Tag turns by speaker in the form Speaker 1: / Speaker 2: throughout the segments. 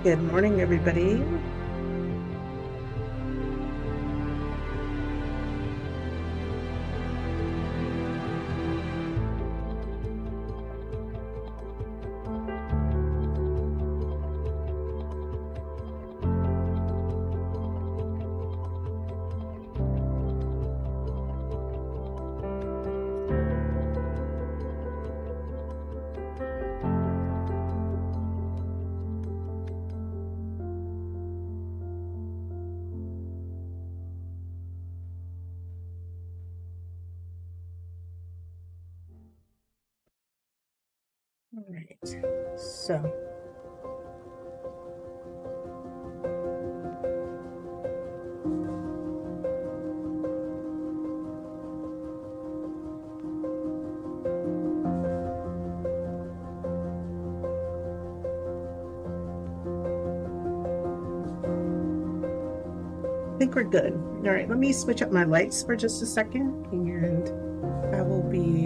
Speaker 1: Good morning, everybody. All right, so I think we're good. All right, let me switch up my lights for just a second, and I will be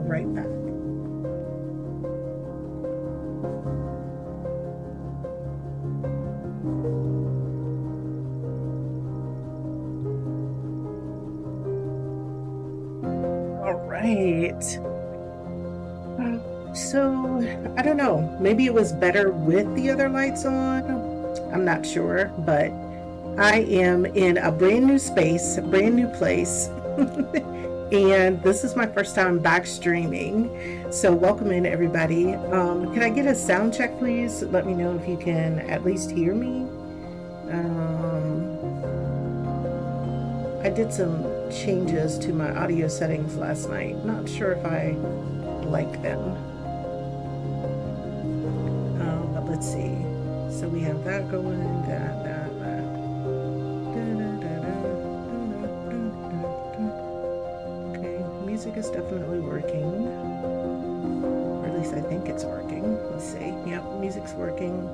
Speaker 1: right back. All right. So, I don't know. Maybe it was better with the other lights on. I'm not sure, but I am in a brand new space, a brand new place. And this is my first time back streaming. So, welcome in, everybody. Can I get a sound check, please? Let me know if you can at least hear me. I did some changes to my audio settings last night. Not sure if I like them. But let's see. So we have that going, that. Okay, music is definitely working. Or at least I think it's working. Let's see. Yep, music's working.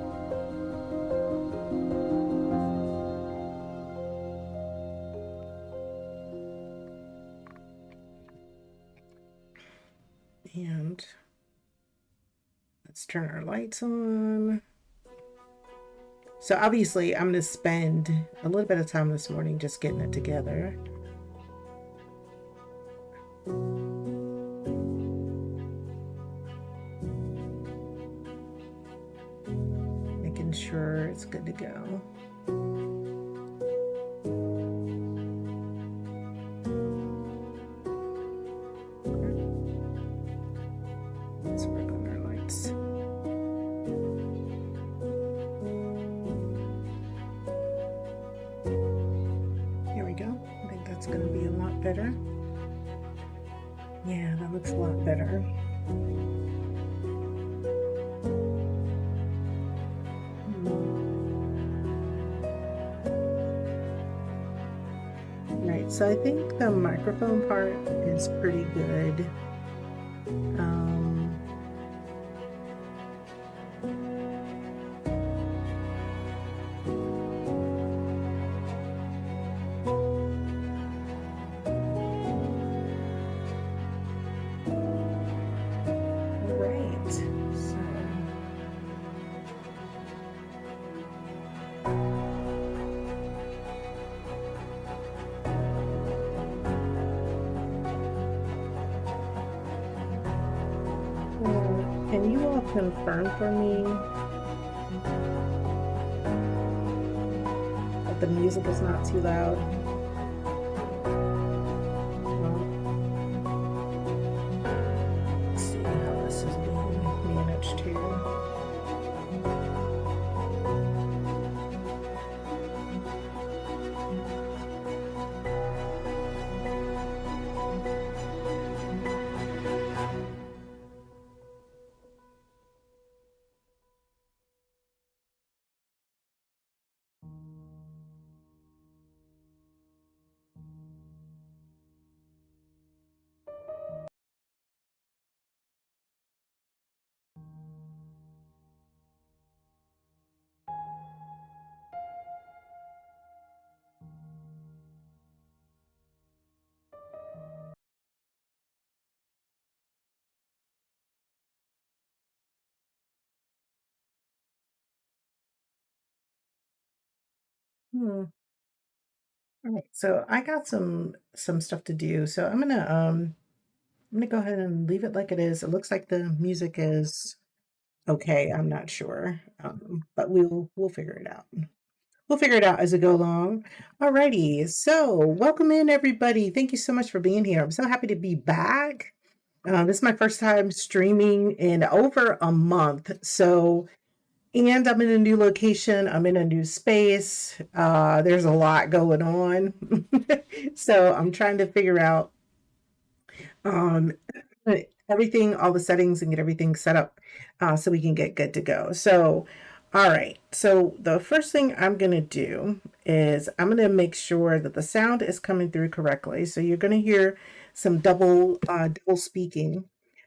Speaker 1: And let's turn our lights on. So obviously I'm going to spend a little bit of time this morning just getting it together. Making sure it's good to go. Let's work on our lights. Here we go. I think that's going to be a lot better. Yeah, that looks a lot better. Right, so I think the microphone part is pretty good. Can you all confirm for me that the music is not too loud? Let's see how this is being managed here. Hmm. All right. So I got some stuff to do. So I'm gonna go ahead and leave it like it is. It looks like the music is okay. I'm not sure. But we'll figure it out. We'll figure it out as we go along. Alrighty. So welcome in everybody. Thank you so much for being here. I'm so happy to be back. This is my first time streaming in over a month. So, and I'm in a new location. I'm in a new space. There's a lot going on. So I'm trying to figure out um, everything, all the settings, and get everything set up so we can get good to go. So, all right. So the first thing I'm going to do is I'm going to make sure that the sound is coming through correctly. So you're going to hear some double speaking.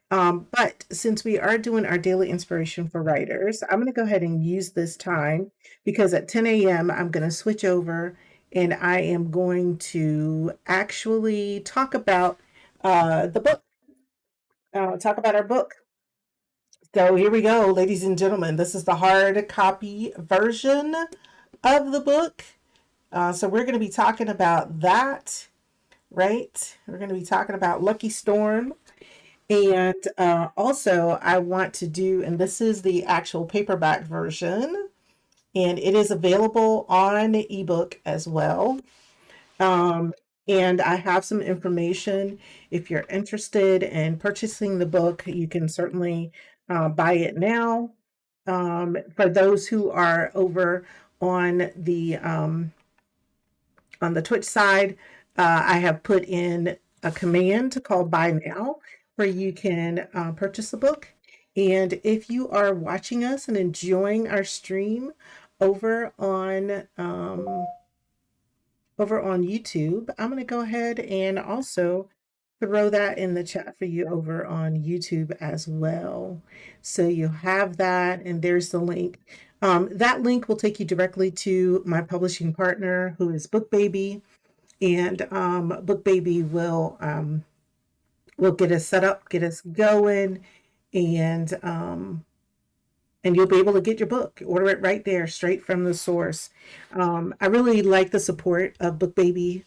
Speaker 1: But since we are doing our daily inspiration for writers, I'm going to go ahead and use this time because at 10 a.m. I'm going to switch over and I am going to actually talk about the book, talk about our book. So here we go, ladies and gentlemen. This is the hard copy version of the book. So we're going to be talking about that, right? We're going to be talking about Lucky Storm. And also, I want to do, and this is the actual paperback version, and it is available on ebook as well. Um, and I have some information. If you're interested in purchasing the book, you can certainly buy it now. For those who are over on the Twitch side, I have put in a command called Buy Now, where you can purchase the book. And if you are watching us and enjoying our stream over on over on YouTube, I'm going to go ahead and also throw that in the chat for you over on YouTube as well. So you have that, and there's the link. That link will take you directly to my publishing partner, who is BookBaby, and BookBaby will get us set up, get us going, and you'll be able to get your book, order it right there, straight from the source. I really like the support of BookBaby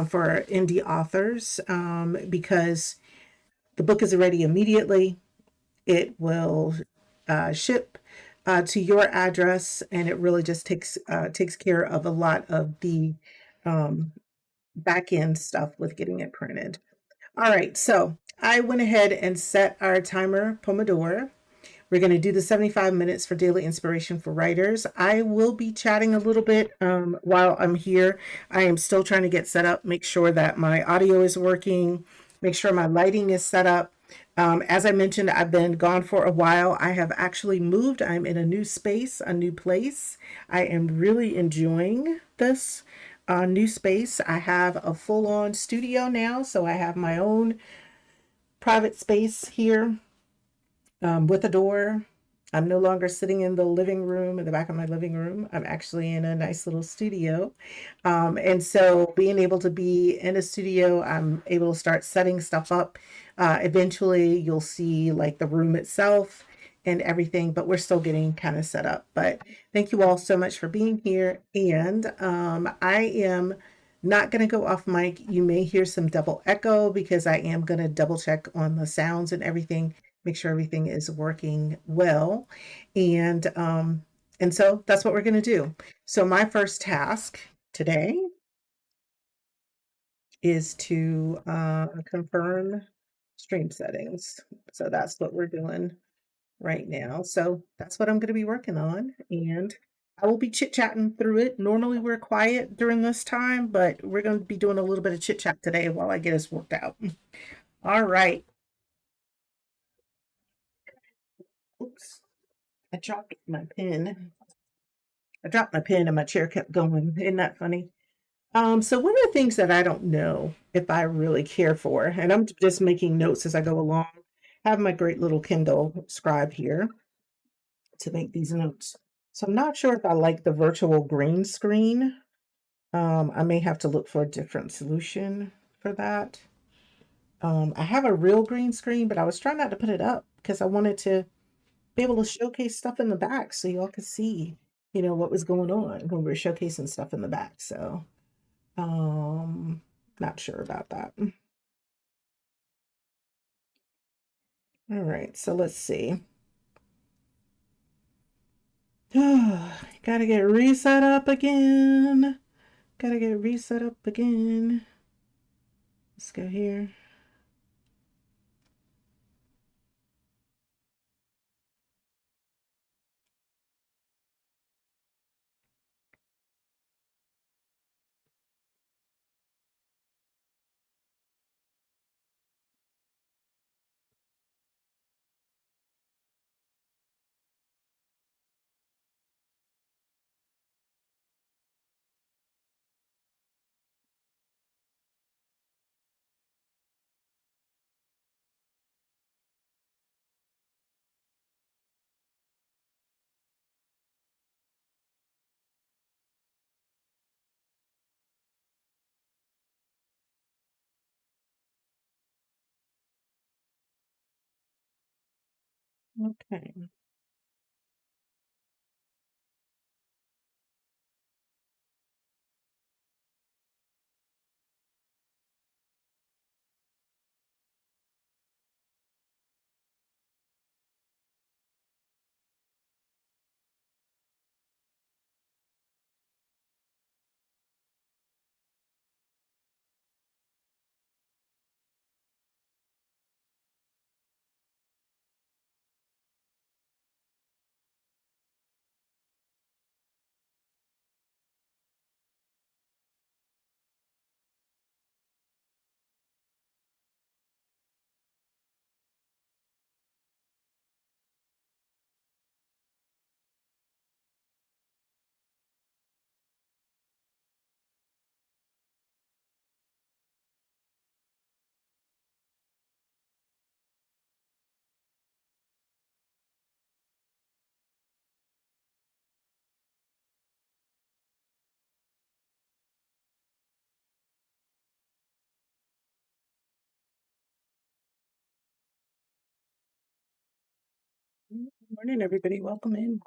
Speaker 1: for indie authors because the book is ready immediately. It will ship to your address, and it really just takes care of a lot of the um, back end stuff with getting it printed. All right, so I went ahead and set our timer Pomodoro. We're going to do the 75 minutes for daily inspiration for writers. I will be chatting a little bit while I'm here. I am still trying to get set up, make sure that my audio is working, make sure my lighting is set up. As I mentioned, I've been gone for a while. I have actually moved. I'm in a new space, a new place. I am really enjoying this new space. I have a full on studio now, so I have my own private space here with a door. I'm no longer sitting in the living room, in the back of my living room. I'm actually in a nice little studio. And so being able to be in a studio, I'm able to start setting stuff up. Eventually, you'll see like the room itself and everything, but we're still getting kind of set up. But thank you all so much for being here. And I am not going to go off mic. You may hear some double echo because I am going to double check on the sounds and everything, make sure everything is working well. And so that's what we're going to do. So my first task today is to confirm stream settings. So that's what we're doing right now. So that's what I'm going to be working on. And I will be chit chatting through it. Normally we're quiet during this time, but we're going to be doing a little bit of chit chat today while I get us worked out. All right. Oops. I dropped my pen. I dropped my pen and my chair kept going. Isn't that funny? So one of the things that I don't know if I really care for, and I'm just making notes as I go along, I have my great little Kindle Scribe here to make these notes. So I'm not sure if I like the virtual green screen. I may have to look for a different solution for that. I have a real green screen, but I was trying not to put it up because I wanted to be able to showcase stuff in the back so y'all could see what was going on when we were showcasing stuff in the back. So, um, not sure about that. All right, so let's see. Gotta get reset up again. Gotta get reset up again. Let's go here. Okay. Good morning, everybody. Welcome in.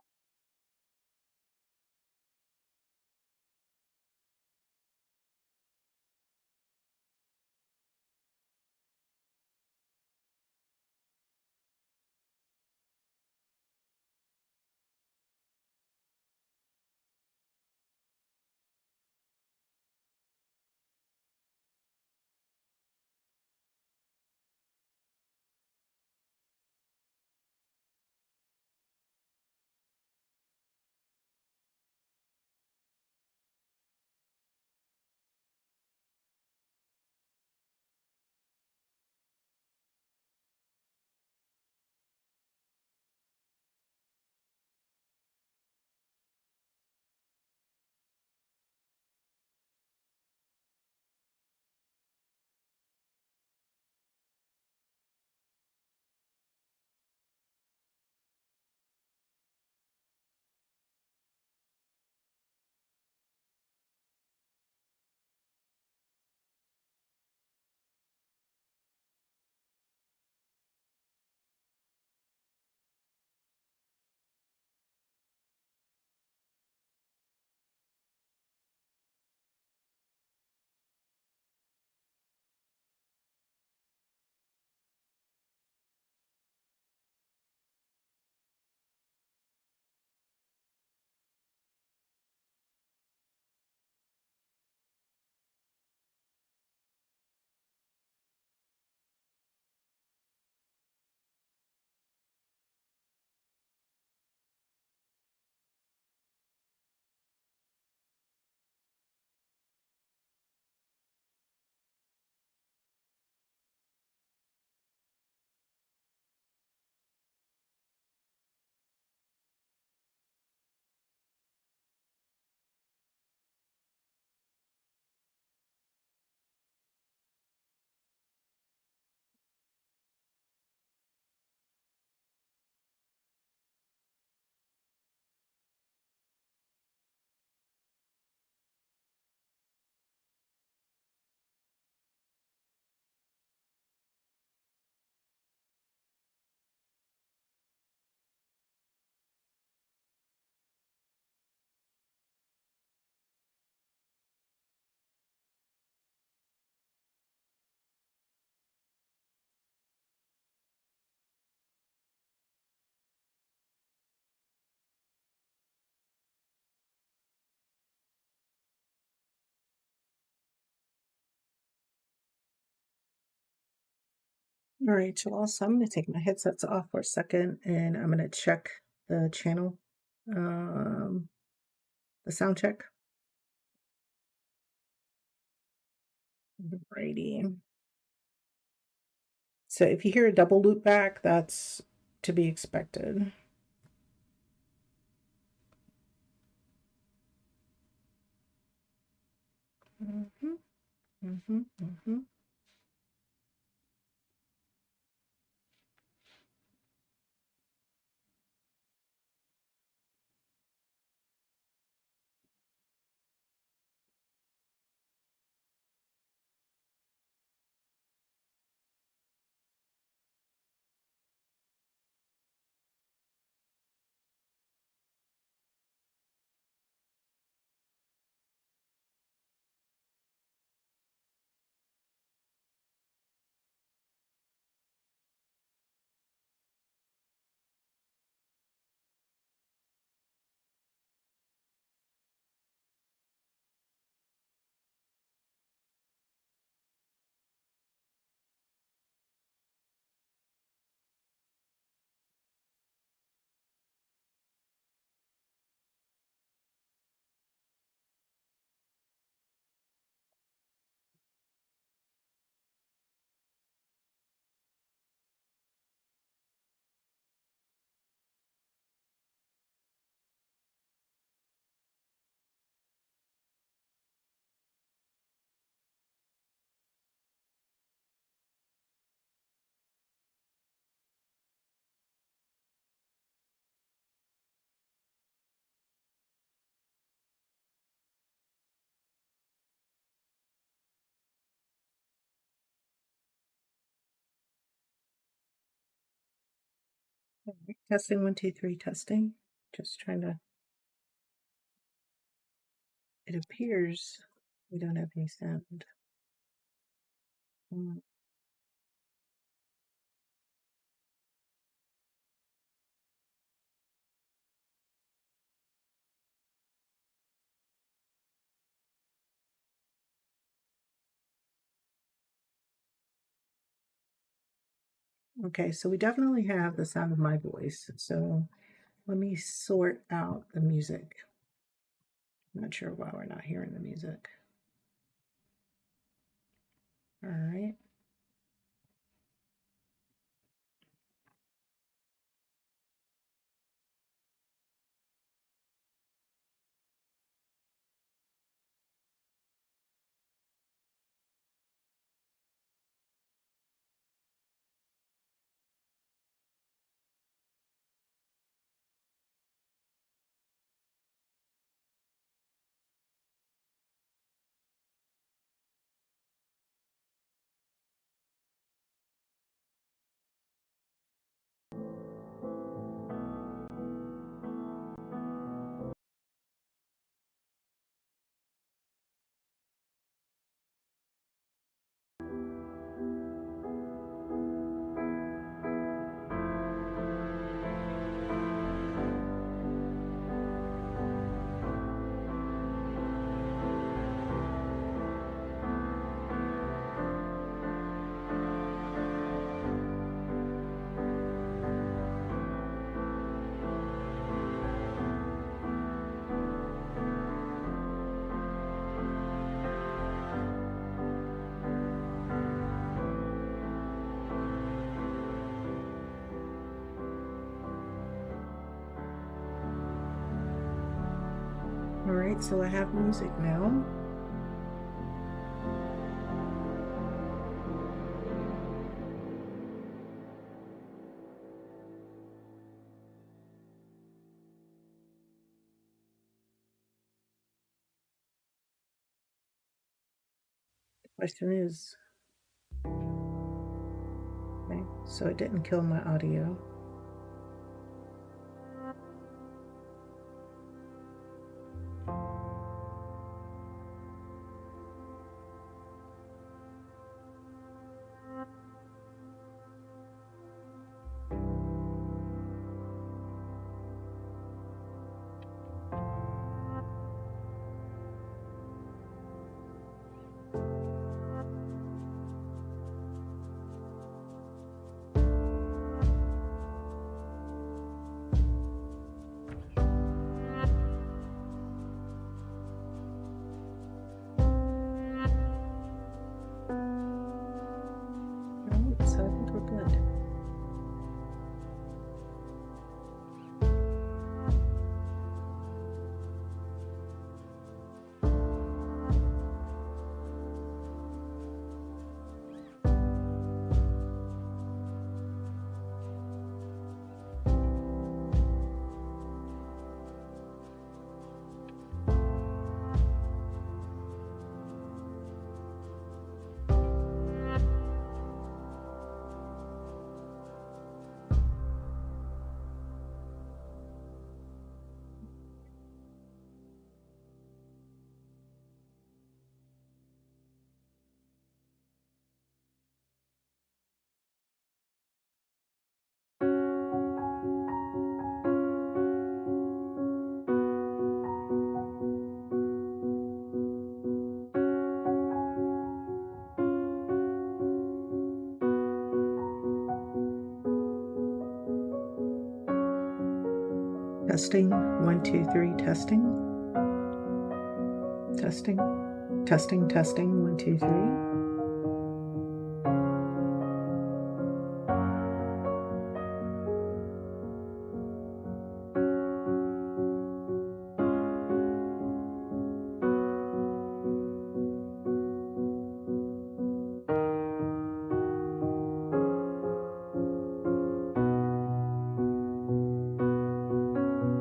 Speaker 1: All right, y'all. So I'm going to take my headsets off for a second and I'm going to check the channel, um, the sound check. Alrighty. So if you hear a double loop back, that's to be expected. Mm-hmm, mm-hmm, mm-hmm. Testing 1, 2, 3, testing. Just trying to. It appears we don't have any sound. Mm. Okay, so we definitely have the sound of my voice. So let me sort out the music. I'm not sure why we're not hearing the music. All right. All right, so I have music now. The question is, okay, so it didn't kill my audio. Testing, 1, 2, 3, testing. Testing, testing, testing, 1, 2, 3.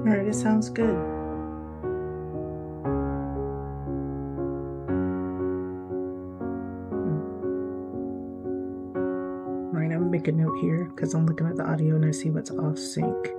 Speaker 1: All right, it sounds good. All right, I'm gonna make a note here because I'm looking at the audio and I see what's off sync.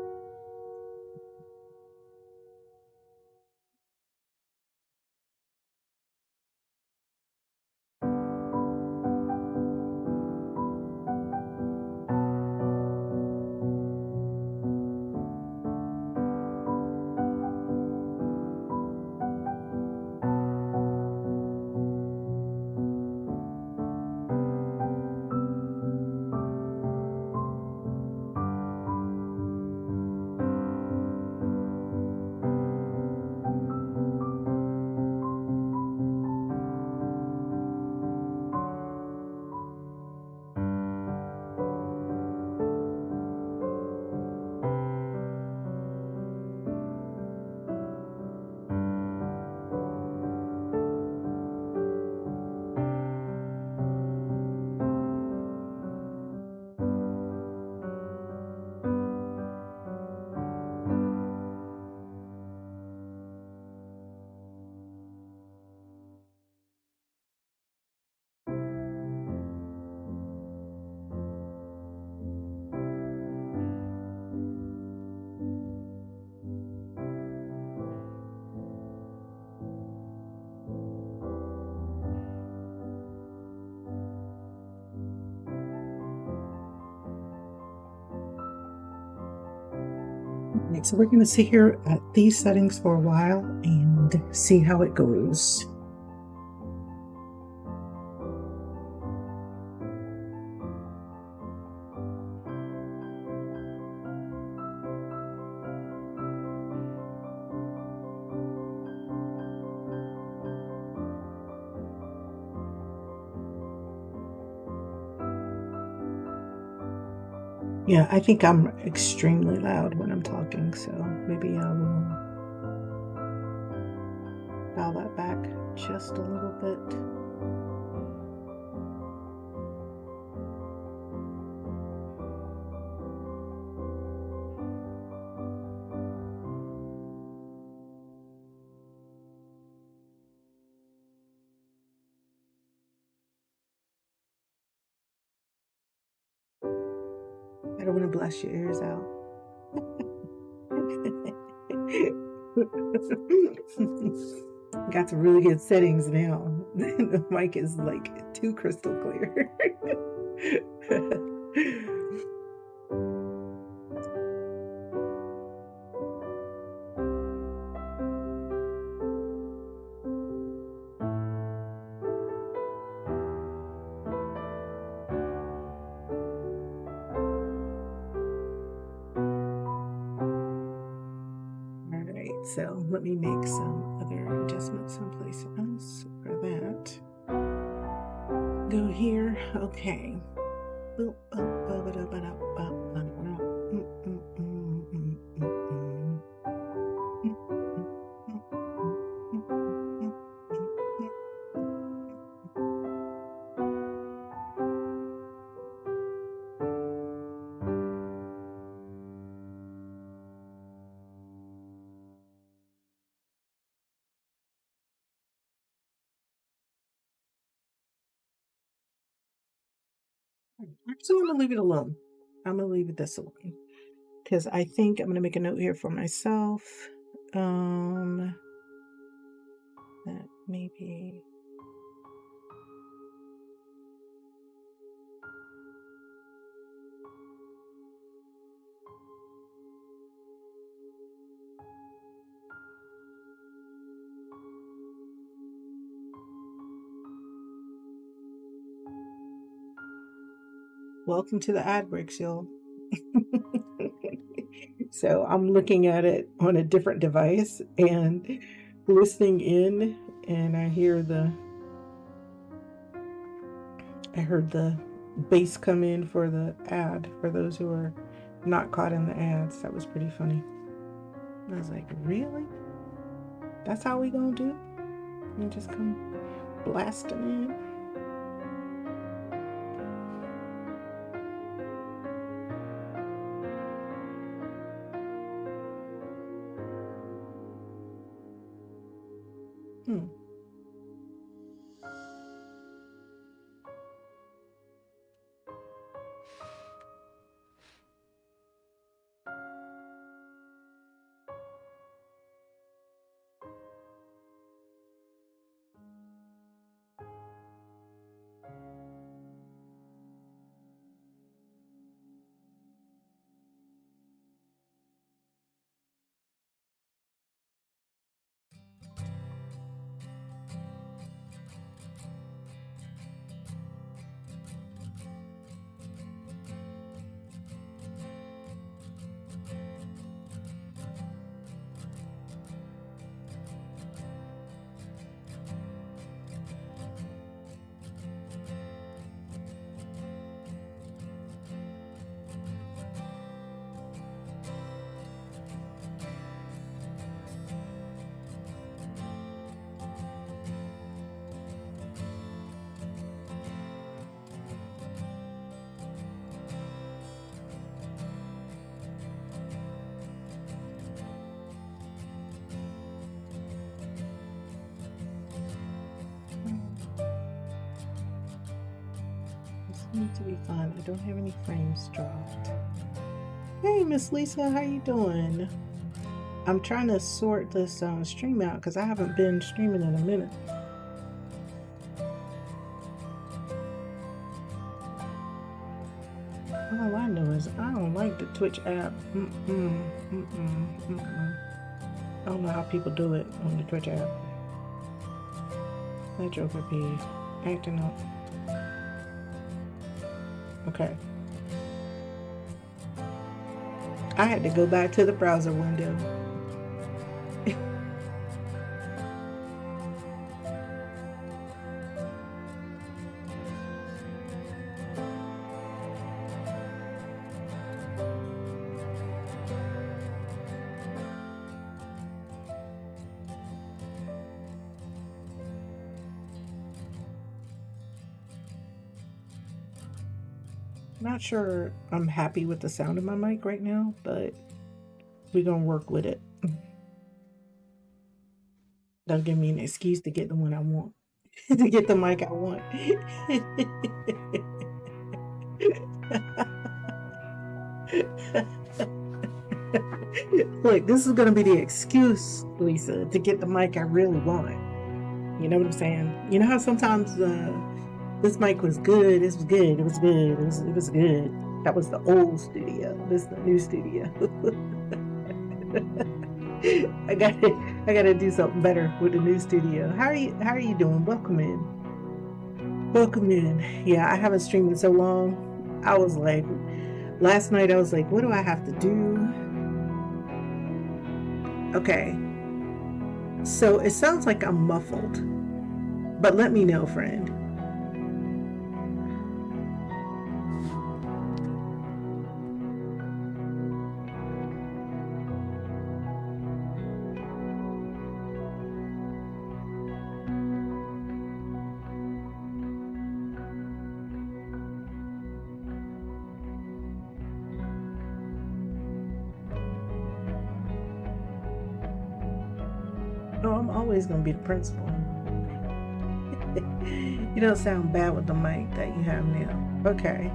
Speaker 1: Right, so we're going to sit here at these settings for a while and see how it goes. Yeah, I think I'm extremely loud when I'm talking, so maybe I will dial that back just a little bit. I don't want to blast your ears out. Got some really good settings now. The mic is like too crystal clear. So let me make some other adjustments someplace else for that. Go here. Okay. So I'm gonna leave it alone. I'm gonna leave it this alone because I think I'm gonna make a note here for myself. That maybe. Welcome to the ad breaks, y'all. So I'm looking at it on a different device and listening in, and I heard the bass come in for the ad for those who are not caught in the ads. That was pretty funny. I was like, really? That's how we gonna do? And just come blasting in? Hmm. This needs to be fun. I don't have any frames dropped. Hey, Miss Lisa, how you doing? I'm trying to sort this stream out because I haven't been streaming in a minute. All I know is I don't like the Twitch app. I don't know how people do it on the Twitch app. That joker be acting up. Okay. I had to go back to the browser window. Not sure I'm happy with the sound of my mic right now, but we're gonna work with it. Don't give me an excuse to get the one I want. To get the mic I want. Look, this is gonna be the excuse, Lisa, to get the mic I really want. You know what I'm saying? You know how sometimes this mic was good, it was good, it was good, it was good. That was the old studio. This is the new studio. I gotta do something better with the new studio. How are you doing? Welcome in. Welcome in. Yeah, I haven't streamed in so long. I was like, last night I was like, what do I have to do? Okay. So it sounds like I'm muffled, but let me know, friend. No, I'm always gonna be the principal. You don't sound bad with the mic that you have now. Okay.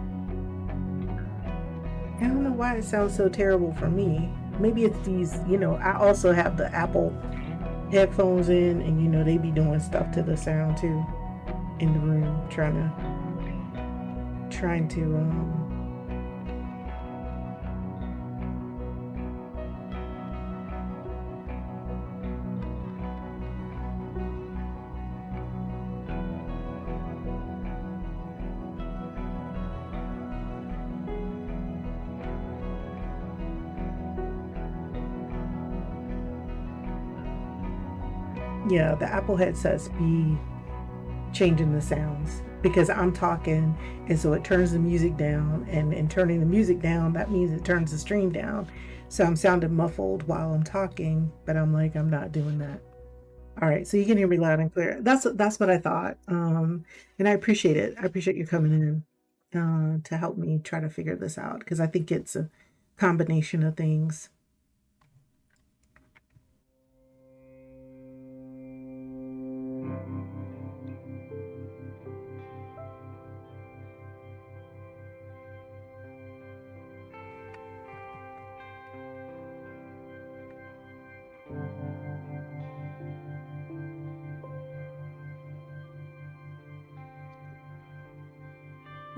Speaker 1: I don't know why it sounds so terrible for me. Maybe it's these, I also have the Apple headphones in, and they be doing stuff to the sound too in the room, trying to Yeah, the Apple headsets be changing the sounds because I'm talking, and so it turns the music down, and in turning the music down, that means it turns the stream down. So I'm sounding muffled while I'm talking, but I'm like, I'm not doing that. All right, so you can hear me loud and clear. That's what I thought, and I appreciate it. I appreciate you coming in to help me try to figure this out because I think it's a combination of things.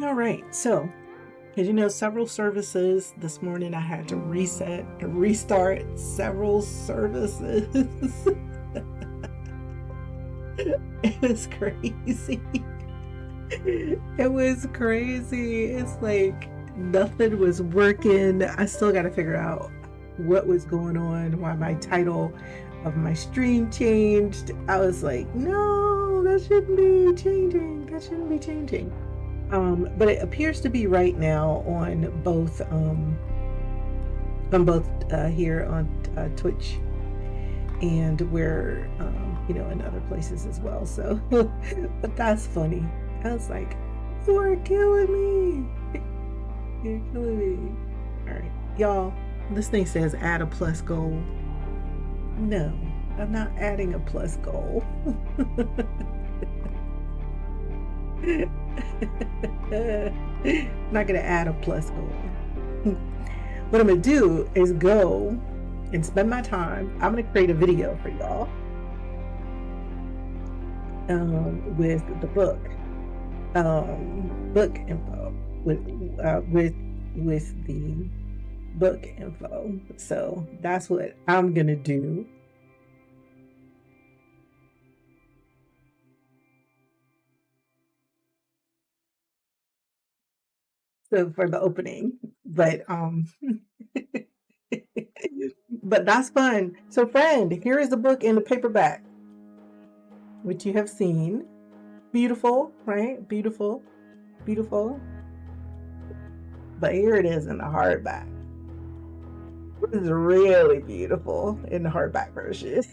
Speaker 1: All right, so because several services this morning, I had to reset and restart several services. It was crazy. It was crazy. It's like nothing was working. I still got to figure out what was going on, why my title of my stream changed. I was like, no, that shouldn't be changing. That shouldn't be changing. But it appears to be right now on both here on Twitch, and we're in other places as well. So, but that's funny. I was like, you are killing me. You're killing me. All right, y'all. This thing says add a plus goal. No, I'm not adding a plus goal. Not gonna add a plus goal. What I'm gonna do is go and spend my time. I'm gonna create a video for y'all with the book info with the book info. So that's what I'm gonna do. So for the opening, but but that's fun. So friend, here is the book in the paperback, which you have seen. Beautiful, right? Beautiful, beautiful. But here it is in the hardback. This is really beautiful in the hardback version.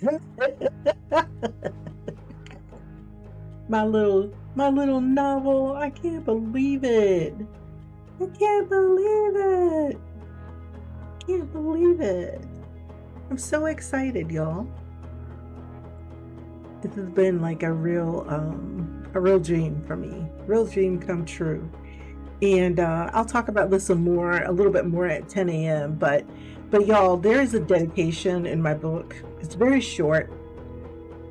Speaker 1: my little novel. I can't believe it. I can't believe it. Can't believe it. I'm so excited, y'all. This has been like a real dream for me. Real dream come true. And I'll talk about this a little bit more at 10 a.m. But y'all, there is a dedication in my book. It's very short.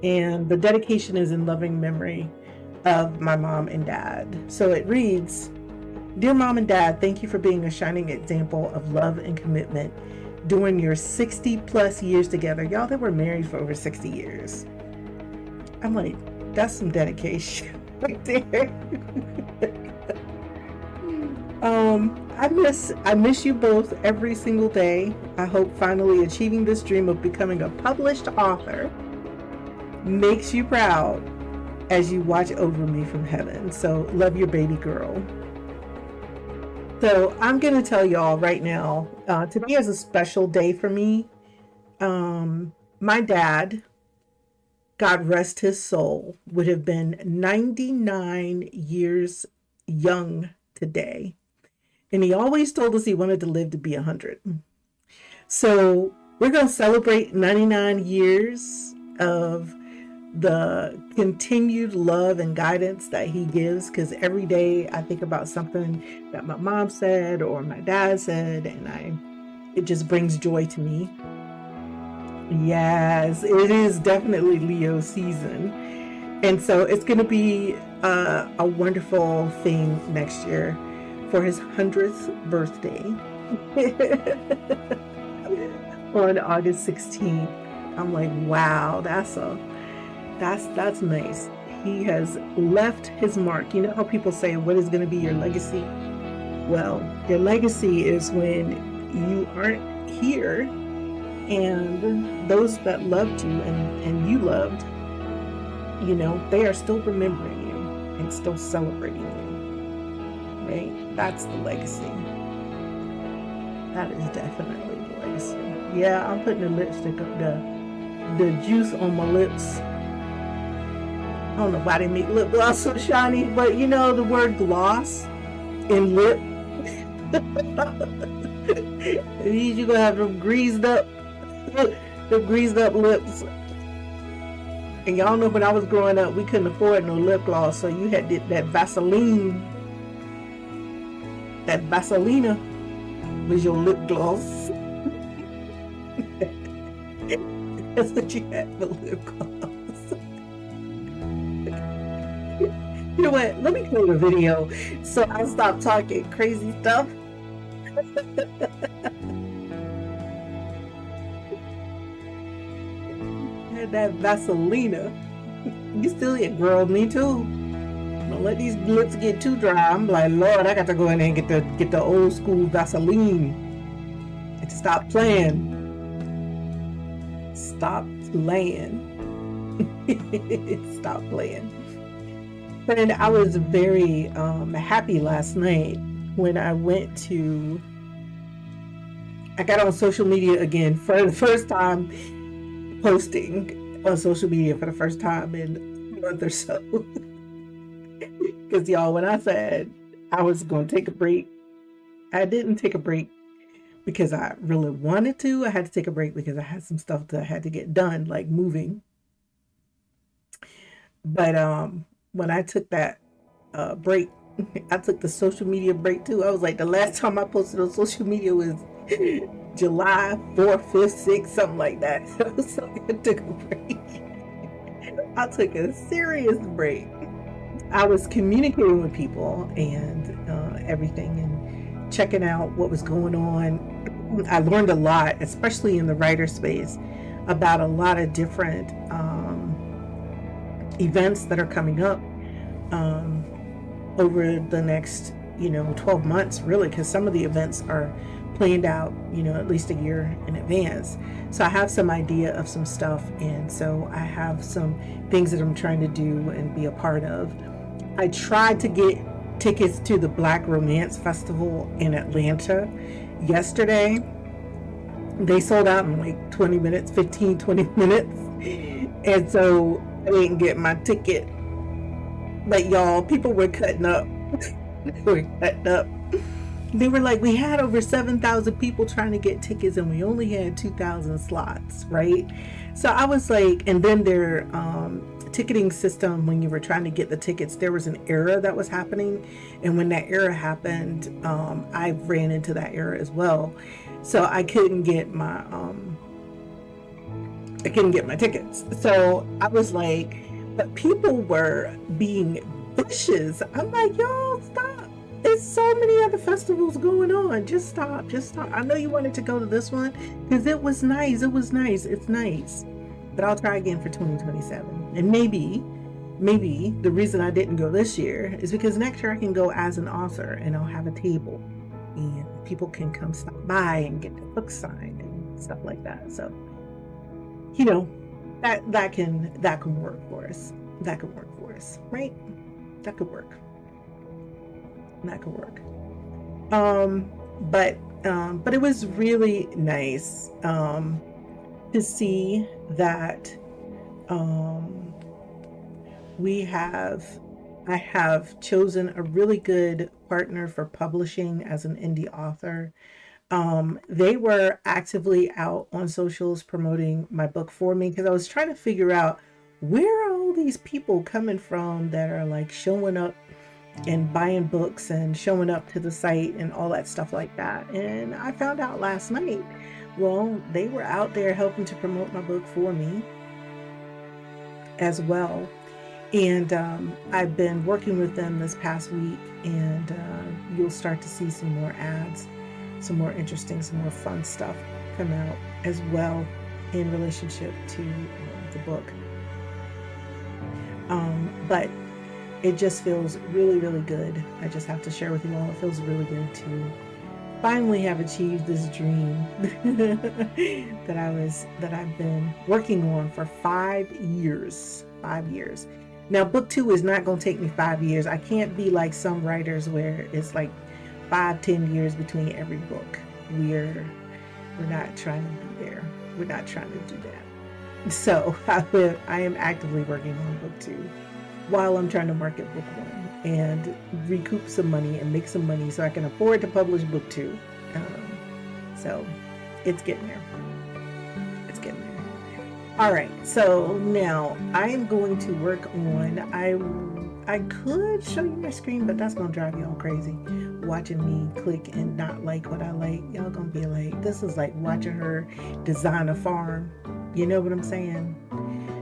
Speaker 1: And the dedication is in loving memory of my mom and dad. So it reads, Dear Mom and Dad, thank you for being a shining example of love and commitment during your 60 plus years together. Y'all, they were married for over 60 years. I'm like, that's some dedication right there. I miss you both every single day. I hope finally achieving this dream of becoming a published author makes you proud as you watch over me from heaven. So love your baby girl. So I'm going to tell y'all right now, today is a special day for me. My dad, God rest his soul, would have been 99 years young today. And he always told us he wanted to live to be 100. So we're going to celebrate 99 years of the continued love and guidance that he gives, because every day I think about something that my mom said or my dad said, and it just brings joy to me. Yes, it is definitely Leo season, and so it's going to be a wonderful thing next year for his 100th birthday on August 16th. I'm like, wow, that's nice. He has left his mark. You know how people say, what is going to be your legacy? Well, your legacy is when you aren't here and those that loved you and you loved You know, they are still remembering you and still celebrating you, right? That's the legacy. That is definitely the legacy. Yeah, I'm putting the lipstick up, the juice on my lips. I don't know why they make lip gloss so shiny, but you know the word gloss in lip. You're gonna have them greased up lips. And y'all know when I was growing up, we couldn't afford no lip gloss, so you had that Vaseline. That Vaselina was your lip gloss. That's what you had for lip gloss. You know what? Let me play the video so I stop talking crazy stuff. That Vaselina. You still here, girl? Me too. Don't let these lips get too dry. I'm like, Lord, I got to go in there and get the old school Vaseline. And stop playing. Stop playing. Stop playing. And I was very happy last night when I got on social media again for the first time, posting on social media for the first time in a month or so. Because y'all, when I said I was going to take a break, I didn't take a break because I really wanted to. I had to take a break because I had some stuff that I had to get done, like moving. But when I took that break, I took the social media break too. I was like, the last time I posted on social media was July 4th, 5th, 6th, something like that. So I took a break. I took a serious break. I was communicating with people and everything and checking out what was going on. I learned a lot, especially in the writer space, about a lot of different events that are coming up over the next 12 months, really, because some of the events are planned out at least a year in advance. So I have some idea of some stuff, and so I have some things that I'm trying to do and be a part of. I tried to get tickets to the Black Romance Festival in Atlanta yesterday. They sold out in like 20 minutes, 20 minutes. And so I didn't get my ticket. But y'all, people were cutting up. They were cutting up. They were like, we had over 7,000 people trying to get tickets and we only had 2,000 slots, right? So I was like, and then their ticketing system, when you were trying to get the tickets, there was an error that was happening. And when that error happened, I ran into that error as well. So I couldn't get my tickets. So I was like, but people were being vicious. I'm like, y'all, stop. There's so many other festivals going on. Just stop. I know you wanted to go to this one because it was nice. It's nice. But I'll try again for 2027. And maybe the reason I didn't go this year is because next year I can go as an author and I'll have a table and people can come stop by and get their books signed and stuff like that. So, that can work for us. That could work for us, right? That could work. But it was really nice to see that I have chosen a really good partner for publishing as an indie author. They were actively out on socials promoting my book for me because I was trying to figure out where are all these people coming from that are like showing up and buying books and showing up to the site and all that stuff like that. And I found out last night, well, they were out there helping to promote my book for me as well. And I've been working with them this past week, and you'll start to see some more ads, some more interesting, some more fun stuff come out as well in relationship to the book. But it just feels really, really good. I just have to share with you all, it feels really good to finally have achieved this dream that I've been working on for 5 years. 5 years. Now, book 2 is not going to take me 5 years. I can't be like some writers where it's like 5-10 years between every book. We're not trying to be there. We're not trying to do that. So I am actively working on book 2 while I'm trying to market book 1 and recoup some money and make some money so I can afford to publish book 2. So it's getting there. It's getting there. All right. So now I am going to work on, I could show you my screen, but that's going to drive y'all crazy. Watching me click and not like what I like. Y'all going to be like, this is like watching her design a farm. You know what I'm saying?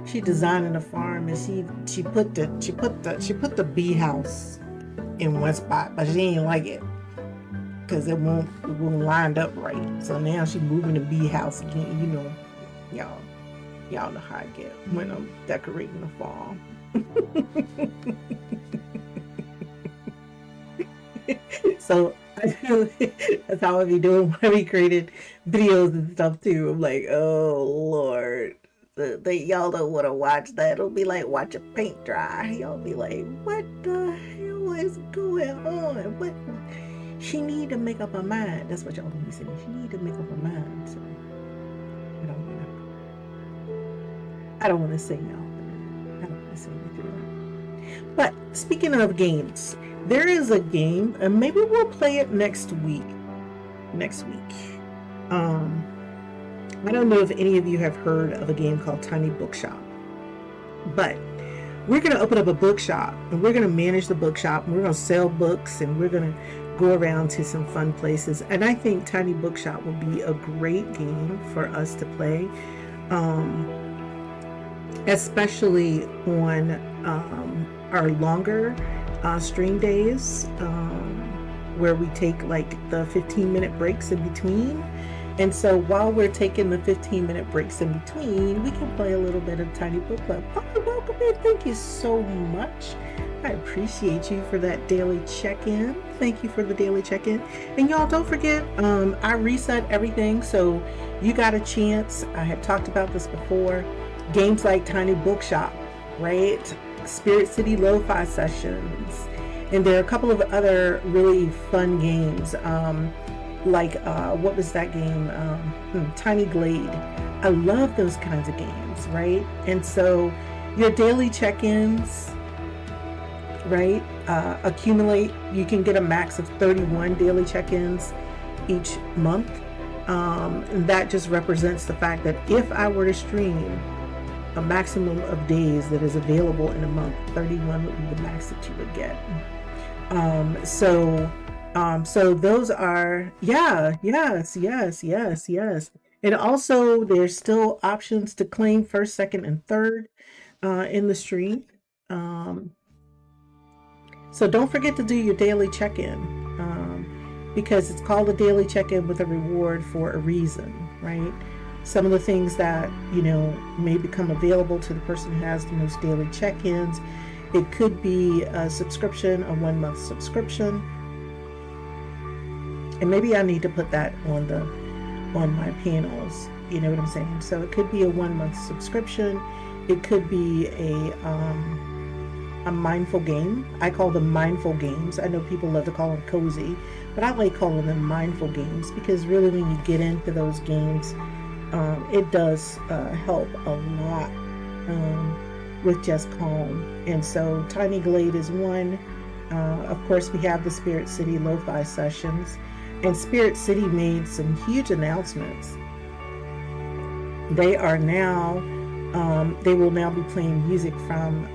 Speaker 1: She designing a farm and she put the bee house in one spot, but she didn't like it because it won't line up right. So now she moving the bee house again. You know, y'all know how I get when I'm decorating the farm. So that's how I be doing when I be creating videos and stuff too. I'm like, oh Lord, y'all don't want to watch that. It'll be like watching paint dry. Y'all be like, what the hell is going on? What? She need to make up her mind. That's what y'all gonna be saying. She need to make up her mind. So I don't want to say no. I don't want to say anything. But speaking of games, there is a game, and maybe we'll play it next week. I don't know if any of you have heard of a game called Tiny Bookshop, but we're going to open up a bookshop and we're going to manage the bookshop and we're going to sell books and we're going to go around to some fun places. And I think Tiny Bookshop would be a great game for us to play, especially on our longer stream days, where we take like the 15-minute breaks in between. And so while we're taking the 15-minute breaks in between, we can play a little bit of Tiny Book Club. Oh, welcome in. Thank you so much. I appreciate you for that daily check-in. Thank you for the daily check-in. And y'all don't forget, I reset everything, so you got a chance. I had talked about this before. Games like Tiny Bookshop, right? Spirit City Lo-Fi Sessions. And there are a couple of other really fun games. Like what was that game? Tiny Glade. I love those kinds of games, right? And so your daily check-ins, right, accumulate. You can get a max of 31 daily check-ins each month. And that just represents the fact that if I were to stream a maximum of days that is available in a month, 31 would be the max that you would get. So those are, yes. And also there's still options to claim first, second, and third in the stream. So don't forget to do your daily check-in, because it's called a daily check-in with a reward for a reason, right? Some of the things that, may become available to the person who has the most daily check-ins. It could be a subscription, a 1-month subscription. And maybe I need to put that on my panels. You know what I'm saying? So it could be a 1-month subscription. It could be a mindful game. I call them mindful games. I know people love to call them cozy, but I like calling them mindful games because really when you get into those games, it does help a lot with just calm. And so Tiny Glade is one. Of course, we have the Spirit City Lo-Fi Sessions. And Spirit City made some huge announcements. They are now, they will now be playing music from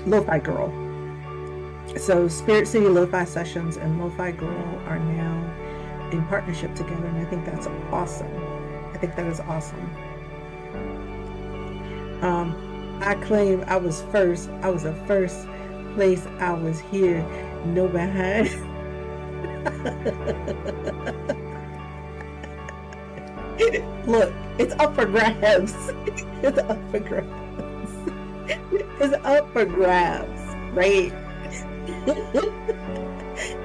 Speaker 1: Lo-Fi Girl. So Spirit City Lo-Fi Sessions and Lo-Fi Girl are now in partnership together, and I think that's awesome. I think that is awesome. I claim I was first. I was the first place I was here. No behind. Look, it's up for grabs. It's up for grabs. It's up for grabs, right?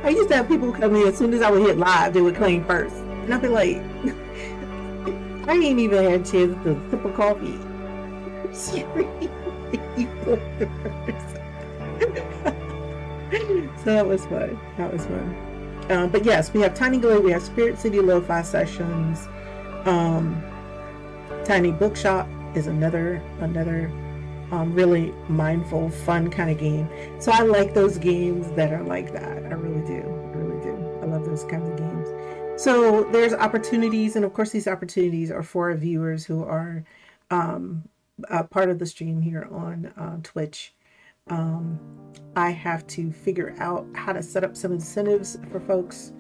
Speaker 1: I used to have people come in as soon as I would hit live, they would claim first. And I'd be like, I ain't even had a chance to sip of coffee. stream. So that was fun. That was fun. But yes, we have Tiny Glow, we have Spirit City Lo-Fi Sessions. Tiny Bookshop is another really mindful, fun kind of game. So I like those games that are like that. I really do. I really do. I love those kinds of games. So there's opportunities, and of course these opportunities are for our viewers who are part of the stream here on Twitch. I have to figure out how to set up some incentives for folks.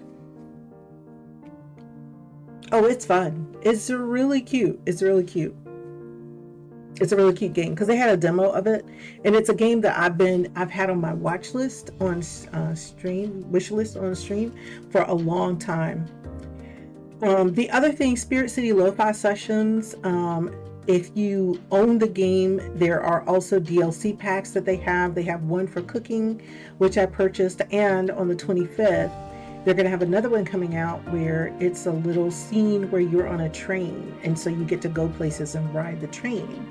Speaker 1: Oh, it's fun. It's really cute. It's really cute. It's a really cute game because they had a demo of it, and it's a game that I've had on my watch list on stream, wish list on stream for a long time. The other thing, Spirit City Lo-Fi Sessions, if you own the game, there are also DLC packs that they have. They have one for cooking, which I purchased, and on the 25th, they're going to have another one coming out where it's a little scene where you're on a train, and so you get to go places and ride the train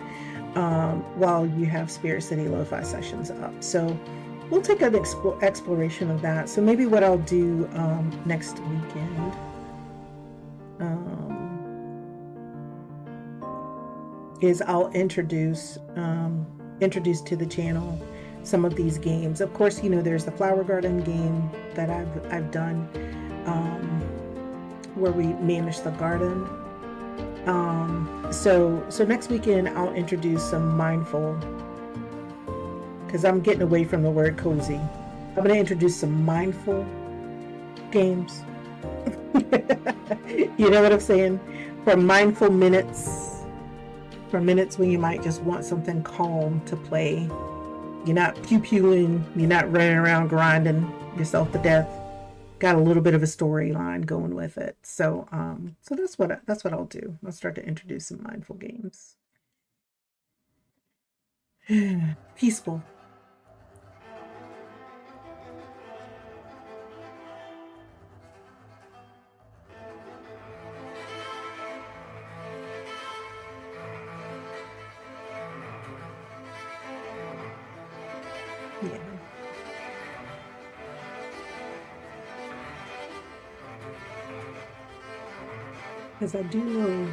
Speaker 1: while you have Spirit City Lo-Fi Sessions up. So we'll take an exploration of that. So maybe what I'll do next weekend is I'll introduce to the channel some of these games. Of course, you know, there's the Flower Garden game that I've done where we manage the garden. So next weekend I'll introduce some mindful, because I'm getting away from the word cozy. I'm going to introduce some mindful games. You know what I'm saying? For mindful minutes. For minutes when you might just want something calm to play. You're not pew-pewing, you're not running around grinding yourself to death. Got a little bit of a storyline going with it. So so that's what I'll do. I'll start to introduce some mindful games. Peaceful. Yeah. Because I do know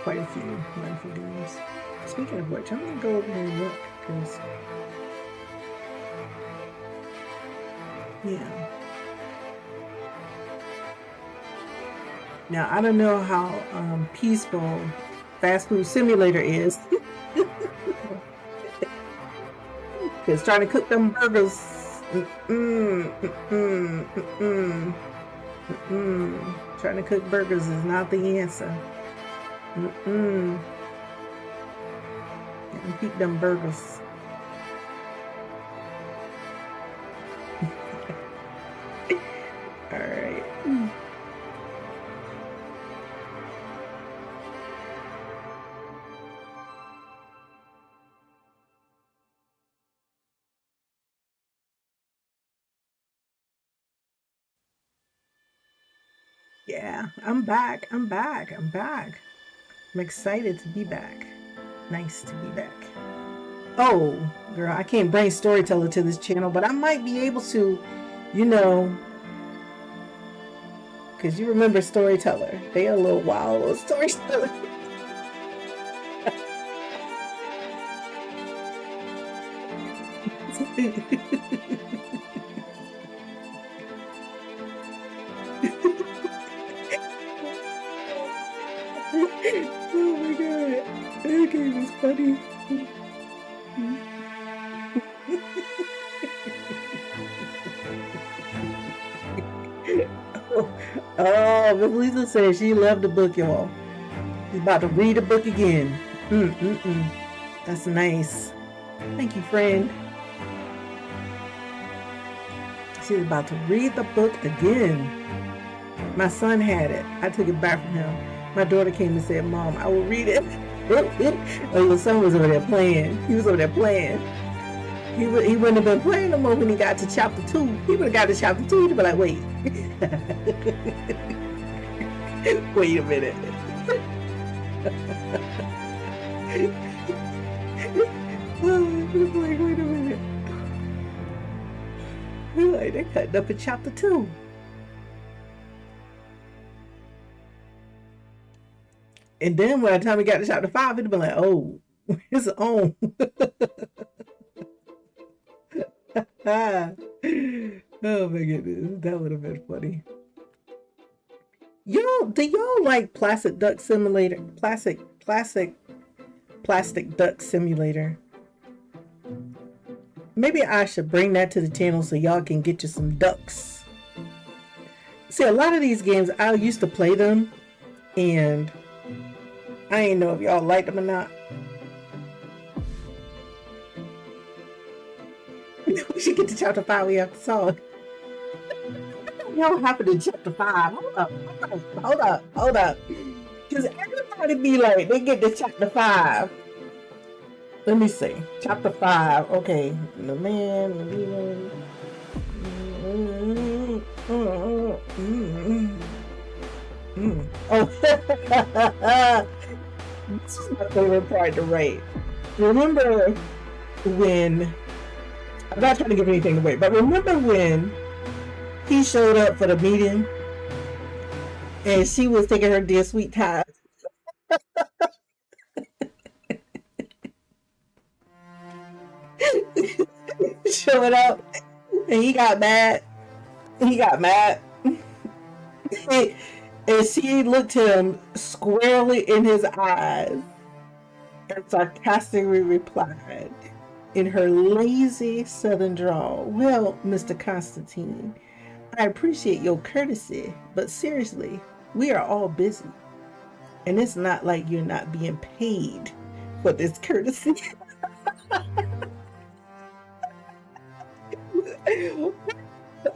Speaker 1: quite a few mindful games. Speaking of which, I'm gonna go over there and look, because yeah. Now I don't know how peaceful Fast Food Simulator is. Because trying to cook them burgers, trying to cook burgers is not the answer. And keep them burgers. All right. Yeah, I'm back. I'm excited to be back. Nice to be back. Oh, girl, I can't bring Storyteller to this channel, but I might be able to, you know, because you remember Storyteller. They are a little wild, little Storyteller. Oh my god, that game is funny. Oh, Miss Lisa says she loved the book, y'all. She's about to read the book again. That's nice. Thank you, friend. She's about to read the book again. My son had it. I took it back from him. My daughter came and said, "Mom, I will read it." Oh, your son was over there playing. He was over there playing. He wouldn't have been playing no more when he got to chapter 2. He would have got to chapter 2. He'd be like, wait. Wait a minute. Wait a minute. Like, they cutting up in chapter 2. And then by the time we got to chapter 5, it'd be like, oh, it's on. Oh my goodness, that would have been funny. Y'all, do y'all like Plastic Duck Simulator? Plastic Duck Simulator. Maybe I should bring that to the channel so y'all can get you some ducks. See, a lot of these games, I used to play them, and I ain't know if y'all liked them or not. We should get to chapter 5. We have to solve. What happened in chapter 5? Hold up. Because everybody be like, they get to chapter 5. Let me see. Chapter 5. Okay. The man. Oh. This is my favorite part to write. Remember when, I'm not trying to give anything away, but remember when he showed up for the meeting and she was taking her dear sweet time? Showing up and he got mad. And she looked him squarely in his eyes and sarcastically replied in her lazy southern drawl, "Well, Mr. Constantine, I appreciate your courtesy, but seriously, we are all busy. And it's not like you're not being paid for this courtesy."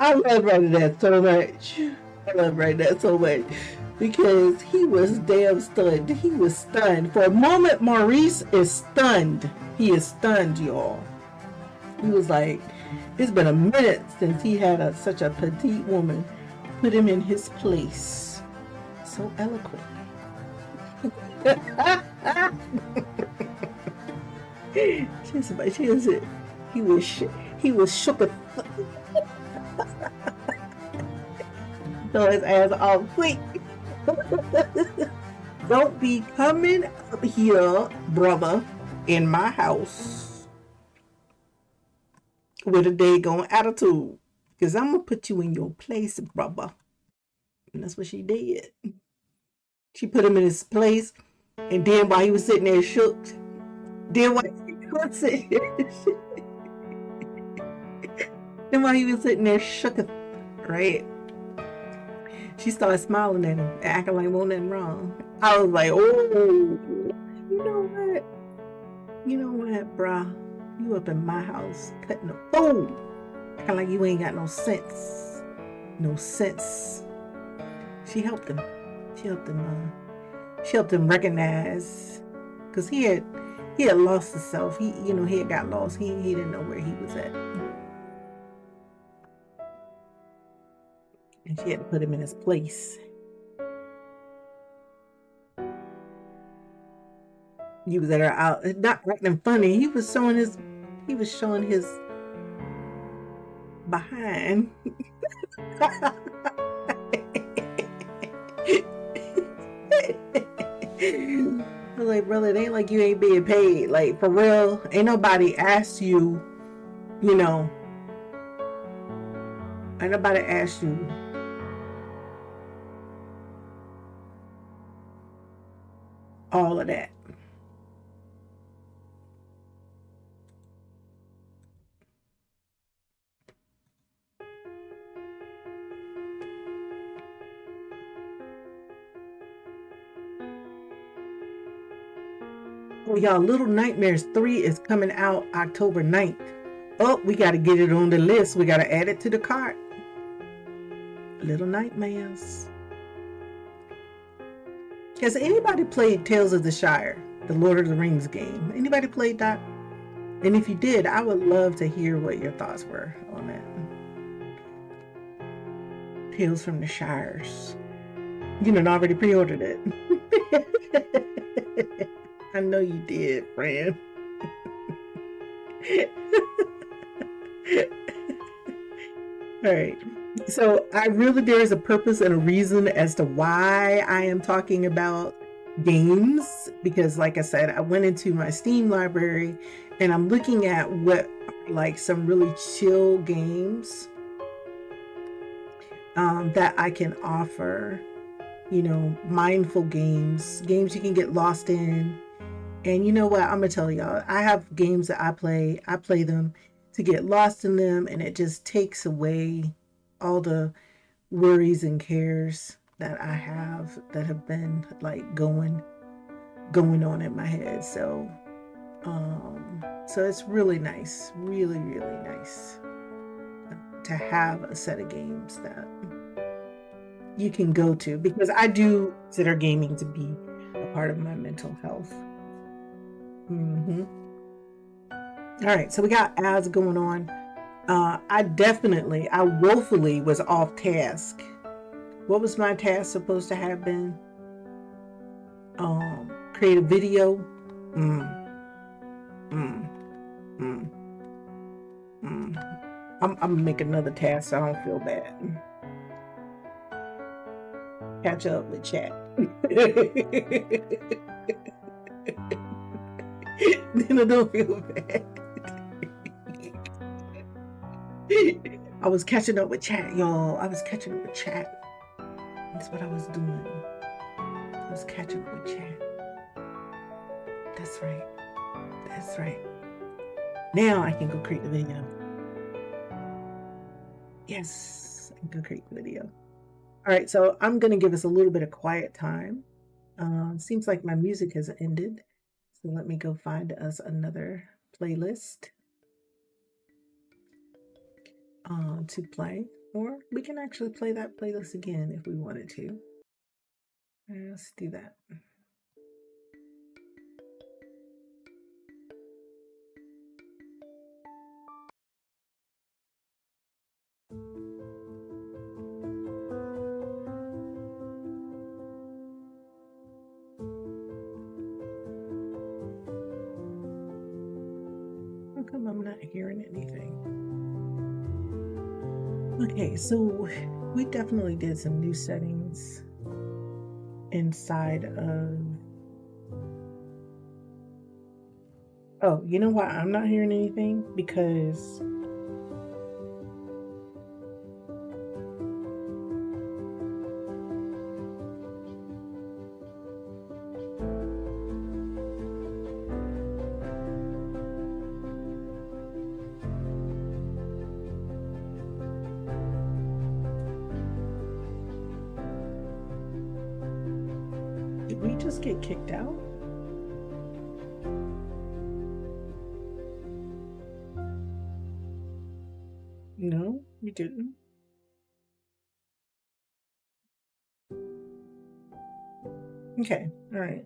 Speaker 1: I love writing that so much. Because he was damn stunned. He was stunned. For a moment, Maurice is stunned. He is stunned, y'all. He was like, it's been a minute since he had such a petite woman put him in his place. So eloquent. He was shook. Throw his ass off quick. Don't be coming up here, brother, in my house with a daggone attitude, because I'm gonna put you in your place, brother. And that's what she did. She put him in his place, and then while he was sitting there shook, then while he was sitting there shook, right? She started smiling at him, acting like wasn't nothing wrong. I was like, oh, you know what, bruh? You up in my house cutting a fool. Acting like you ain't got no sense. No sense. She helped him. She helped him recognize, because he had lost himself. He had got lost. He didn't know where he was at. And she had to put him in his place. He was at her out, not acting funny. He was showing his behind. I was like, brother, it ain't like you ain't being paid. Like, for real, ain't nobody asked you, ain't nobody asked you all of that. Oh, y'all, Little Nightmares 3 is coming out October 9th. Oh, we got to get it on the list. We got to add it to the cart. Little Nightmares. Has anybody played Tales of the Shire, the Lord of the Rings game? Anybody played that? And if you did, I would love to hear what your thoughts were on that. Tales from the Shires. You done already pre-ordered it. I know you did, friend. All right. So there is a purpose and a reason as to why I am talking about games, because like I said, I went into my Steam library and I'm looking at what are like some really chill games that I can offer, mindful games you can get lost in. And you know what, I'm gonna tell y'all, I have games that I play them to get lost in them, and it just takes away all the worries and cares that I have that have been like going on in my head. So it's really nice, really nice to have a set of games that you can go to, because I do consider gaming to be a part of my mental health. All right, so we got ads going on. I woefully was off task. What was my task supposed to have been? Create a video. I'm gonna make another task so I don't feel bad. Catch up with chat. Then I don't feel bad. I was catching up with chat, y'all. I was catching up with chat. That's what I was doing. I was catching up with chat. That's right. That's right. Now I can go create the video. Yes, I can go create the video. All right, so I'm going to give us a little bit of quiet time. Seems like my music has ended. So let me go find us another playlist to play. Or we can actually play that playlist again if we wanted to. Let's do that. How come I'm not hearing anything? Okay, so we definitely did some new settings inside of... Oh, you know why I'm not hearing anything? Because did we just get kicked out? No, we didn't. Okay, all right.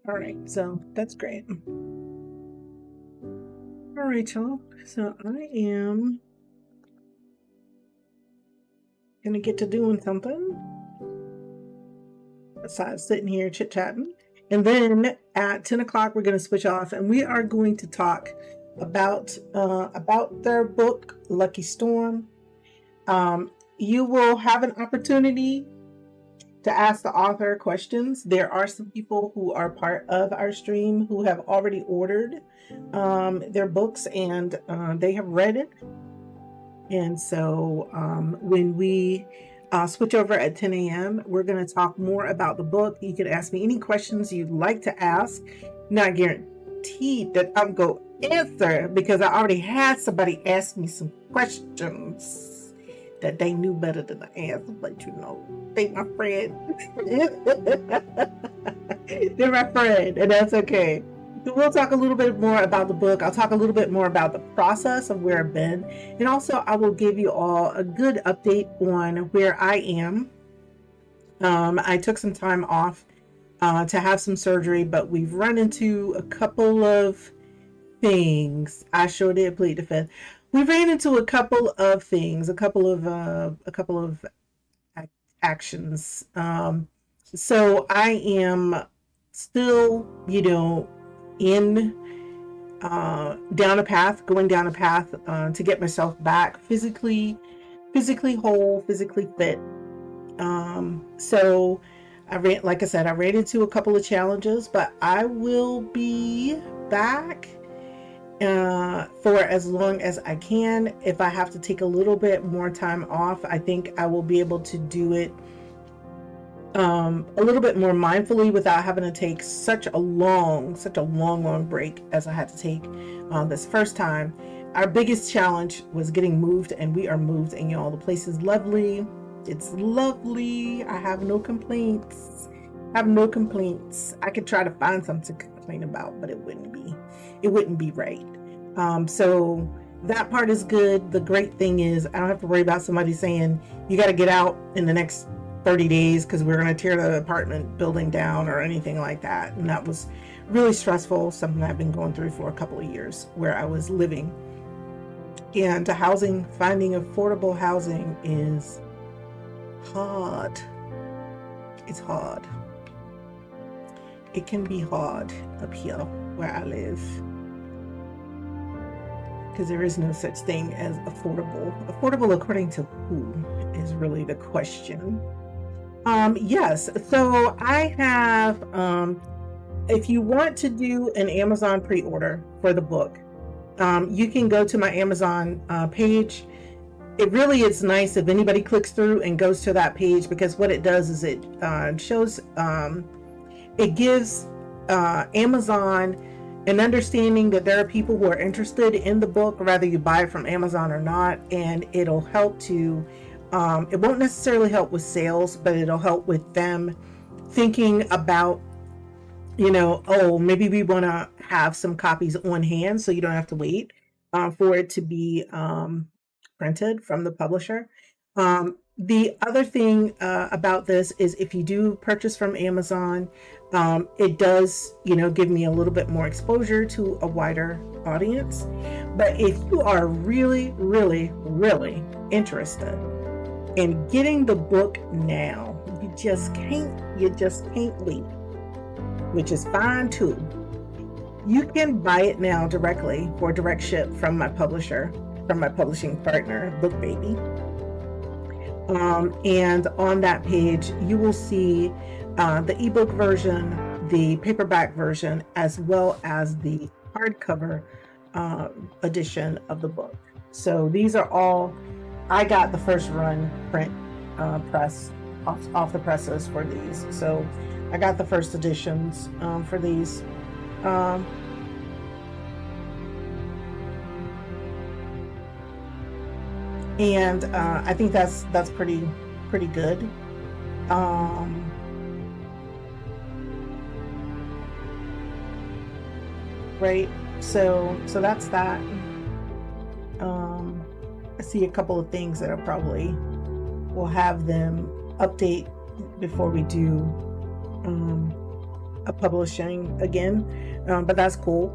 Speaker 1: All right, so that's great. All right, y'all. So I am gonna get to doing something besides sitting here chit-chatting. And then at 10 o'clock, we're gonna switch off and we are going to talk about their book, Lucky Storm. You will have an opportunity to ask the author questions. There are some people who are part of our stream who have already ordered their books and they have read it. And so when we switch over at 10 a.m., we're going to talk more about the book. You can ask me any questions you'd like to ask. Not guaranteed that I'm going to answer because I already had somebody ask me some questions that they knew better than the answer, but they my friend. They're my friend, and that's okay. So we'll talk a little bit more about the book. I'll talk a little bit more about the process of where I've been. And also I will give you all a good update on where I am I took some time off to have some surgery, but we've run into a couple of things. I sure did plead the fifth. We ran into a couple of things, a couple of actions. So I am still, in going down a path to get myself back physically whole, physically fit. So like I said, I ran into a couple of challenges, but I will be back for as long as I can. If I have to take a little bit more time off, I think I will be able to do it a little bit more mindfully without having to take such a long break as I had to take this first time. Our biggest challenge was getting moved, and we are moved, and y'all, the place is lovely. It's lovely. I have no complaints. I could try to find something to complain about, but it wouldn't be right. So that part is good. The great thing is I don't have to worry about somebody saying you got to get out in the next 30 days because we're going to tear the apartment building down or anything like that. And that was really stressful, something I've been going through for a couple of years where I was living. And finding affordable housing is hard. It's hard. It can be hard up here where I live, because there is no such thing as affordable. Affordable according to who is really the question. Yes, so I have, if you want to do an Amazon pre-order for the book, you can go to my Amazon page. It really is nice if anybody clicks through and goes to that page, because what it does is it shows, it gives Amazon an understanding that there are people who are interested in the book, whether you buy it from Amazon or not, and it'll help to, it won't necessarily help with sales, but it'll help with them thinking about, maybe we want to have some copies on hand so you don't have to wait for it to be printed from the publisher. The other thing about this is if you do purchase from Amazon, it does, give me a little bit more exposure to a wider audience. But if you are really, really, really interested in getting the book now, you just can't wait, which is fine too. You can buy it now directly for direct ship from my publisher, from my publishing partner, BookBaby. And on that page, you will see the ebook version, the paperback version, as well as the hardcover edition of the book. So these are all, I got the first run print press off the presses for these. So I got the first editions for these. And I think that's pretty good. Right. So that's that. I see a couple of things that I probably will have them update before we do a publishing again, but that's cool.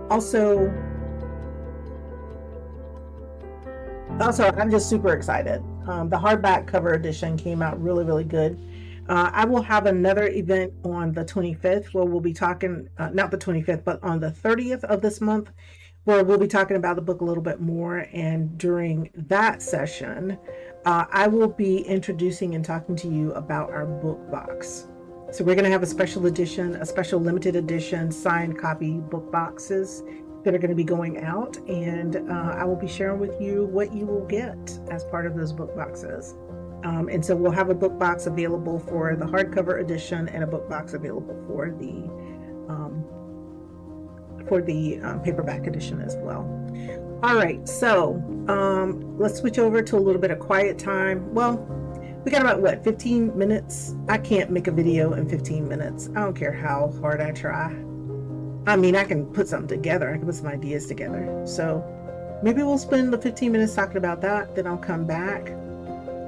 Speaker 1: Also, I'm just super excited. The hardback cover edition came out really, really good. I will have another event on the 25th where we'll be talking, not the 25th, but on the 30th of this month, where we'll be talking about the book a little bit more. And during that session, I will be introducing and talking to you about our book box. So we're going to have a special edition, a special limited edition signed copy book boxes that are going to be going out, and I will be sharing with you what you will get as part of those book boxes. And so we'll have a book box available for the hardcover edition and a book box available for the paperback edition as well. All right, so let's switch over to a little bit of quiet time. Well, we got about 15 minutes. I can't make a video in 15 minutes. I don't care how hard I try. I mean, I can put something together. I can put some ideas together. So maybe we'll spend the 15 minutes talking about that. Then I'll come back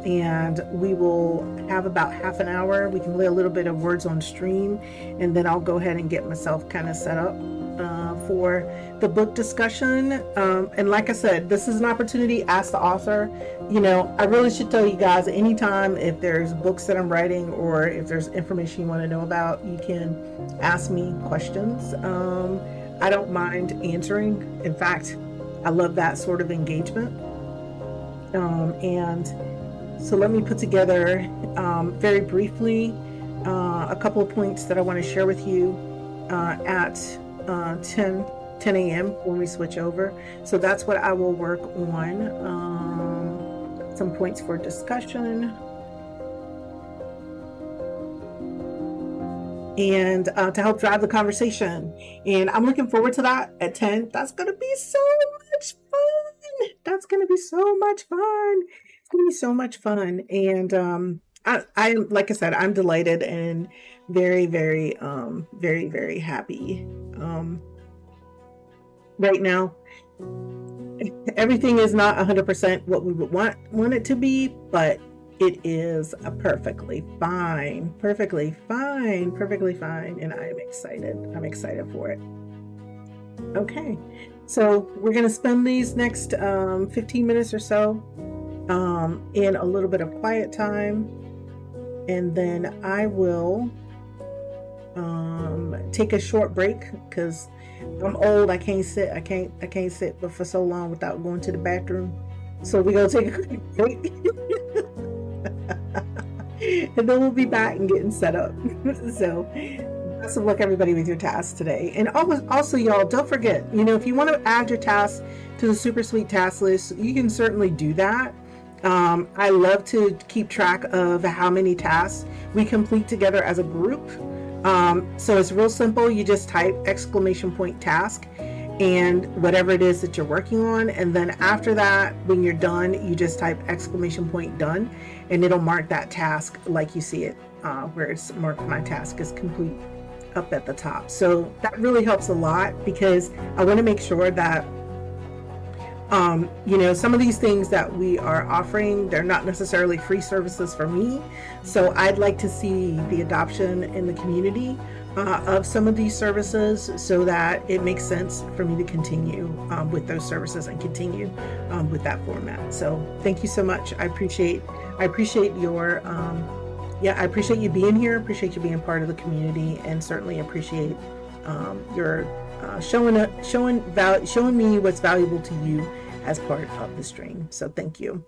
Speaker 1: and we will have about half an hour. We can lay a little bit of words on stream, and then I'll go ahead and get myself kind of set up for the book discussion. And like I said, this is an opportunity. Ask the author. I really should tell you guys, anytime if there's books that I'm writing or if there's information you want to know about, you can ask me questions. I don't mind answering. In fact, I love that sort of engagement. And so let me put together very briefly a couple of points that I want to share with you at 10 a.m. when we switch over. So that's what I will work on. Some points for discussion. And to help drive the conversation. And I'm looking forward to that at 10. That's going to be so much fun. That's going to be so much fun. It's going to be so much fun. And I like I said, I'm delighted and very, very, very, very happy. Right now, everything is not 100% what we would want it to be, but it is a perfectly fine, and I am excited. I'm excited for it. Okay, so we're going to spend these next 15 minutes or so in a little bit of quiet time, and then I will take a short break because I'm old. I can't sit but for so long without going to the bathroom. So we're going to take a quick break. And then we'll be back and getting set up. So best of luck, everybody, with your tasks today. And also, y'all, don't forget, if you want to add your tasks to the Super Sweet task list, you can certainly do that. I love to keep track of how many tasks we complete together as a group. So it's real simple. You just type !task and whatever it is that you're working on. And then after that, when you're done, you just type !done, and it'll mark that task like you see it, where it's marked my task is complete up at the top. So that really helps a lot because I want to make sure that some of these things that we are offering, they're not necessarily free services for me. So I'd like to see the adoption in the community of some of these services so that it makes sense for me to continue with those services and continue with that format. So thank you so much. I appreciate your I appreciate you being here, appreciate you being part of the community, and certainly appreciate your showing me what's valuable to you as part of the stream. So thank you.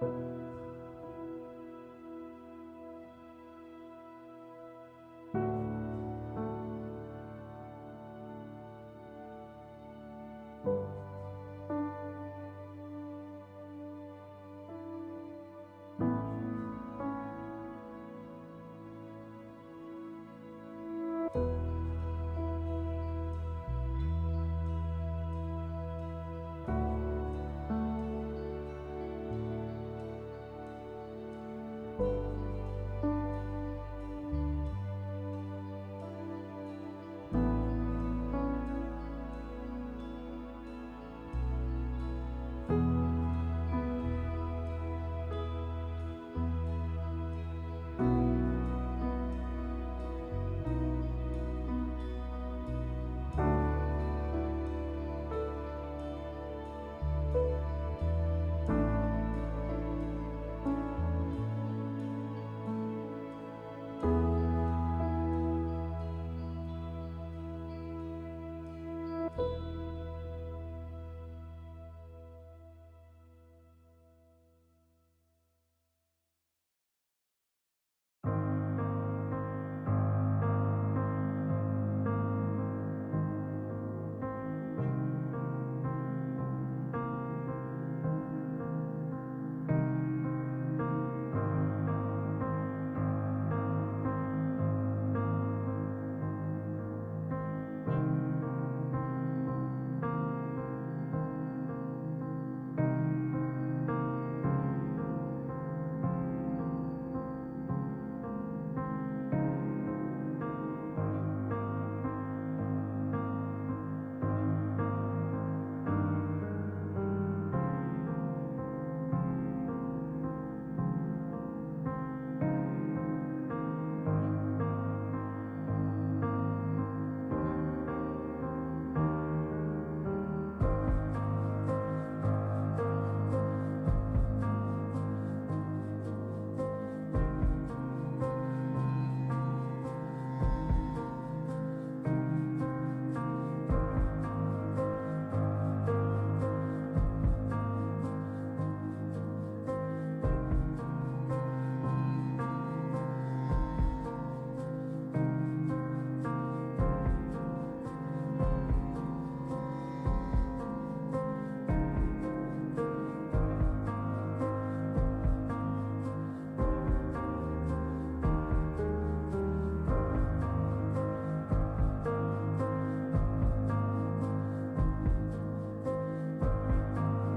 Speaker 1: All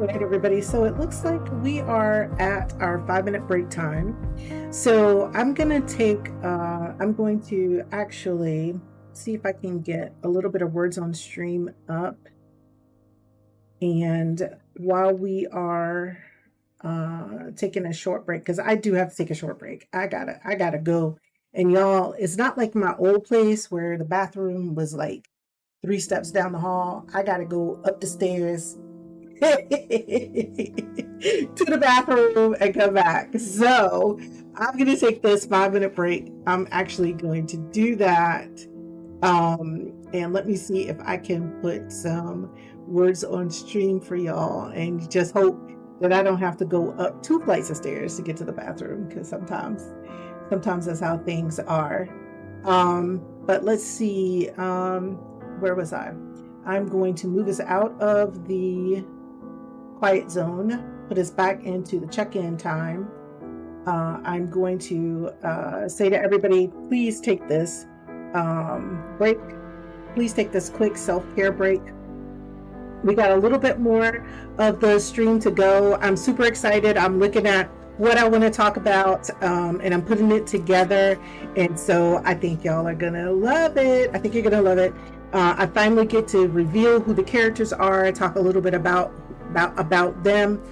Speaker 1: right, everybody. So it looks like we are at our 5-minute break time. So I'm going to actually see if I can get a little bit of Words on Stream up. And while we are taking a short break, because I do have to take a short break, I gotta go. And y'all, it's not like my old place where the bathroom was like 3 steps down the hall. I gotta go up the stairs to the bathroom and come back. So I'm gonna take this 5-minute break. I'm actually going to do that. And let me see if I can put some Words on Stream for y'all, and just hope that I don't have to go up 2 flights of stairs to get to the bathroom, because sometimes that's how things are. But let's see, where was I? I'm going to move us out of the quiet zone, put us back into the check-in time. I'm going to say to everybody, please take this break. Please take this quick self-care break. We got a little bit more of the stream to go. I'm super excited. I'm looking at what I want to talk about, and I'm putting it together. And so I think y'all are gonna love it. I think you're gonna love it. I finally get to reveal who the characters are, talk a little bit about them,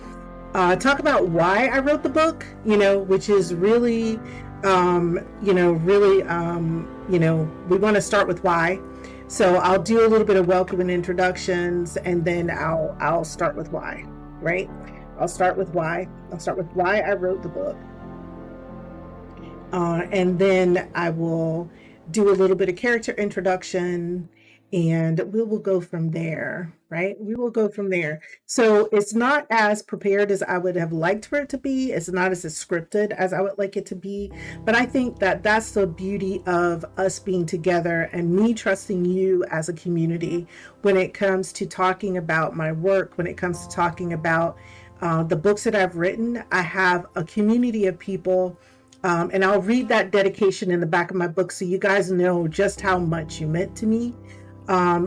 Speaker 1: talk about why I wrote the book, which is really, we want to start with why. So I'll do a little bit of welcome and introductions, and then I'll start with why, right? I'll start with why I wrote the book. And then I will do a little bit of character introduction, and we will go from there, right? We will go from there. So it's not as prepared as I would have liked for it to be. It's not as scripted as I would like it to be. But I think that that's the beauty of us being together and me trusting you as a community when it comes to talking about my work, when it comes to talking about the books that I've written. I have a community of people. And I'll read that dedication in the back of my book so you guys know just how much you meant to me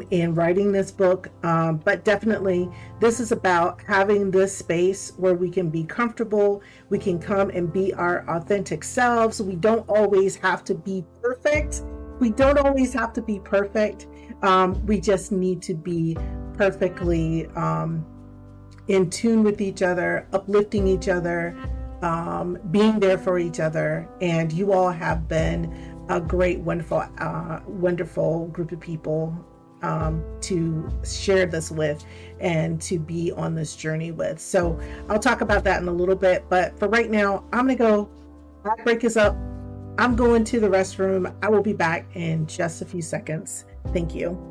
Speaker 1: in writing this book. But definitely, this is about having this space where we can be comfortable. We can come and be our authentic selves. We don't always have to be perfect. We don't always have to be perfect. We just need to be perfectly in tune with each other, uplifting each other, being there for each other. And you all have been a great, wonderful, wonderful group of people to share this with and to be on this journey with. So I'll talk about that in a little bit. But for right now, I'm going to go. Our break is up. I'm going to the restroom. I will be back in just a few seconds. Thank you.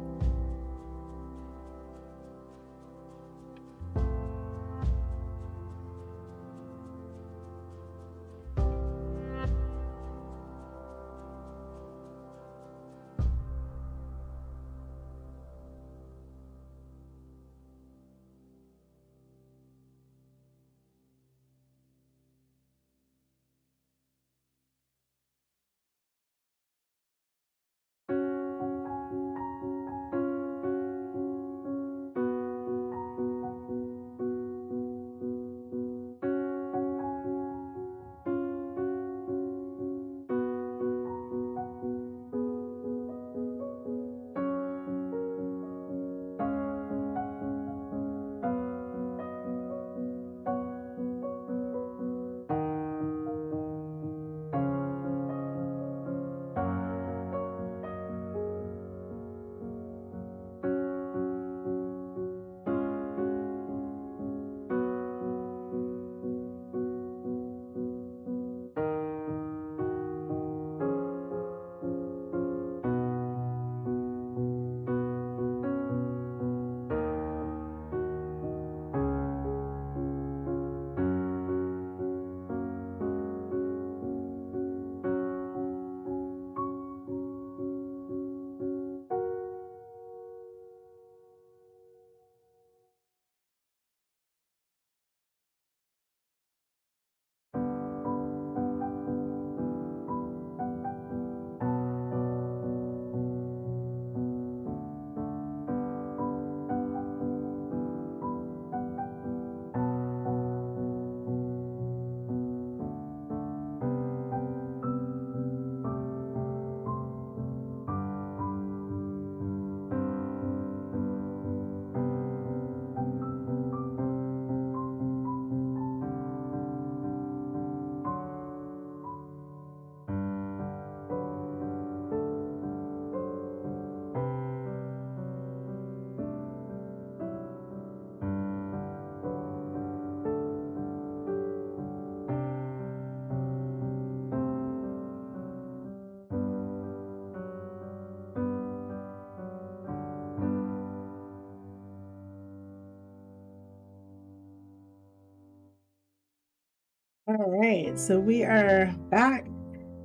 Speaker 1: All right, so we are back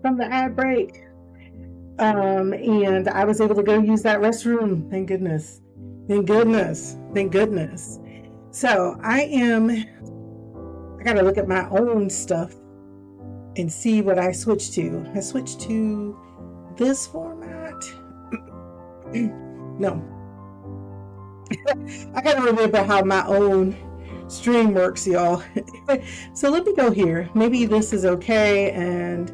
Speaker 1: from the ad break. And I was able to go use that restroom. Thank goodness. Thank goodness. Thank goodness. So I gotta look at my own stuff and see what I switched to. I switched to this format. No. I gotta remember how my own stream works, y'all. So let me go here. Maybe this is okay. And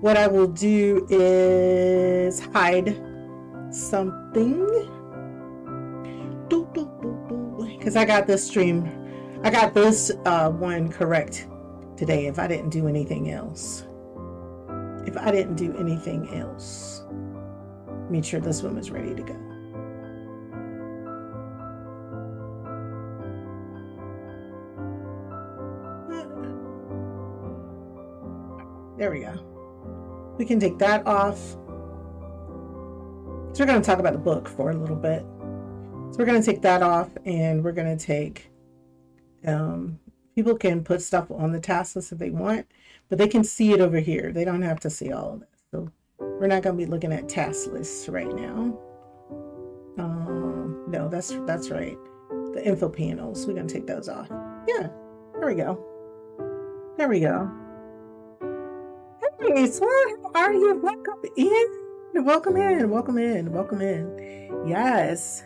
Speaker 1: what I will do is hide something. Because I got this stream. I got this one correct today if I didn't do anything else. If I didn't do anything else. Make sure this one was ready to go. There we go. We can take that off. So we're going to talk about the book for a little bit. So we're going to take that off, and we're going to take, people can put stuff on the task list if they want, but they can see it over here. They don't have to see all of that. So we're not going to be looking at task lists right now. No, that's right. The info panels, we're going to take those off. Yeah, there we go. There we go. Hey, Swan, how are you? Welcome in. Welcome in. Welcome in. Welcome in. Yes.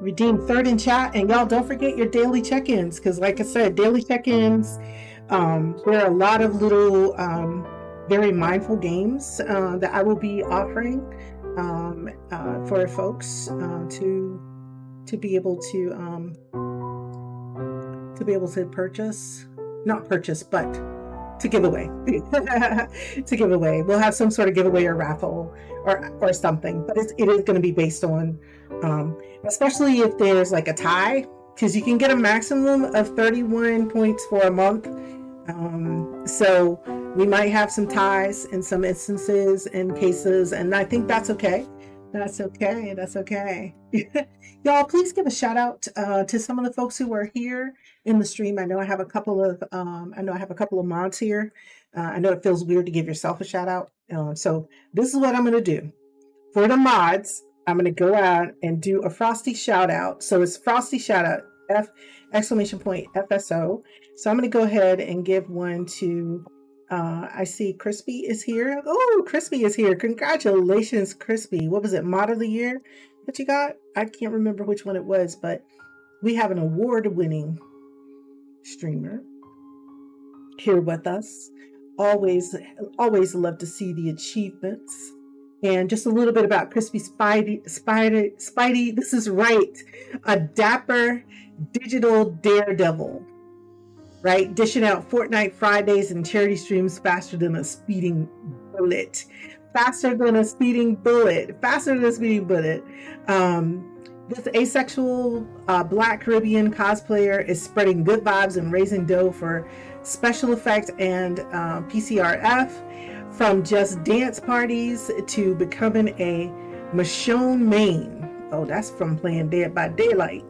Speaker 1: Redeem third in chat. And y'all, don't forget your daily check-ins, because like I said, daily check-ins, there are a lot of little very mindful games that I will be offering for folks to be able to purchase, not purchase, but to give away. To give away. We'll have some sort of giveaway or raffle or something, but it is going to be based on especially if there's like a tie, because you can get a maximum of 31 points for a month. So we might have some ties in some instances and cases, and I think that's okay. That's okay. That's okay. Y'all, please give a shout out to some of the folks who are here in the stream. I know I have a couple of mods here. I know it feels weird to give yourself a shout out. So this is what I'm going to do for the mods. I'm going to go out and do a Frosty shout out. So it's Frosty shout out, FSO. So I'm going to go ahead and give one to, I see Crispy is here. Oh, Crispy is here. Congratulations, Crispy. What was it? Mod of the year that you got? I can't remember which one it was, but we have an award-winning streamer here with us. Always love to see the achievements. And just a little bit about Crispy Spidey. This is right. A dapper digital daredevil. Right? Dishing out Fortnite Fridays and charity streams faster than a speeding bullet. Faster than a speeding bullet. This asexual Black Caribbean cosplayer is spreading good vibes and raising dough for special effects and PCRF. From just dance parties to becoming a Michonne main. Oh, that's from playing Dead by Daylight.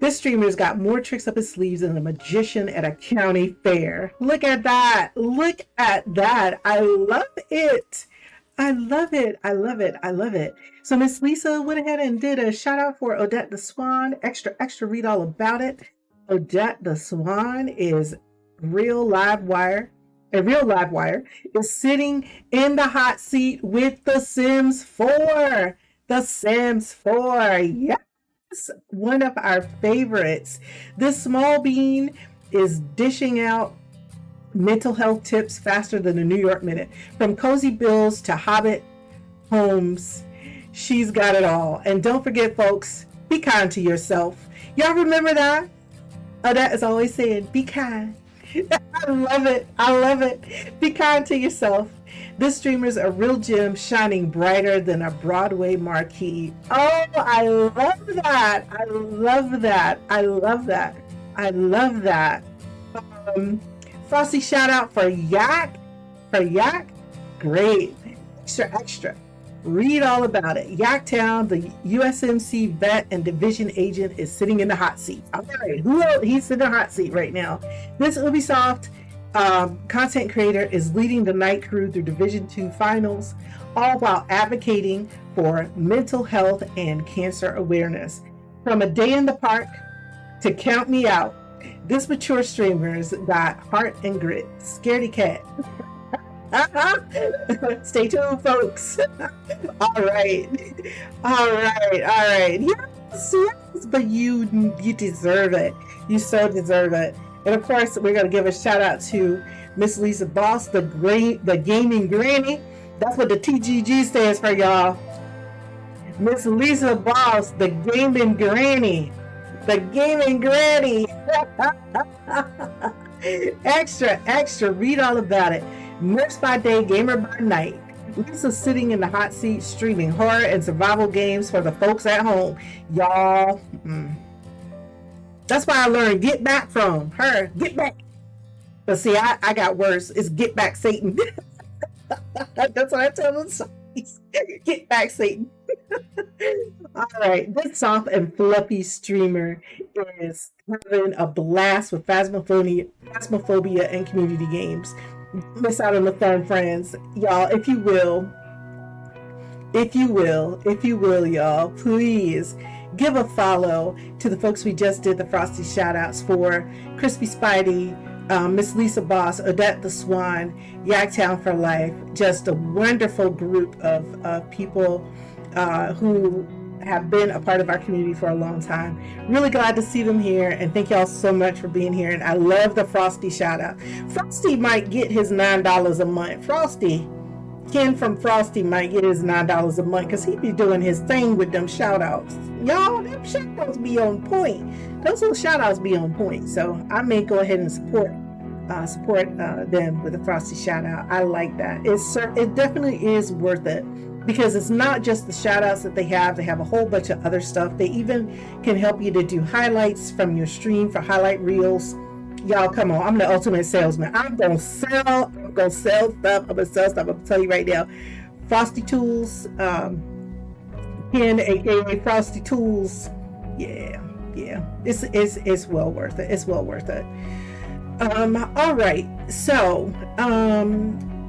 Speaker 1: This streamer's got more tricks up his sleeves than a magician at a county fair. Look at that. Look at that. I love it. I love it. I love it. I love it. So Miss Lisa went ahead and did a shout out for Odette the Swan. Extra, read all about it. Odette the Swan is a real live wire, is sitting in the hot seat with The Sims 4. The Sims 4. Yes. One of our favorites. This small bean is dishing out mental health tips faster than a New York Minute. From cozy bills to Hobbit homes, she's got it all. And don't forget, folks, be kind to yourself. Y'all remember that? Odette is always saying, be kind. I love it. I love it. Be kind to yourself. This streamer's a real gem, shining brighter than a Broadway marquee. Oh, I love that. I love that. I love that. I love that. Frosty shout out for Yak. Great. Extra. Read all about it. Yaktown, the USMC vet and division agent, is sitting in the hot seat. All right, he's in the hot seat right now. This Ubisoft content creator is leading the night crew through Division 2 finals, all while advocating for mental health and cancer awareness. From a day in the park to Count Me Out, this mature streamer's got heart and grit. Scaredy cat. Stay tuned, folks. All right. Yes, but you deserve it. You so deserve it. And of course, we're gonna give a shout out to Miss Lisa Boss, the gaming granny. That's what the TGG stands for, y'all. Miss Lisa Boss, the gaming granny. The gaming granny. Extra. Read all about it. Nurse by day, gamer by night. Lisa's sitting in the hot seat streaming horror and survival games for the folks at home. Y'all, that's why I learned Get Back from her. Get Back. But see, I got worse. It's Get Back Satan. That's what I tell them. Get back, Satan. All right, this soft and fluffy streamer is having a blast with Phasmophobia and community games. Miss out on the fun, friends. Y'all, if you will, y'all, please give a follow to the folks we just did the Frosty shout outs for: Crispy Spidey, Miss Lisa Boss, Odette the Swan, Yaktown for Life. Just a wonderful group of people who have been a part of our community for a long time. Really glad to see them here, and thank y'all so much for being here. And I love the Frosty shout out. Frosty might get his $9 a month. Ken from Frosty might get his $9 a month because he be doing his thing with them shout outs. Y'all, them shout outs be on point. Those little shout outs be on point. So I may go ahead and support them with a Frosty shout out. I like that. It definitely is worth it, because it's not just the shout outs that they have a whole bunch of other stuff. They even can help you to do highlights from your stream for highlight reels. Y'all, come on, I'm the ultimate salesman. I'm gonna sell stuff. I'm gonna sell stuff. I'm gonna tell you right now, Frosty Tools, Ken, aka Frosty Tools. Yeah, it's well worth it. It's well worth it. All right, so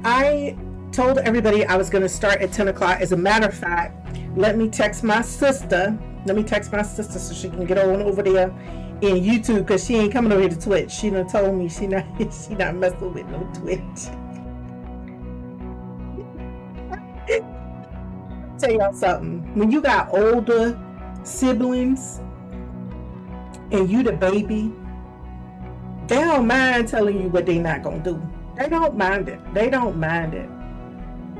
Speaker 1: I told everybody I was going to start at 10 o'clock. As a matter of fact, let me text my sister so she can get on over there in YouTube, because she ain't coming over here to Twitch. She done told me she not messing with no Twitch. Tell y'all something. When you got older siblings and you the baby, they don't mind telling you what they not gonna do. They don't mind it.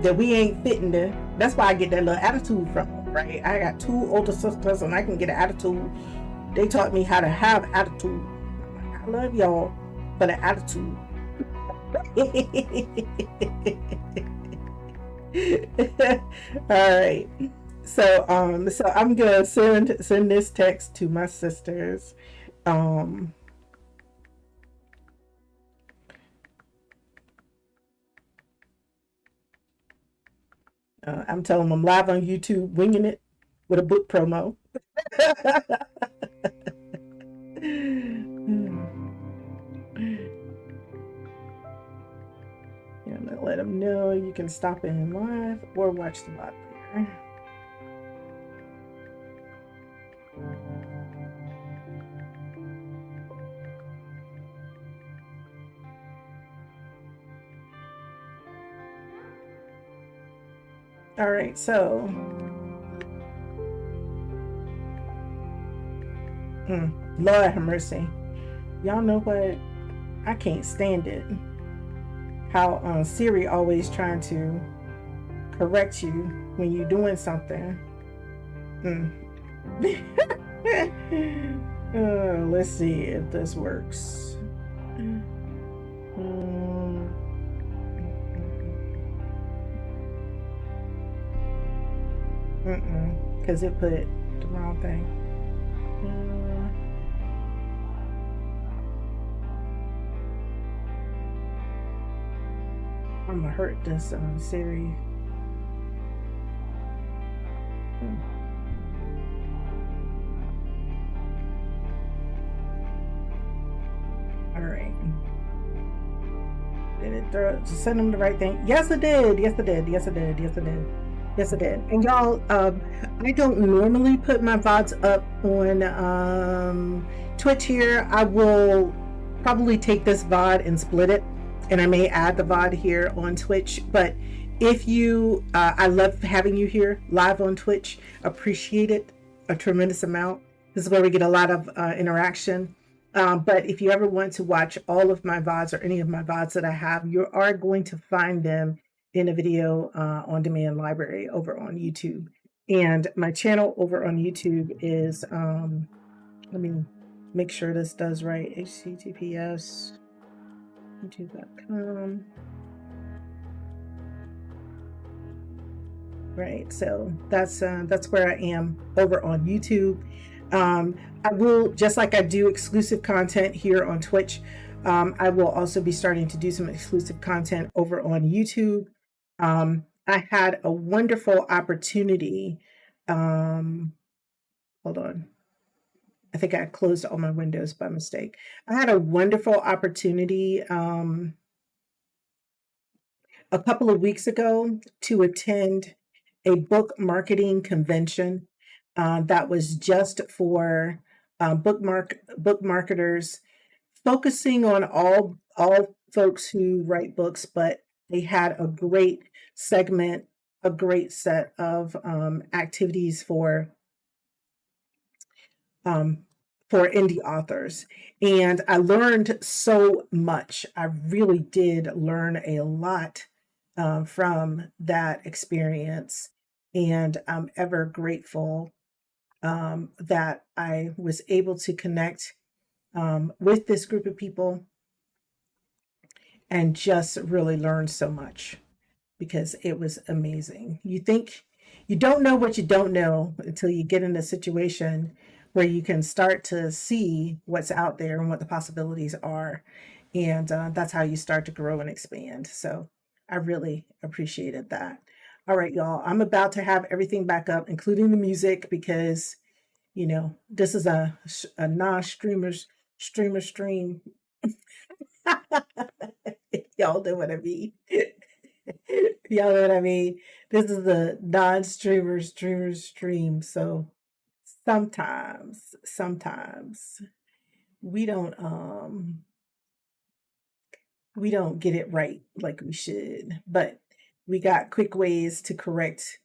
Speaker 1: That we ain't fitting there. That's why I get that little attitude from them, right? I got 2 older sisters and I can get an attitude. They taught me how to have attitude. I love y'all for the attitude. All right. So I'm gonna send this text to my sisters. I'm telling them I'm live on YouTube, winging it with a book promo. Yeah, I'm gonna let them know you can stop in live or watch the VOD later. All right, so Lord have mercy. Y'all know what? I can't stand it. How Siri always trying to correct you when you're doing something. Let's see if this works. Because it put the wrong thing. I'm gonna hurt this Siri. All right. Did it send them the right thing? Yes, it did. Yes, it did. And y'all, I don't normally put my VODs up on Twitch here. I will probably take this VOD and split it, and I may add the VOD here on Twitch. But if you, I love having you here live on Twitch. Appreciate it a tremendous amount. This is where we get a lot of interaction. But if you ever want to watch all of my VODs or any of my VODs that I have, you are going to find them in a video on demand library over on YouTube. And my channel over on YouTube is, let me make sure this does right, https youtube.com. Right, so that's where I am over on YouTube. I will, just like I do exclusive content here on Twitch, I will also be starting to do some exclusive content over on YouTube. I had a wonderful opportunity. Um, Hold on. I think I closed all my windows by mistake. I had a wonderful opportunity a couple of weeks ago to attend a book marketing convention that was just for book marketers, focusing on all folks who write books, but they had a great segment, a great set of activities um, for indie authors. And I learned so much. I really did learn a lot from that experience. And I'm ever grateful that I was able to connect with this group of people and just really learn so much because it was amazing. You don't know what you don't know until you get in a situation where you can start to see what's out there and what the possibilities are. And that's how you start to grow and expand. So I really appreciated that. All right, y'all, I'm about to have everything back up, including the music, because, this is a streamer stream. Y'all know what I mean. Y'all know what I mean? This is the non-streamer stream. So sometimes we don't we don't get it right like we should. But we got quick ways to correct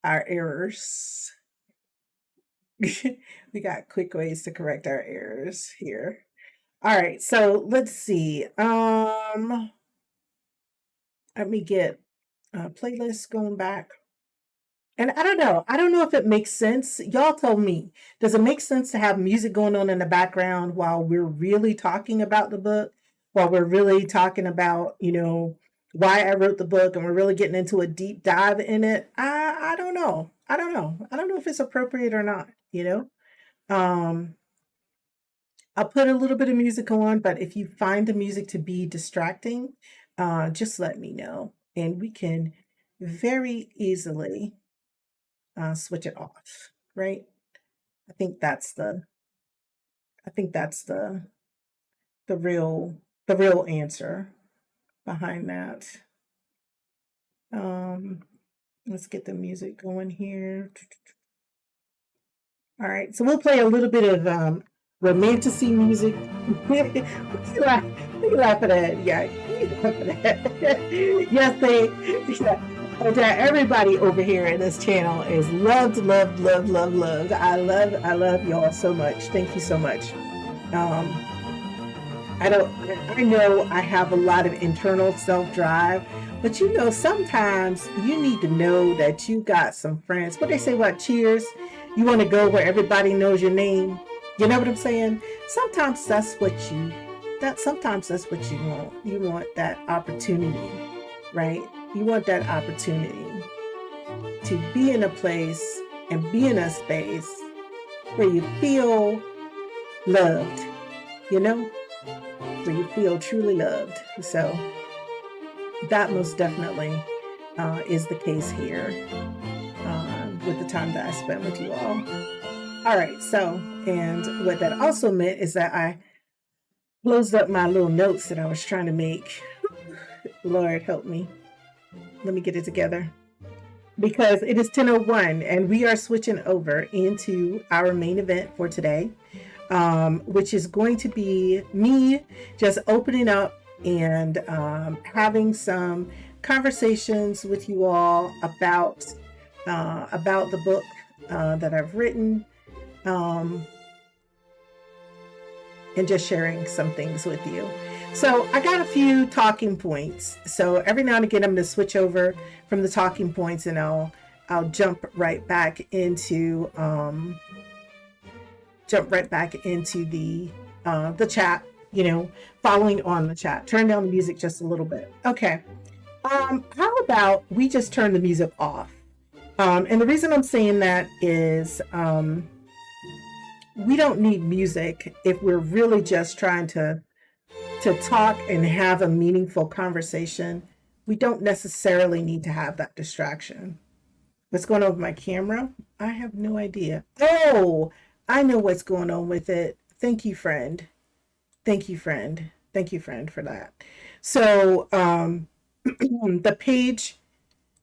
Speaker 1: our errors. We got quick ways to correct our errors here. All right, so let's see. Let me get a playlist going back. And I don't know. I don't know if it makes sense. Y'all tell me. Does it make sense to have music going on in the background while we're really talking about the book? While we're really talking about, why I wrote the book and we're really getting into a deep dive in it? I don't know. I don't know. I don't know if it's appropriate or not. Um, I'll put a little bit of music on, but if you find the music to be distracting, just let me know. And we can very easily switch it off, right? I think that's the I think that's the real answer behind that. Um, let's get the music going here. All right, so we'll play a little bit of romanticy music. you laugh, you laugh at that, yeah. You laugh at that. Yes, yeah. Everybody over here in this channel is loved, loved, loved, loved, loved. I love y'all so much. Thank you so much. Um, I know I have a lot of internal self-drive, but sometimes you need to know that you got some friends. What they say about cheers? You want to go where everybody knows your name. You know what I'm saying? Sometimes that's what you want. You want that opportunity, right? You want that opportunity to be in a place and be in a space where you feel loved, where you feel truly loved. So that most definitely is the case here with the time that I spent with you all. All right, so, and what that also meant is that I closed up my little notes that I was trying to make. Lord help me. Let me get it together. Because it is 10:01 and we are switching over into our main event for today, which is going to be me just opening up and having some conversations with you all about the book that I've written, and just sharing some things with you. So I got a few talking points. So every now and again, I'm going to switch over from the talking points, and I'll jump right back into the chat. Following on the chat. Turn down the music just a little bit. Okay. How about we just turn the music off? And the reason I'm saying that is we don't need music if we're really just trying to talk and have a meaningful conversation we don't necessarily need to have that distraction. What's going on with my camera? I have no idea. Oh, I know what's going on with it. Thank you, friend. Thank you, friend. Thank you, friend, for that. So, the page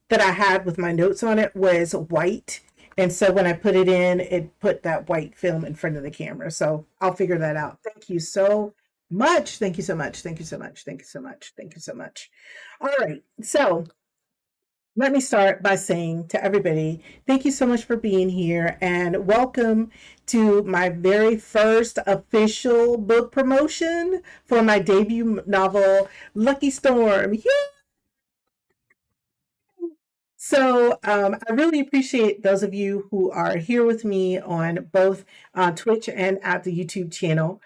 Speaker 1: that I had with my notes on it was white. And so when I put it in, it put that white film in front of the camera. So I'll figure that out. Thank you so much. Thank you so much. Thank you so much. Thank you so much. Thank you so much. All right. So let me start by saying to everybody, thank you so much for being here and welcome to my very first official book promotion for my debut novel, Lucky Storm. Yay! So I really appreciate those of you who are here with me on both Twitch and at the YouTube channel,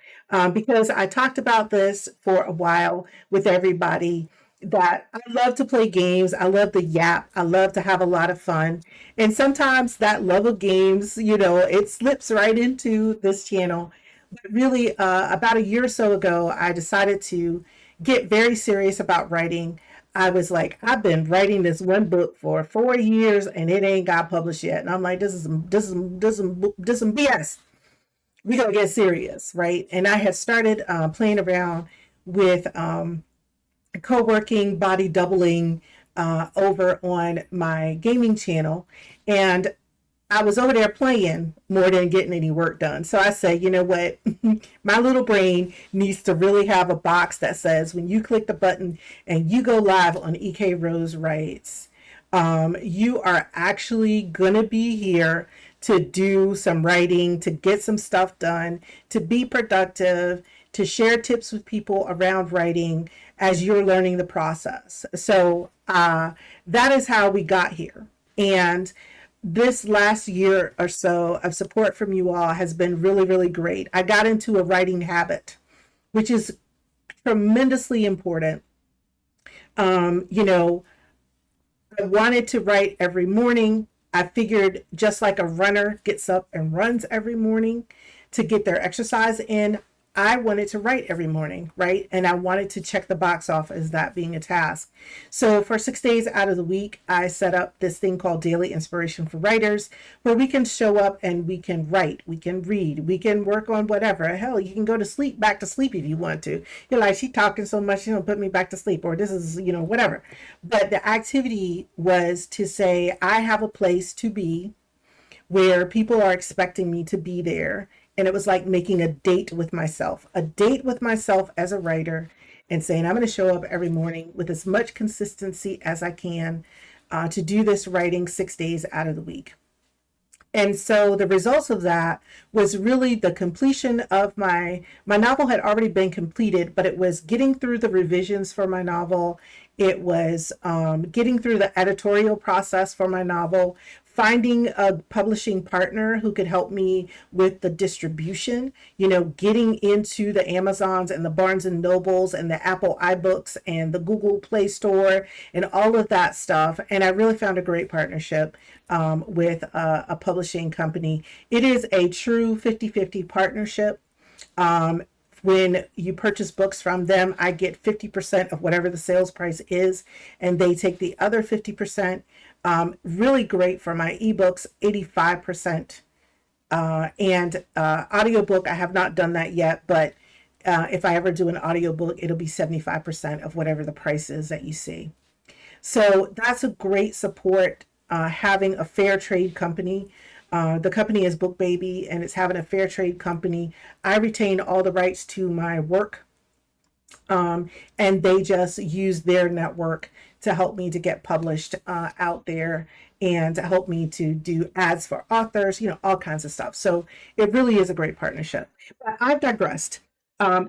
Speaker 1: because I talked about this for a while with everybody that I love to play games. I love the yap. I love to have a lot of fun. And sometimes that love of games, it slips right into this channel. But really, about a year or so ago, I decided to get very serious about writing. I was like, I've been writing this one book for 4 years and it ain't got published yet. And I'm like, this is some BS. We gotta get serious, right? And I had started playing around with co-working, body doubling over on my gaming channel, and I was over there playing more than getting any work done. So I said, you know what? My little brain needs to really have a box that says when you click the button and you go live on EK Rose Writes, you are actually going to be here to do some writing, to get some stuff done, to be productive, to share tips with people around writing as you're learning the process. So that is how we got here. And this last year or so of support from you all has been really, really great. I got into a writing habit, which is tremendously important. You know, I wanted to write every morning. I figured just like a runner gets up and runs every morning to get their exercise in, I wanted to write every morning, right? And I wanted to check the box off as that being a task. So for 6 days out of the week, I set up this thing called Daily Inspiration for Writers, where we can show up and we can write, we can read, we can work on whatever. Hell, you can go to sleep, back to sleep if you want to. You're like, she's talking so much, put me back to sleep, or this is, whatever. But the activity was to say, I have a place to be where people are expecting me to be there. And it was like making a date with myself as a writer, and saying, I'm going to show up every morning with as much consistency as I can to do this writing 6 days out of the week. And so the results of that was really the completion of my novel had already been completed, but it was getting through the revisions for my novel. It was getting through the editorial process for my novel, finding a publishing partner who could help me with the distribution, getting into the Amazons and the Barnes and Nobles and the Apple iBooks and the Google Play Store and all of that stuff. And I really found a great partnership with a publishing company. It is a true 50-50 partnership. When you purchase books from them, I get 50% of whatever the sales price is, and they take the other 50%. Really great for my ebooks, 85%. And audiobook, I have not done that yet, but if I ever do an audiobook, it'll be 75% of whatever the price is that you see. So that's a great support, having a fair trade company. The company is Book Baby, and it's having a fair trade company. I retain all the rights to my work, and they just use their network to help me to get published out there and to help me to do ads for authors, all kinds of stuff. So it really is a great partnership. But I've digressed.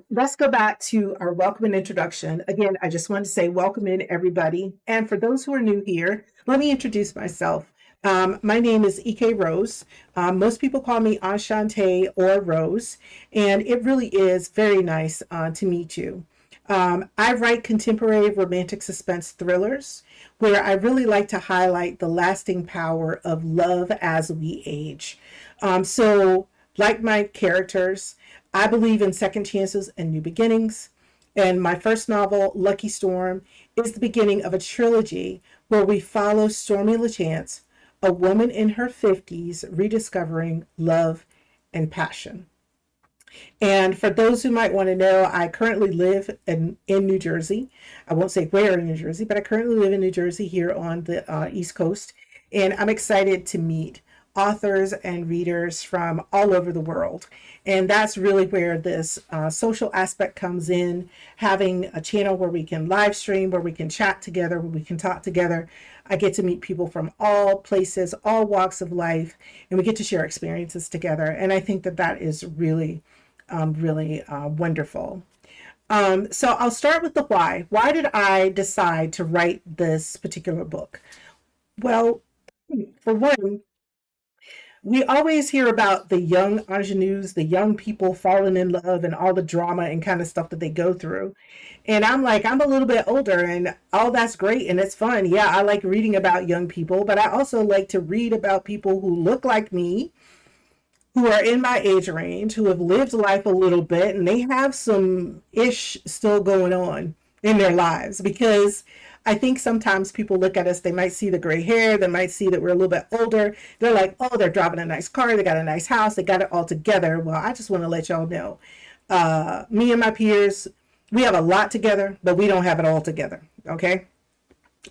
Speaker 1: Let's go back to our welcome and introduction. Again, I just wanted to say welcome in, everybody. And for those who are new here, let me introduce myself. My name is EK Rose. Most people call me Enchante or Rose, and it really is very nice to meet you. I write contemporary romantic suspense thrillers where I really like to highlight the lasting power of love as we age. So, like my characters, I believe in second chances and new beginnings. And my first novel, Lucky Storm, is the beginning of a trilogy where we follow Stormy LaChance, a woman in her 50s rediscovering love and passion. And for those who might want to know, I currently live in New Jersey. I won't say where in New Jersey, but I currently live in New Jersey here on the East Coast. And I'm excited to meet authors and readers from all over the world. And that's really where this social aspect comes in, having a channel where we can live stream, where we can chat together, where we can talk together. I get to meet people from all places, all walks of life, and we get to share experiences together. And I think that that is really wonderful. So I'll start with the why. Why did I decide to write this particular book? Well, for one, we always hear about the young ingenues, the young people falling in love and all the drama and kind of stuff that they go through. And I'm like, I'm a little bit older and all that's great and it's fun. Yeah, I like reading about young people, but I also like to read about people who look like me, who are in my age range, who have lived life a little bit, and they have some ish still going on in their lives. Because I think sometimes people look at us, they might see the gray hair, they might see that we're a little bit older. They're like, oh, they're driving a nice car, they got a nice house, they got it all together. Well, I just want to let y'all know, me and my peers, we have a lot together, but we don't have it all together. Okay.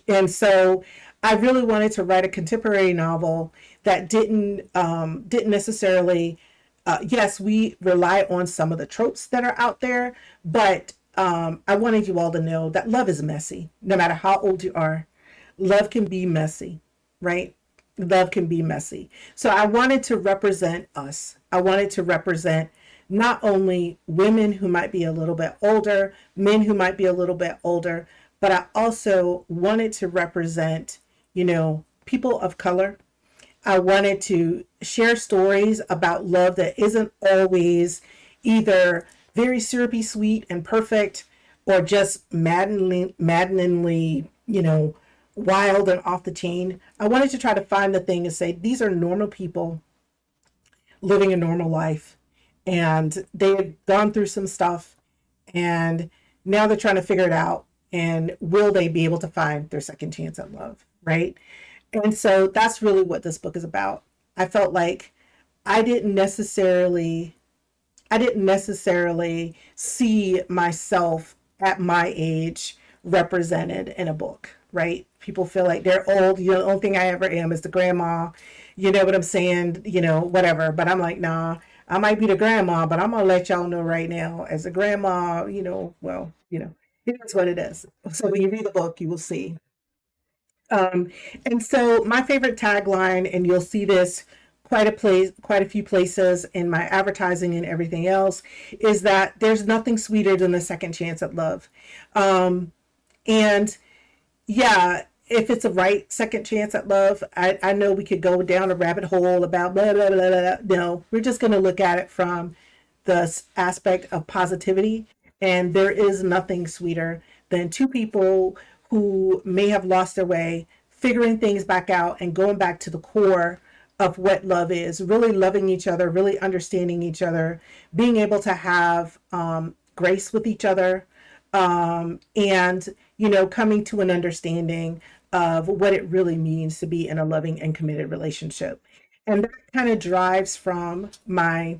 Speaker 1: And so I really wanted to write a contemporary novel that didn't necessarily, yes, we rely on some of the tropes that are out there, but I wanted you all to know that love is messy. No matter how old you are, love can be messy, right? Love can be messy. So I wanted to represent us. I wanted to represent not only women who might be a little bit older, men who might be a little bit older, but I also wanted to represent, people of color. I wanted to share stories about love that isn't always either very syrupy sweet and perfect or just maddeningly, wild and off the chain. I wanted to try to find the thing and say, these are normal people living a normal life. And they've gone through some stuff and now they're trying to figure it out. And will they be able to find their second chance at love, right? And so that's really what this book is about. I felt like I didn't necessarily see myself at my age represented in a book, right? People feel like they're old. The only thing I ever am is the grandma. You know what I'm saying? Whatever. But I'm like, nah, I might be the grandma, but I'm going to let y'all know right now, as a grandma, it is what it is. So when you read the book, you will see. Um, and so my favorite tagline, and you'll see this quite a few places in my advertising and everything else, is that there's nothing sweeter than the second chance at love. Um, and yeah, if it's a right second chance at love, I know we could go down a rabbit hole about blah, blah, blah, blah. No, we're just going to look at it from the aspect of positivity. And there is nothing sweeter than two people who may have lost their way, figuring things back out and going back to the core of what love is, really loving each other, really understanding each other, being able to have grace with each other, and, coming to an understanding of what it really means to be in a loving and committed relationship. And that kind of drives from my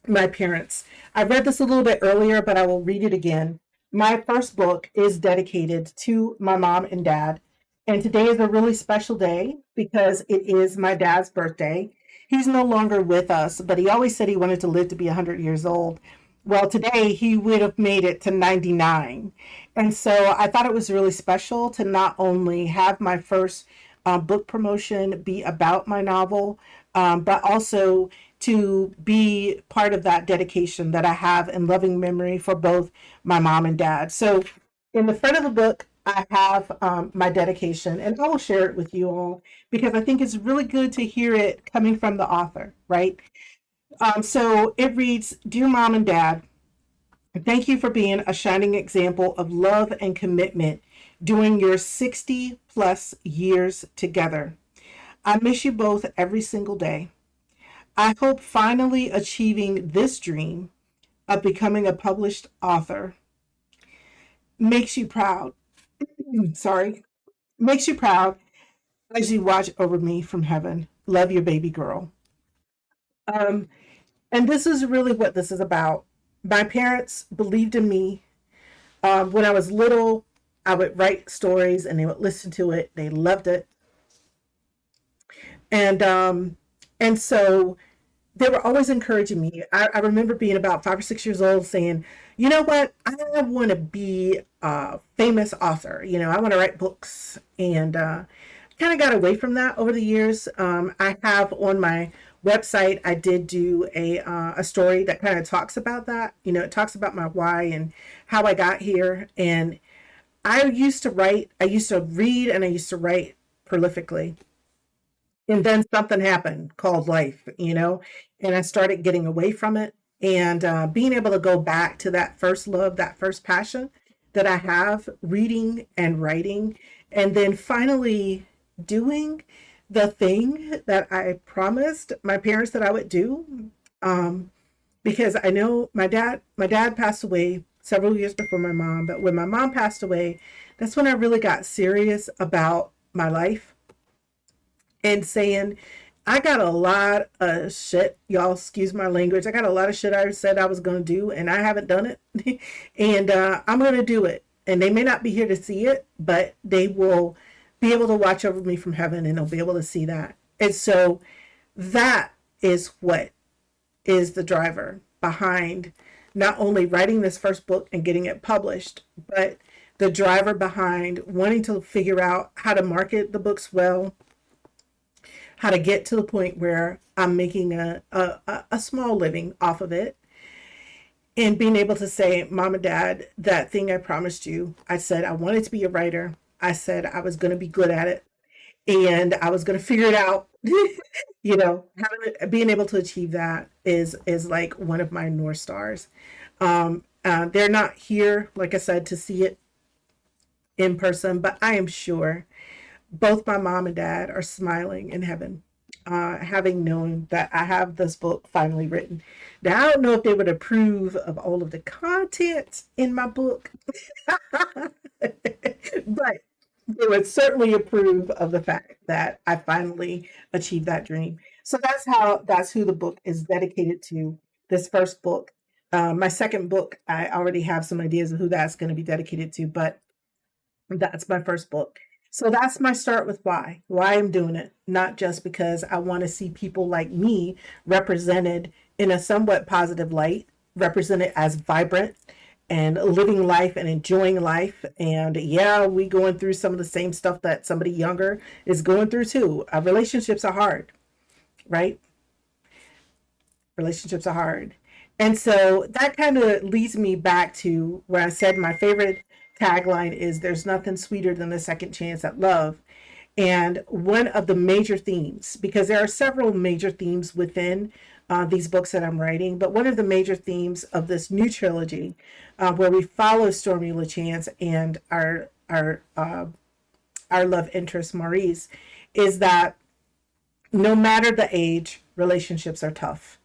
Speaker 1: parents. I read this a little bit earlier, but I will read it again. My first book is dedicated to my mom and dad. And today is a really special day because it is my dad's birthday. He's no longer with us, but he always said he wanted to live to be 100 years old. Well, today he would have made it to 99. And so I thought it was really special to not only have my first book promotion be about my novel, but also to be part of that dedication that I have in loving memory for both my mom and dad. So in the front of the book, I have my dedication, and I will share it with you all because I think it's really good to hear it coming from the author, right? So it reads, Dear Mom and Dad, thank you for being a shining example of love and commitment during your 60 plus years together. I miss you both every single day. I hope finally achieving this dream of becoming a published author makes you proud. Sorry, makes you proud as you watch over me from heaven. Love your baby girl. Um, and this is really what this is about. My parents believed in me. When I was little, I would write stories and they would listen to it. They loved it. And so they were always encouraging me. I remember being about 5 or 6 years old saying, you know what, I want to be a famous author. I want to write books. And kind of got away from that over the years. I have on my website, I did do a story that kind of talks about that. It talks about my why and how I got here. And I used to write, I used to read, and I used to write prolifically. And then something happened called life, and I started getting away from it. And being able to go back to that first love, that first passion that I have, reading and writing, and then finally doing the thing that I promised my parents that I would do. Um, because I know my dad passed away several years before my mom, but when my mom passed away, that's when I really got serious about my life and saying, I got a lot of shit, y'all, excuse my language. I got a lot of shit I said I was going to do, and I haven't done it. And I'm going to do it. And they may not be here to see it, but they will be able to watch over me from heaven and they'll be able to see that. And so that is what is the driver behind not only writing this first book and getting it published, but the driver behind wanting to figure out how to market the books well, how to get to the point where I'm making a small living off of it, and being able to say, Mom and Dad, that thing I promised you, I said I wanted to be a writer. I said I was going to be good at it and I was going to figure it out. Being able to achieve that is like one of my North Stars. They're not here, like I said, to see it in person, but I am sure both my mom and dad are smiling in heaven, having known that I have this book finally written. Now, I don't know if they would approve of all of the content in my book, but they would certainly approve of the fact that I finally achieved that dream. So that's who the book is dedicated to. This first book. My second book, I already have some ideas of who that's going to be dedicated to, but that's my first book. So that's my start with why I'm doing it. Not just because I want to see people like me represented in a somewhat positive light, represented as vibrant and living life and enjoying life. And yeah, we going through some of the same stuff that somebody younger is going through too. Relationships are hard, right? Relationships are hard. And so that kind of leads me back to where I said my favorite tagline is there's nothing sweeter than a second chance at love. And one of the major themes, because there are several major themes within these books that I'm writing, but one of the major themes of this new trilogy, where we follow Stormy LaChance and our love interest Maurice, is that no matter the age, relationships are tough.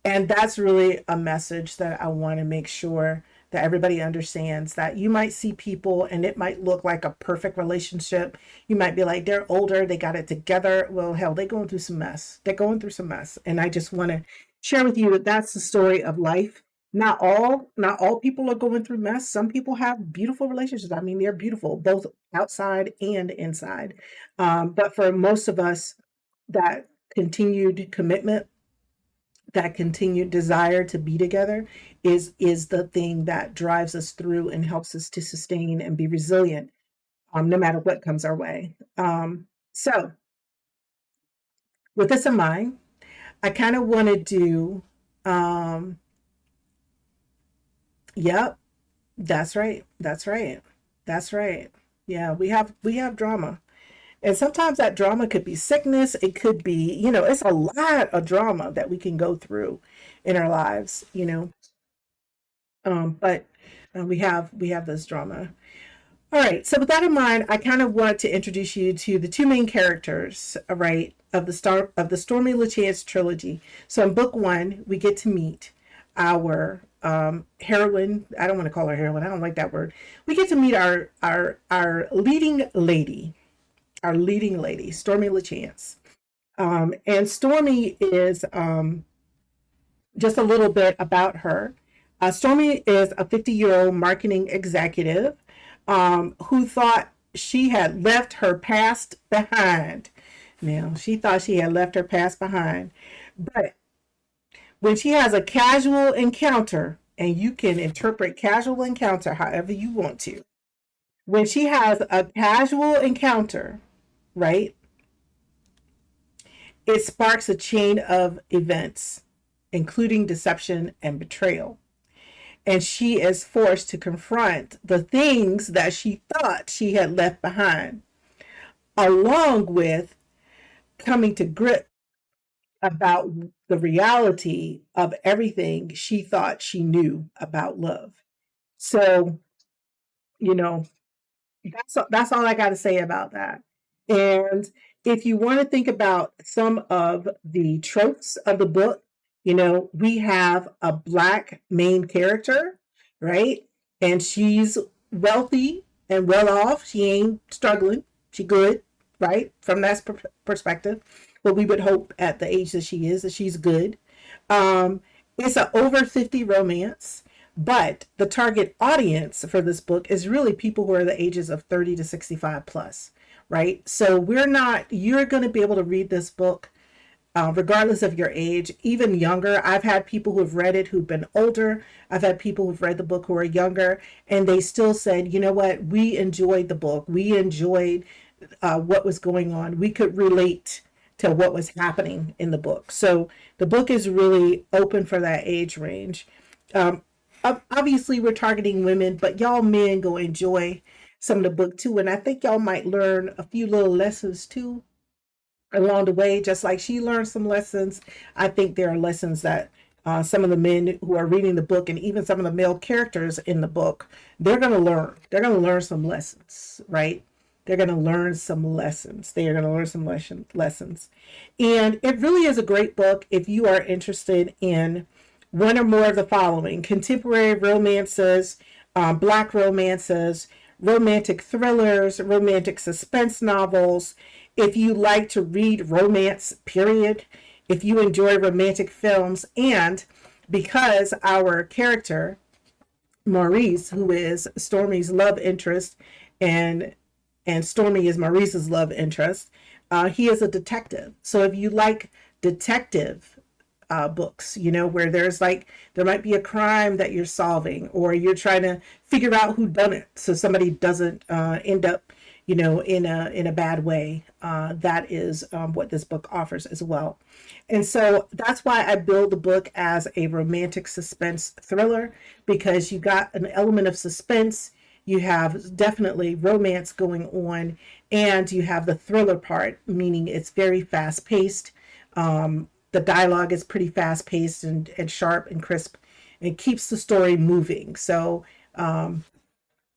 Speaker 1: And that's really a message that I want to make sure that everybody understands, that you might see people and it might look like a perfect relationship. You might be like, they're older, they got it together. Well, hell, they're going through some mess. They're going through some mess. And I just want to share with you that that's the story of life. Not all people are going through mess. Some people have beautiful relationships. I mean, they're beautiful, both outside and inside. But for most of us, that continued commitment, that continued desire to be together is the thing that drives us through and helps us to sustain and be resilient, no matter what comes our way. So with this in mind, I kind of want to do, um, yep, that's right, that's right, that's right. Yeah, we have drama. And sometimes that drama could be sickness. It could be, it's a lot of drama that we can go through in our lives. But we have this drama. All right. So with that in mind, I kind of want to introduce you to the two main characters, right, of the Stormy LaChance trilogy. So in book one, we get to meet our heroine. I don't want to call her heroine. I don't like that word. We get to meet our leading lady, Stormy LaChance. And Stormy is just a little bit about her. Stormy is a 50-year-old marketing executive who thought she had left her past behind. Now, she thought she had left her past behind. But when she has a casual encounter, and you can interpret casual encounter however you want to, when she has a casual encounter, right, it sparks a chain of events, including deception and betrayal. And she is forced to confront the things that she thought she had left behind, along with coming to grip about the reality of everything she thought she knew about love. So, you know, that's all I got to say about that. And if you want to think about some of the tropes of the book, we have a Black main character, right? And she's wealthy and well off. She ain't struggling. She good, right? From that perspective. But we would hope at the age that she is that she's good. Um, it's an over 50 romance. But the target audience for this book is really people who are the ages of 30 to 65 plus, right? So you're going to be able to read this book regardless of your age, even younger. I've had people who have read it who've been older. I've had people who've read the book who are younger, and they still said, you know what, we enjoyed the book. We enjoyed what was going on. We could relate to what was happening in the book. So the book is really open for that age range. Um, Obviously, we're targeting women, but y'all men go enjoy some of the book too. And I think y'all might learn a few little lessons too along the way, just like she learned some lessons. I think there are lessons that some of the men who are reading the book, and even some of the male characters in the book, they're going to learn. They're going to learn some lessons, right? They're going to learn some lessons. They are going to learn some lessons. And it really is a great book if you are interested in one or more of the following: contemporary romances, Black romances, romantic thrillers, romantic suspense novels. If you like to read romance, period, if you enjoy romantic films, and because our character, Maurice, who is Stormy's love interest, and Stormy is Maurice's love interest, he is a detective. So if you like detective books, where there might be a crime that you're solving, or you're trying to figure out who done it, so somebody doesn't end up, in a bad way. That is what this book offers as well. And so that's why I build the book as a romantic suspense thriller, because you got an element of suspense, you have definitely romance going on, and you have the thriller part, meaning it's very fast paced. The dialogue is pretty fast paced and sharp and crisp, and keeps the story moving. So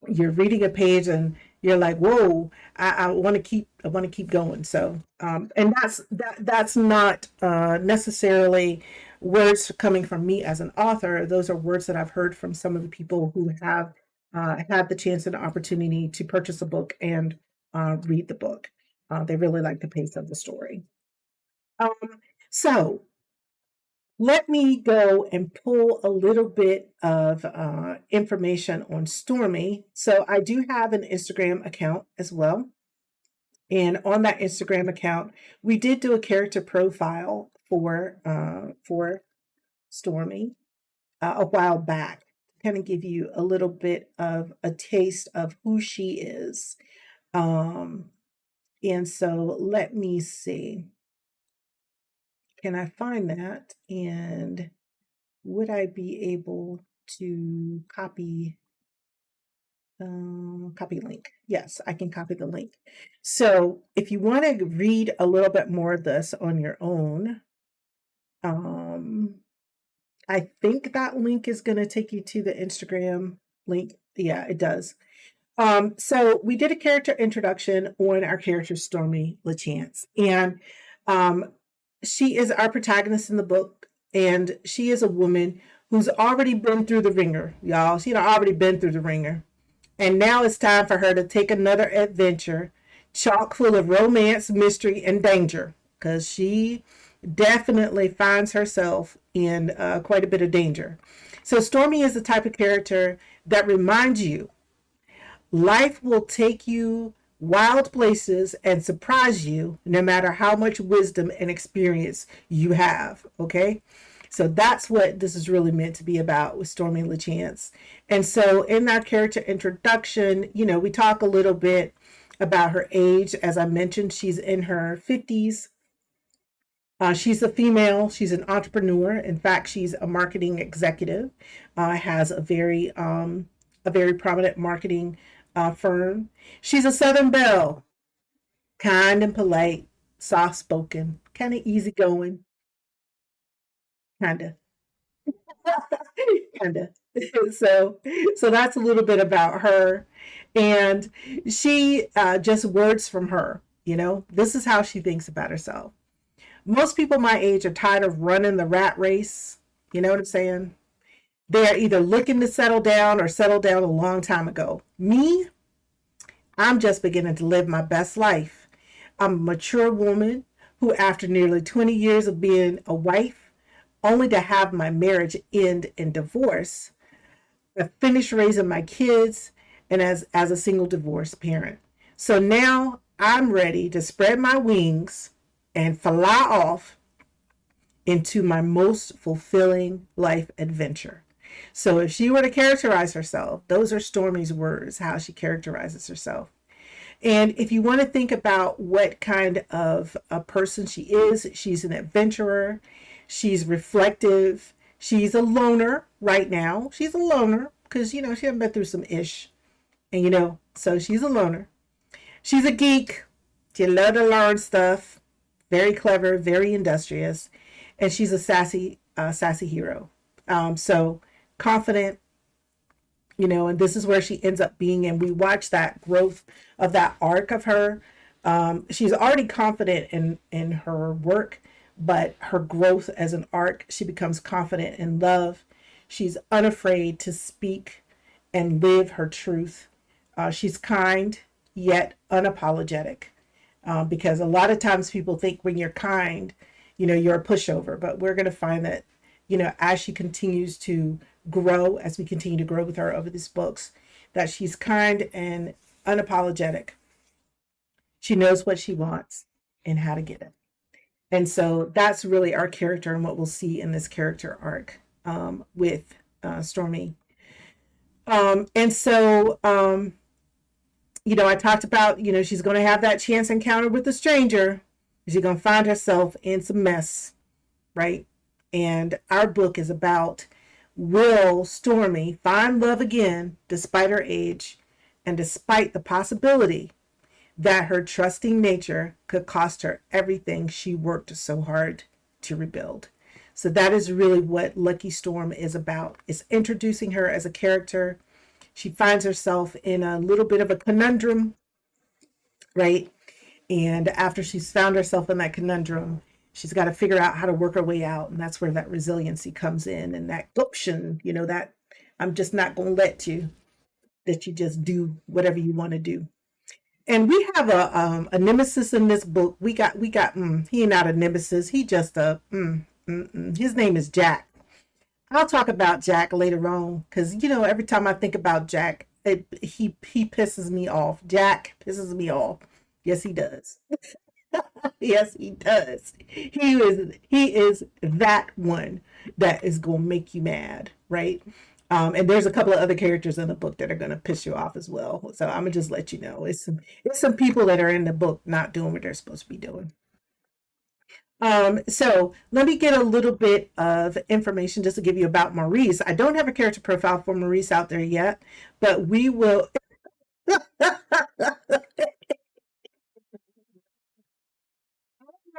Speaker 1: you're reading a page and you're like, whoa, I want to keep going. So and that's not necessarily words coming from me as an author. Those are words that I've heard from some of the people who have had the chance and the opportunity to purchase a book and read the book. They really like the pace of the story. Um, so let me go and pull a little bit of information on Stormy. So I do have an Instagram account as well. And on that Instagram account, we did do a character profile for Stormy a while back, to kind of give you a little bit of a taste of who she is. And so let me see. Can I find that? And would I be able to copy link? Yes, I can copy the link. So if you want to read a little bit more of this on your own, I think that link is going to take you to the Instagram link. Yeah, it does. So we did a character introduction on our character Stormy LaChance, and she is our protagonist in the book, and she is a woman who's already been through the ringer, y'all. She done already been through the ringer. And now it's time for her to take another adventure chock full of romance, mystery, and danger. Because she definitely finds herself in quite a bit of danger. So, Stormy is the type of character that reminds you life will take you wild places and surprise you no matter how much wisdom and experience you have. Okay. So that's what this is really meant to be about with Stormy LaChance. And so in our character introduction, we talk a little bit about her age. As I mentioned, she's in her 50s. She's a female. She's an entrepreneur. In fact, she's a marketing executive. Has a very prominent marketing firm. She's a Southern belle, kind and polite, soft spoken, kind of easygoing, kind of, kind of. So, so that's a little bit about her, and she just words from her. This is how she thinks about herself. Most people my age are tired of running the rat race. You know what I'm saying? They are either looking to settle down or settled down a long time ago. Me, I'm just beginning to live my best life. I'm a mature woman who, after nearly 20 years of being a wife, only to have my marriage end in divorce, I finished raising my kids and as a single divorced parent. So now I'm ready to spread my wings and fly off into my most fulfilling life adventure. So if she were to characterize herself, those are Stormy's words, how she characterizes herself. And if you want to think about what kind of a person she is, she's an adventurer, she's reflective, she's a loner right now. She's a loner because, she hasn't been through some ish. And, so she's a loner. She's a geek. She loves to learn stuff. Very clever, very industrious. And she's a sassy hero. So confident, and this is where she ends up being. And we watch that growth of that arc of her. She's already confident in her work, but her growth as an arc, she becomes confident in love. She's unafraid to speak and live her truth. She's kind, yet unapologetic. Because a lot of times people think when you're kind, you're a pushover. But we're going to find that, as she continues to grow, as we continue to grow with her over these books, that she's kind and unapologetic. She knows what she wants and how to get it. And so that's really our character and what we'll see in this character arc with Stormy. And so, I talked about, she's going to have that chance encounter with a stranger. She's going to find herself in some mess, right? And our book is about, will Stormy find love again despite her age and despite the possibility that her trusting nature could cost her everything she worked so hard to rebuild. So that is really what Lucky Storm is about. It's introducing her as a character. She finds herself in a little bit of a conundrum, right? And after she's found herself in that conundrum, she's got to figure out how to work her way out. And that's where that resiliency comes in and that gumption, that I'm just not going to that you just do whatever you want to do. And we have a nemesis in this book. He not a nemesis. He just his name is Jack. I'll talk about Jack later on because every time I think about Jack, he pisses me off. Jack pisses me off. Yes, he does. Yes, he does. He is that one that is gonna make you mad, right? And there's a couple of other characters in the book that are gonna piss you off as well. So I'm gonna just let you know it's some people that are in the book not doing what they're supposed to be doing. So let me get a little bit of information just to give you about Maurice. I don't have a character profile for Maurice out there yet, but we will.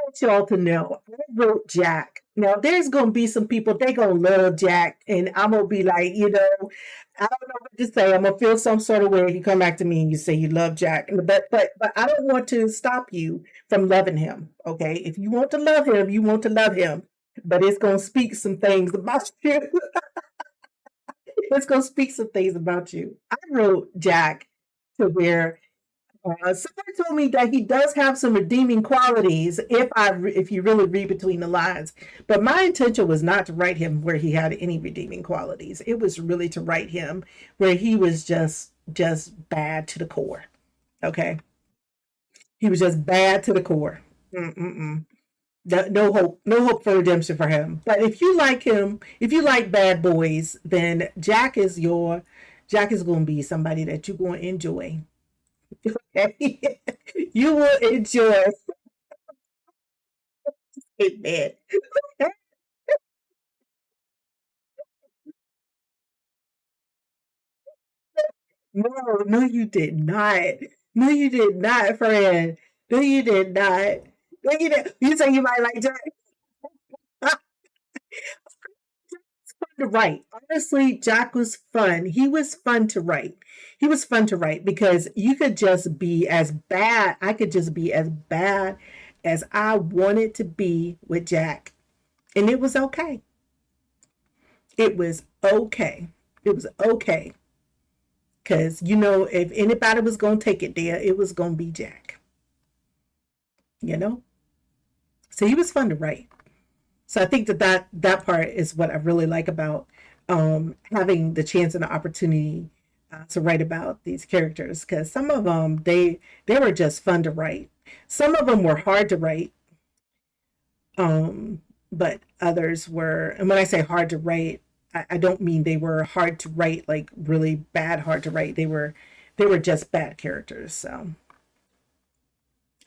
Speaker 1: Want y'all to know, I wrote Jack. Now, there's gonna be some people they gonna love Jack, and I'm gonna be like, I don't know what to say. I'm gonna feel some sort of way if you come back to me and you say you love Jack. But I don't want to stop you from loving him. Okay, if you want to love him, you want to love him. But it's gonna speak some things about you. Let's go speak some things about you. I wrote Jack to where someone told me that he does have some redeeming qualities if you really read between the lines. But my intention was not to write him where he had any redeeming qualities. It was really to write him where he was just bad to the core. Okay, he was just bad to the core. Mm-mm-mm. No hope, no hope for redemption for him. But if you like him, if you like bad boys, then Jack is going to be somebody that you're going to enjoy. Okay, you will enjoy it, man. No, no, you did not. No, you did not, friend. No, you did not. No, you did. You say you might like Jack. Fun to write. Honestly, Jack was fun. He was fun to write. He was fun to write because you could just be as bad. I could just be as bad as I wanted to be with Jack. And it was okay. It was okay. It was okay. Because, if anybody was going to take it there, it was going to be Jack. You know? So he was fun to write. So I think that part is what I really like about having the chance and the opportunity to write about these characters because some of them they were just fun to write. Some of them were hard to write, but others were. And when I say hard to write, I don't mean they were hard to write like really bad hard to write. They were just bad characters.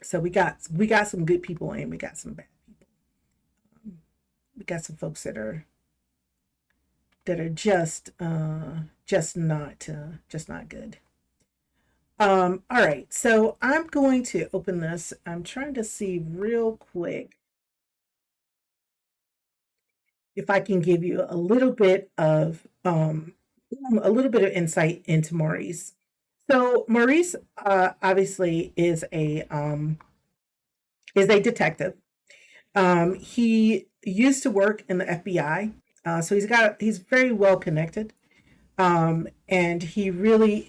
Speaker 1: So we got some good people and we got some bad people. We got some folks that are just not good. All right, so I'm going to open this. I'm trying to see real quick if I can give you a little bit of insight into Maurice. So Maurice obviously is a detective. He used to work in the FBI, so he's very well connected, and um, he really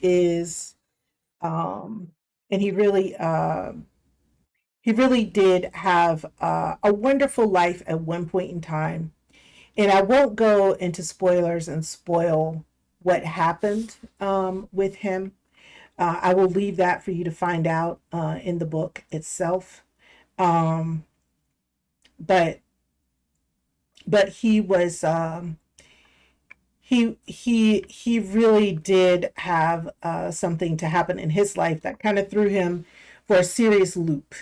Speaker 1: did have a wonderful life at one point in time. And I won't go into spoilers and spoil what happened with him. I will leave that for you to find out in the book itself. Um, but but he really did have something to happen in his life that kind of threw him for a serious loop.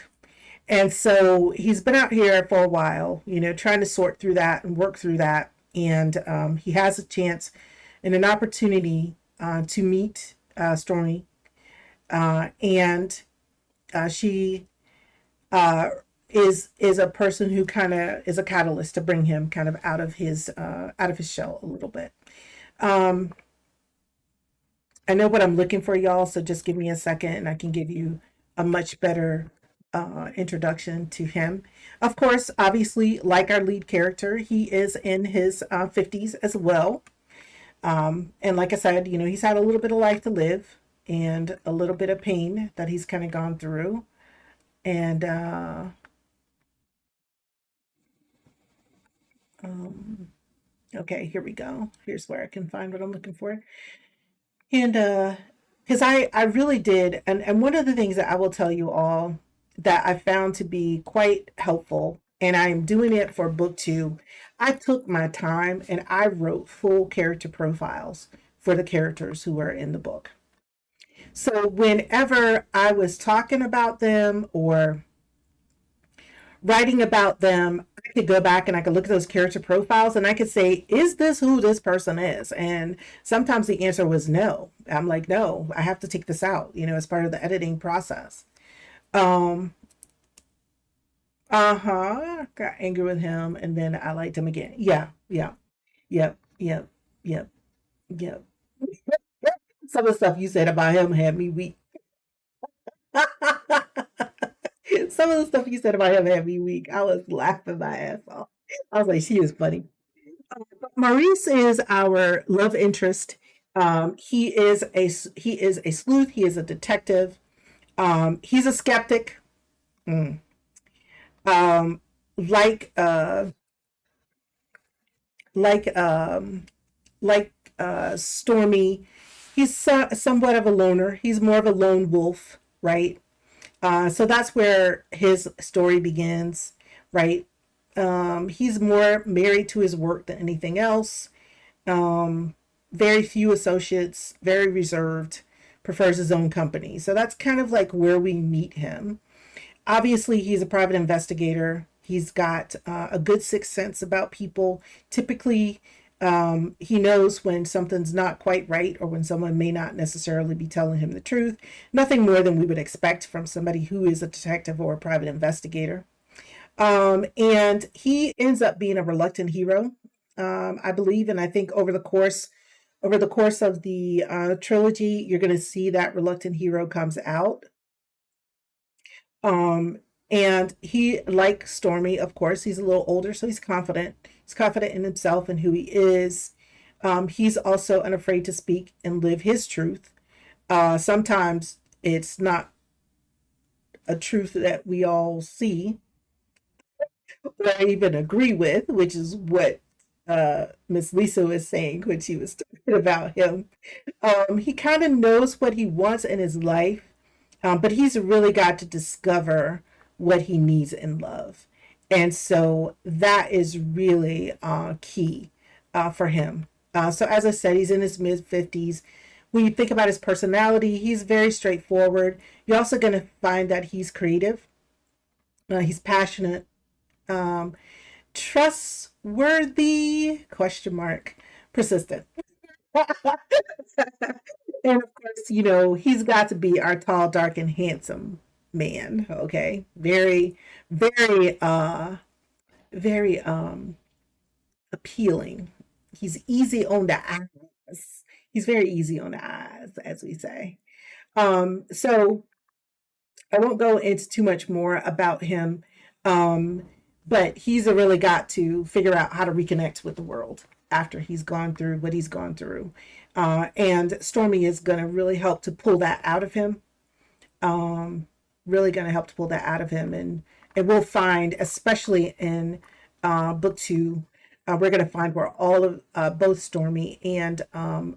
Speaker 1: And so he's been out here for a while, trying to sort through that and work through that. And he has a chance and an opportunity to meet Stormy, and she uh, is a person who kind of is a catalyst to bring him kind of out of his shell a little bit. Um, I know what I'm looking for, y'all. So just give me a second, and I can give you a much better introduction to him. Of course, obviously, like our lead character, he is in his 50s as well. And like I said, he's had a little bit of life to live and a little bit of pain that he's kind of gone through. And um, okay, here we go. Here's where I can find what I'm looking for. And because I really did, and one of the things that I will tell you all that I found to be quite helpful, and I'm doing it for book two, I took my time and I wrote full character profiles for the characters who were in the book. So whenever I was talking about them or writing about them, I could go back and I could look at those character profiles and I could say, is this who this person is? And sometimes the answer was no. I'm like, no, I have to take this out, as part of the editing process. Um, uh-huh. Got angry with him and then I liked him again. Yeah, yeah, yep, yep, yep, yep. Some of the stuff you said about him had me weak. Some of the stuff you said about him had me weak. I was laughing my ass off. I was like, she is funny. But Maurice is our love interest. He is a sleuth. He is a detective. He's a skeptic. Mm. Um, like like um, like Stormy, he's somewhat of a loner. He's more of a lone wolf, right? So that's where his story begins, right? He's more married to his work than anything else. Um, Very few associates, very reserved, prefers his own company. So that's kind of like where we meet him. Obviously, he's a private investigator. He's got a good sixth sense about people. Typically, he knows when something's not quite right or when someone may not necessarily be telling him the truth. Nothing more than we would expect from somebody who is a detective or a private investigator. And he ends up being a reluctant hero, I believe, and I think over the course of the trilogy, you're going to see that reluctant hero comes out. Um, and he, like Stormy, of course, he's a little older, so he's confident. He's confident in himself and who he is. He's also unafraid to speak and live his truth. Sometimes it's not a truth that we all see or even agree with, which is what Miss Lisa was saying when she was talking about him. He kind of knows what he wants in his life, but he's really got to discover what he needs in love. And so that is really key for him. So, as I said, he's in his mid 50s. When you think about his personality, he's very straightforward. You're also going to find that he's creative, he's passionate, um, trustworthy, question mark, persistent. And of course, he's got to be our tall, dark, and handsome man. Okay. Very, very, very appealing. He's easy on the eyes. He's very easy on the eyes, as we say. So I won't go into too much more about him. Um, but he's really got to figure out how to reconnect with the world after he's gone through what he's gone through. And Stormy is going to really help to pull that out of him. Um, really going to help to pull that out of him. And we'll find, especially in book two, we're going to find where all of both Stormy and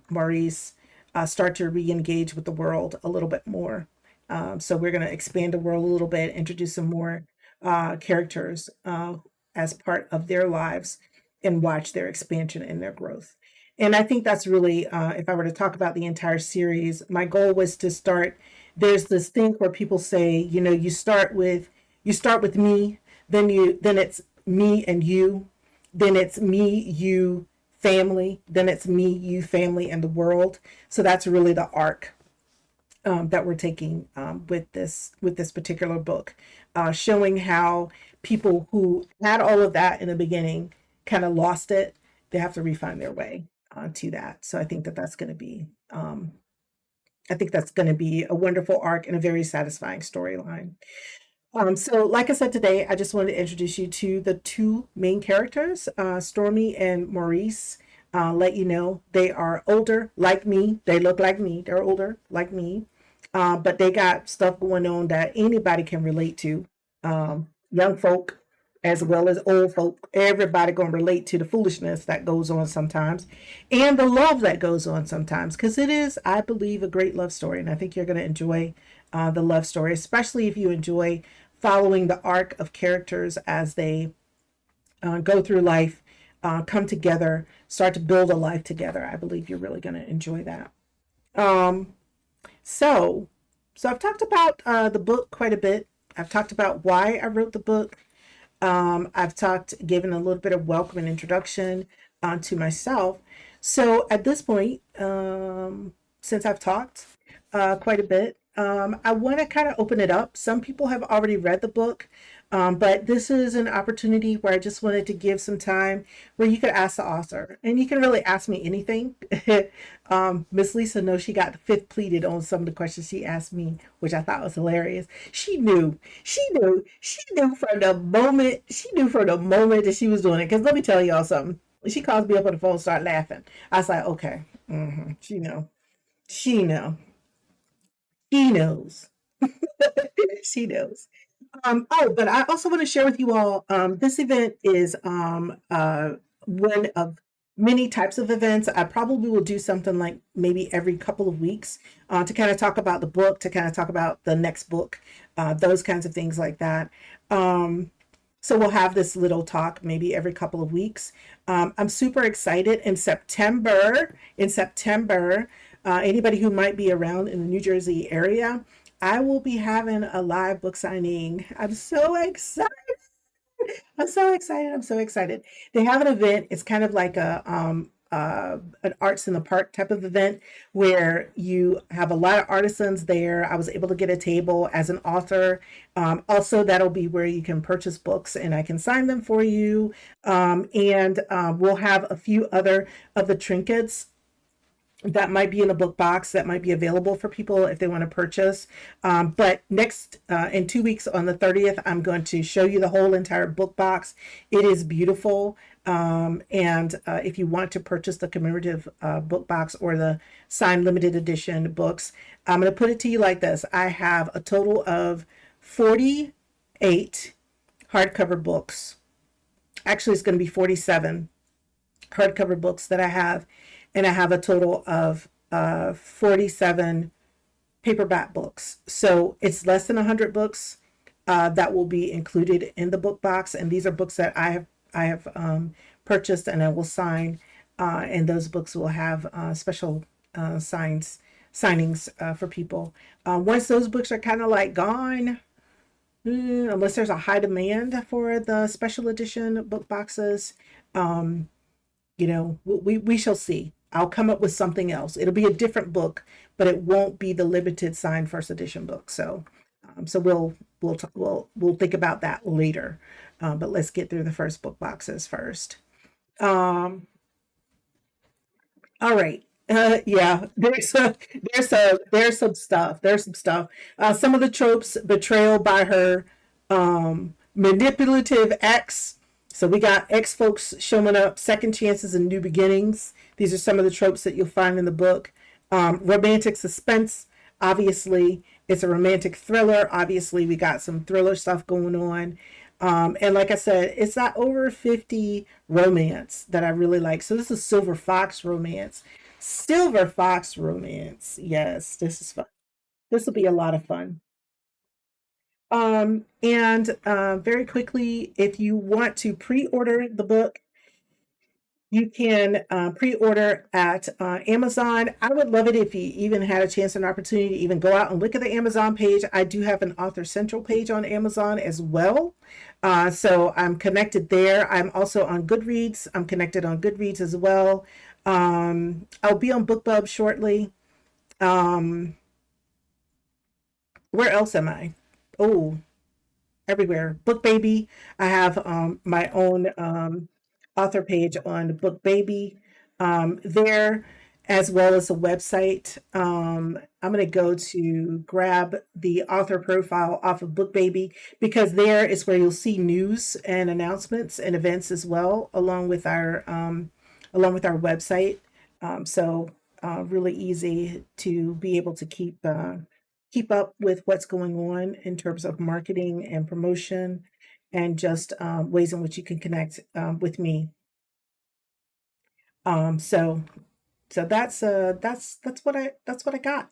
Speaker 1: Maurice start to re-engage with the world a little bit more. So we're going to expand the world a little bit, introduce some more characters as part of their lives, and watch their expansion and their growth. And I think that's really, if I were to talk about the entire series, my goal was to start. There's this thing where people say, you start with me, then it's me and you, then it's me, you, family, then it's me, you, family, and the world. So that's really the arc that we're taking with this particular book, showing how people who had all of that in the beginning kind of lost it. They have to refine their way to that. So I think that's going to be a wonderful arc and a very satisfying storyline. So, like I said today, I just wanted to introduce you to the two main characters, Stormy and Maurice. Let you know they are older, like me. They look like me. They're older, like me. But they got stuff going on that anybody can relate to. Young folk, as well as old folk, everybody gonna relate to the foolishness that goes on sometimes, and the love that goes on sometimes. Because it is, I believe, a great love story, and I think you're gonna enjoy the love story, especially if you enjoy following the arc of characters as they go through life, come together, start to build a life together. I believe you're really gonna enjoy that. Um, so, so I've talked about the book quite a bit. I've talked about why I wrote the book. I've given a little bit of welcome and introduction to myself. So at this point, since I've talked quite a bit, I want to kind of open it up. Some people have already read the book, but this is an opportunity where I just wanted to give some time where you could ask the author, and you can really ask me anything. Miss Lisa knows she got the fifth pleated on some of the questions she asked me, which I thought was hilarious. She knew from the moment that she was doing it. Because let me tell y'all something. She calls me up on the phone, start laughing. I was like, okay, she know, she know, she knows, she knows. Oh, but I also want to share with you all. This event is one of many types of events. I probably will do something like maybe every couple of weeks to kind of talk about the book, to kind of talk about the next book, those kinds of things like that. Um, so we'll have this little talk maybe every couple of weeks. I'm super excited in September. Anybody who might be around in the New Jersey area, I will be having a live book signing. I'm so excited. I'm so excited. I'm so excited. They have an event. It's kind of like an arts in the park type of event where you have a lot of artisans there. I was able to get a table as an author. Also, that'll be where you can purchase books and I can sign them for you. And we'll have a few other of the trinkets that might be in a book box that might be available for people if they want to purchase. But next, in 2 weeks on the 30th, I'm going to show you the whole entire book box. It is beautiful. And if you want to purchase the commemorative book box or the signed limited edition books, I'm going to put it to you like this. I have a total of 48 hardcover books. Actually, it's going to be 47 hardcover books that I have, and I have a total of 47 paperback books. So it's less than 100 books that will be included in the book box, and these are books that I have purchased and I will sign, and those books will have special signings for people. Once those books are kind of like gone, unless there's a high demand for the special edition book boxes, um, we shall see. I'll come up with something else. It'll be a different book, but it won't be the limited signed first edition book. So we'll think about that later. But let's get through the first book boxes first. Um, all right. Yeah, there's some stuff. There's some stuff. Some of the tropes: betrayal by her manipulative ex. So we got ex folks showing up, second chances and new beginnings. These are some of the tropes that you'll find in the book. Romantic suspense. Obviously, it's a romantic thriller. Obviously, we got some thriller stuff going on. And like I said, it's that over 50 romance that I really like. So this is Silver Fox romance. Silver Fox romance. Yes, this is fun. This will be a lot of fun. And very quickly, if you want to pre-order the book, you can pre-order at Amazon. I would love it if you even had a chance and opportunity to even go out and look at the Amazon page. I do have an Author Central page on Amazon as well. So I'm connected there. I'm also on Goodreads. I'm connected on Goodreads as well. I'll be on BookBub shortly. Um, where else am I? Oh, everywhere. Book Baby. I have my own author page on Book Baby there, as well as a website. I'm going to go to grab the author profile off of Book Baby because there is where you'll see news and announcements and events as well, along with our website. So really easy to be able to keep up with what's going on in terms of marketing and promotion, and just ways in which you can connect with me. So that's what I got.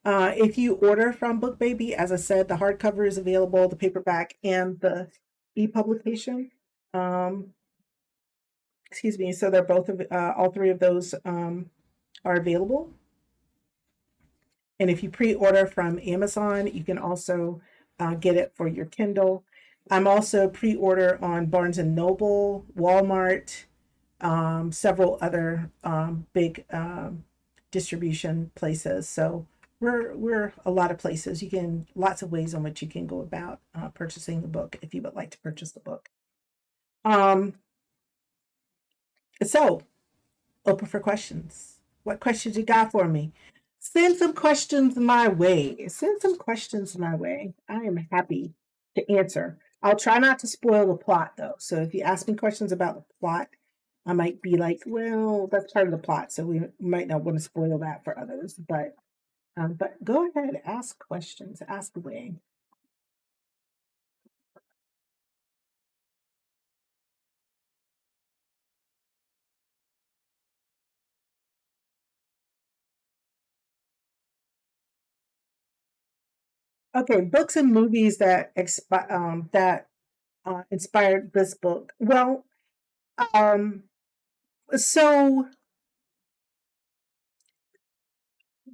Speaker 1: If you order from Book Baby, as I said, the hardcover is available, the paperback and the e-publication. Um, excuse me. So they're all three of those are available. And if you pre-order from Amazon, you can also get it for your Kindle. I'm also pre-order on Barnes and Noble, Walmart, several other big distribution places. So we're a lot of places. You can lots of ways in which you can go about purchasing the book if you would like to purchase the book. Um, so open for questions. What questions you got for me? Send some questions my way. Send some questions my way. I am happy to answer. I'll try not to spoil the plot though. So if you ask me questions about the plot, I might be like, well, that's part of the plot, so we might not want to spoil that for others. But go ahead, ask questions, ask away. Okay, books and movies that inspired this book. Well, um, so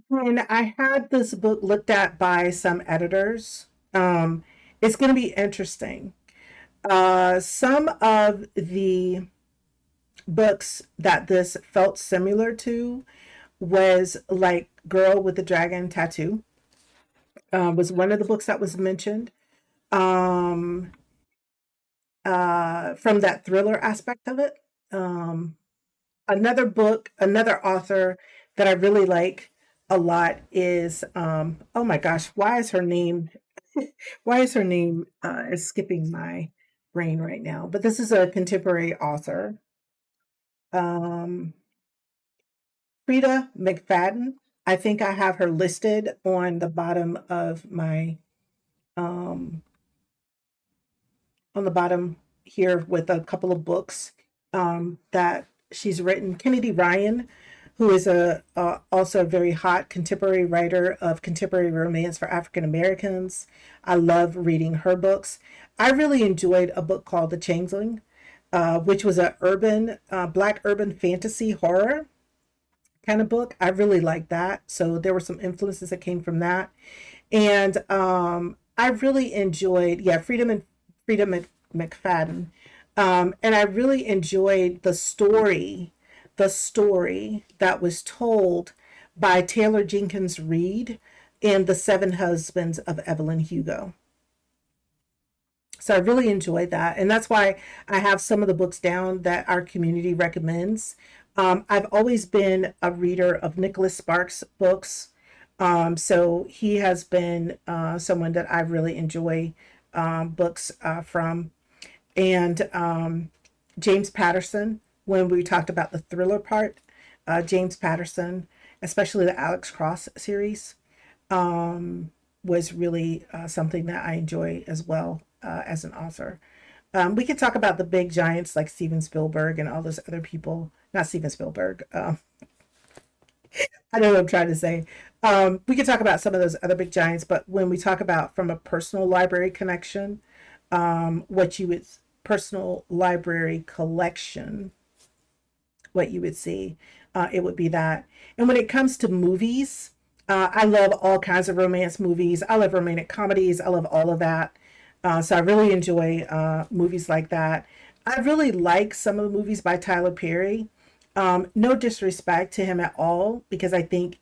Speaker 1: when I had this book looked at by some editors, it's going to be interesting. Some of the books that this felt similar to was like Girl with the Dragon Tattoo, was one of the books that was mentioned. Um, from that thriller aspect of it. Um, Another book, another author that I really like a lot is oh my gosh, why is her name why is her name is skipping my brain right now? But this is a contemporary author. Um Frida McFadden. I think I have her listed on the bottom of my um on the bottom here with a couple of books that she's written. Kennedy Ryan, who is a also a very hot contemporary writer of contemporary romance for African Americans. I love reading her books. I really enjoyed a book called The Changeling, which was a urban black urban fantasy horror kind of book. I really liked that. So there were some influences that came from that. And I really enjoyed, yeah, McFadden. And I really enjoyed the story that was told by Taylor Jenkins Reid in The Seven Husbands of Evelyn Hugo. So I really enjoyed that. And that's why I have some of the books down that our community recommends. I've always been a reader of Nicholas Sparks books. So he has been someone that I really enjoy books from. And James Patterson, when we talked about the thriller part, James Patterson, especially the Alex Cross series, um, was really something that I enjoy as well as an author. We could talk about the big giants like Steven Spielberg and all those other people. Not Steven Spielberg. I know what I'm trying to say. We could talk about some of those other big giants, but when we talk about from a personal library connection, what you would personal library collection, what you would see, it would be that. And when it comes to movies, I love all kinds of romance movies. I love romantic comedies. I love all of that. So I really enjoy movies like that. I really like some of the movies by Tyler Perry. No disrespect to him at all, because I think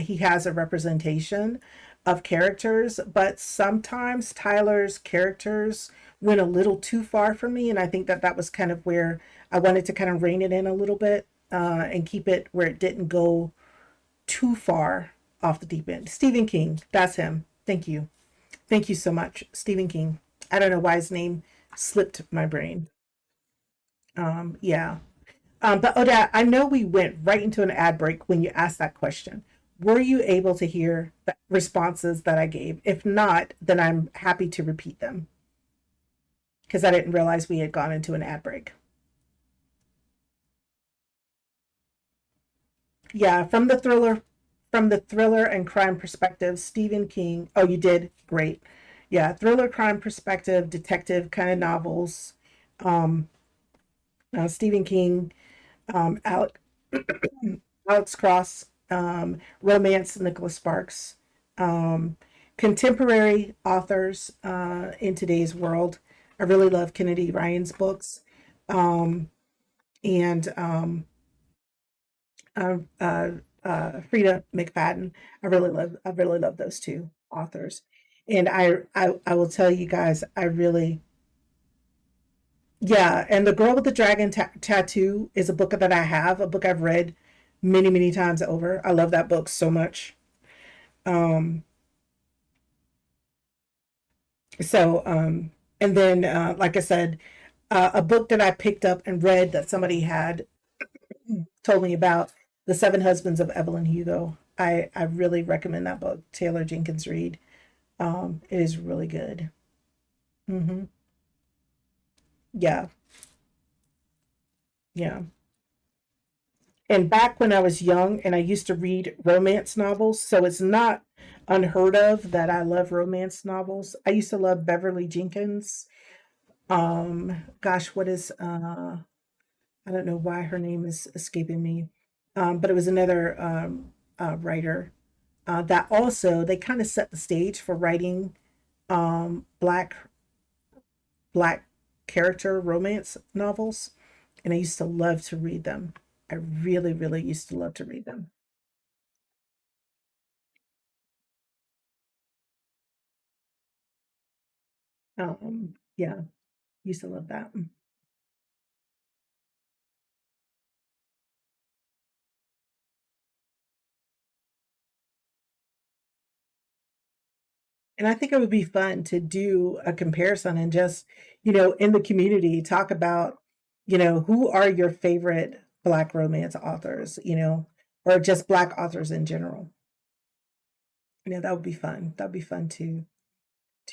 Speaker 1: he has a representation of characters, but sometimes Tyler's characters went a little too far for me, and I think that that was kind of where I wanted to kind of rein it in a little bit and keep it where it didn't go too far off the deep end. Stephen King, that's him. Thank you. Thank you so much, Stephen King. I don't know why his name slipped my brain. Yeah. But Odette, I know we went right into an ad break when you asked that question. Were you able to hear the responses that I gave? If not, then I'm happy to repeat them because I didn't realize we had gone into an ad break. Yeah, from the thriller and crime perspective, Stephen King. Oh, you did great. Yeah, thriller, crime perspective, detective kind of novels. Um, Stephen King, Alec, Alex Cross, romance, Nicholas Sparks, um, contemporary authors in today's world. I really love Kennedy Ryan's books, um, and uh, uh, Frida McFadden. I really love those two authors. And I will tell you guys, I really, yeah. And The Girl with the Dragon Tattoo is a book that I have, a book I've read many, many times over. I love that book so much. Um, so, and then, like I said, A book that I picked up and read that somebody had told me about, The Seven Husbands of Evelyn Hugo. I really recommend that book. Taylor Jenkins Reid. It is really good. Hmm. Yeah, yeah. And back when I was young and I used to read romance novels, so it's not unheard of that I love romance novels. I used to love Beverly Jenkins. Gosh, what is I don't know why her name is escaping me. But it was another writer that also they kind of set the stage for writing black character romance novels, and I used to love to read them. I really, really used to love to read them. Yeah, used to love that. And I think it would be fun to do a comparison and just, in the community, talk about, who are your favorite Black romance authors, or just Black authors in general. That would be fun. That would be fun to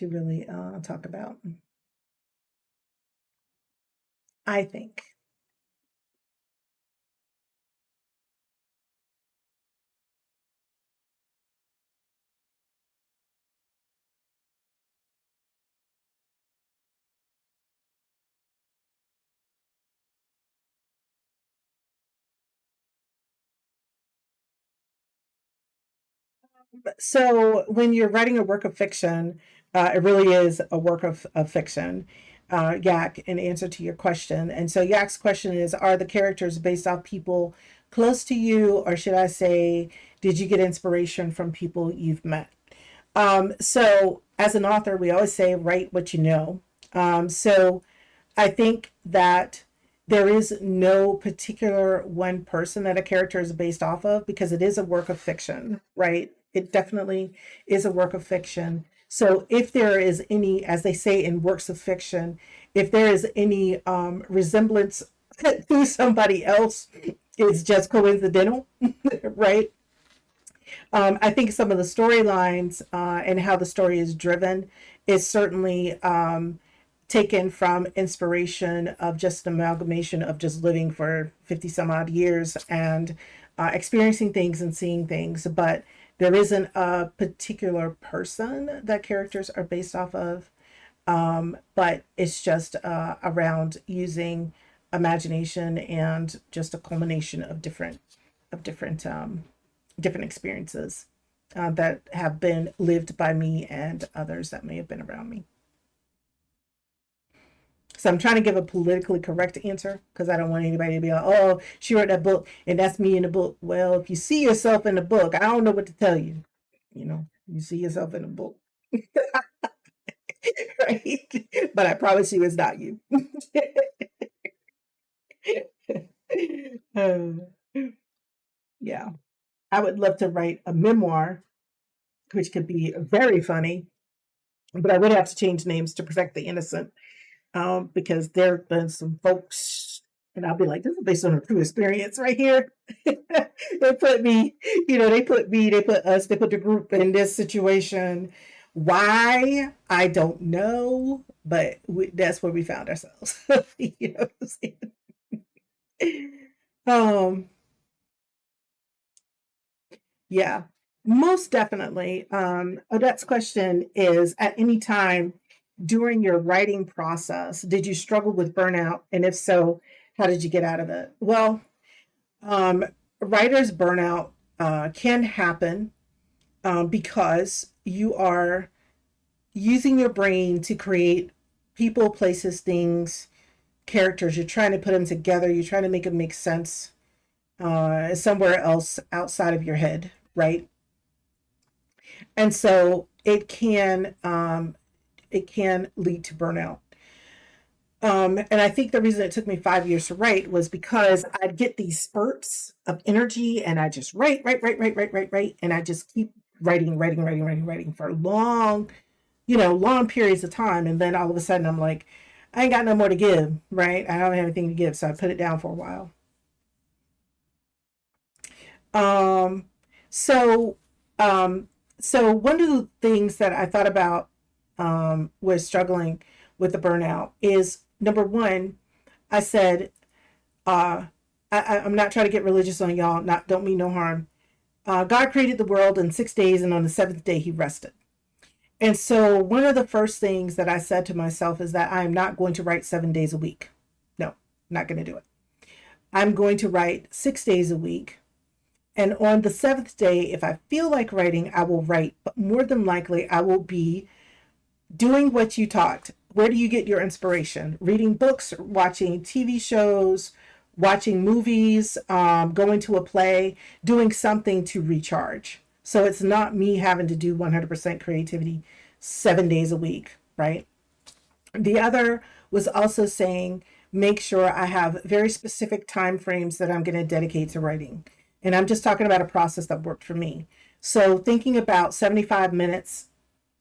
Speaker 1: really talk about, I think. So when you're writing a work of fiction, it really is a work of fiction. Yak, in answer to your question. And so Yak's question is, are the characters based off people close to you, or should I say, did you get inspiration from people you've met? So as an author, we always say, write what you know. So I think that there is no particular one person that a character is based off of because it is a work of fiction, right? It definitely is a work of fiction. So if there is any, as they say in works of fiction, if there is any resemblance to somebody else, it's just coincidental, right? I think some of the storylines and how the story is driven is certainly taken from inspiration of just an amalgamation of just living for 50 some odd years and experiencing things and seeing things. But there isn't a particular person that characters are based off of. But it's just around using imagination and just a culmination of different experiences that have been lived by me and others that may have been around me. So I'm trying to give a politically correct answer because I don't want anybody to be like, "Oh, she wrote that book and that's me in the book." Well, if you see yourself in the book, I don't know what to tell you. You see yourself in the book, right? But I promise you, it's not you. Uh, yeah, I would love to write a memoir, which could be very funny, but I would have to change names to protect the innocent because there have been some folks, and I'll be like, this is based on a true experience right here. They put me, they put us, they put the group in this situation. Why? I don't know, but that's where we found ourselves. you know what I'm saying? Um, yeah, most definitely. Odette's question is, at any time during your writing process, did you struggle with burnout? And if so, how did you get out of it? Well, um, writer's burnout can happen because you are using your brain to create people, places, things, characters. You're trying to put them together, you're trying to make them make sense somewhere else outside of your head, right? And so it can lead to burnout. And I think the reason it took me 5 years to write was because I'd get these spurts of energy and I just write, write, write, write, write, write, write, and I just keep writing, writing, writing, writing, writing for long periods of time. And then all of a sudden I'm like, I ain't got no more to give, right? I don't have anything to give, so I put it down for a while. Um, so, um, so one of the things that I thought about was struggling with the burnout is number one. I said, uh, I'm not trying to get religious on y'all. Not don't mean no harm. God created the world in 6 days, and on the seventh day He rested. And so, one of the first things that I said to myself is that I am not going to write 7 days a week. No, I'm not going to do it. I'm going to write 6 days a week. And on the seventh day, if I feel like writing, I will write. But more than likely, I will be doing what you talked. Where do you get your inspiration? Reading books, watching TV shows, watching movies, going to a play, doing something to recharge. So it's not me having to do 100% creativity 7 days a week, right? The other was also saying, make sure I have very specific time frames that I'm going to dedicate to writing. And I'm just talking about a process that worked for me. So thinking about 75 minutes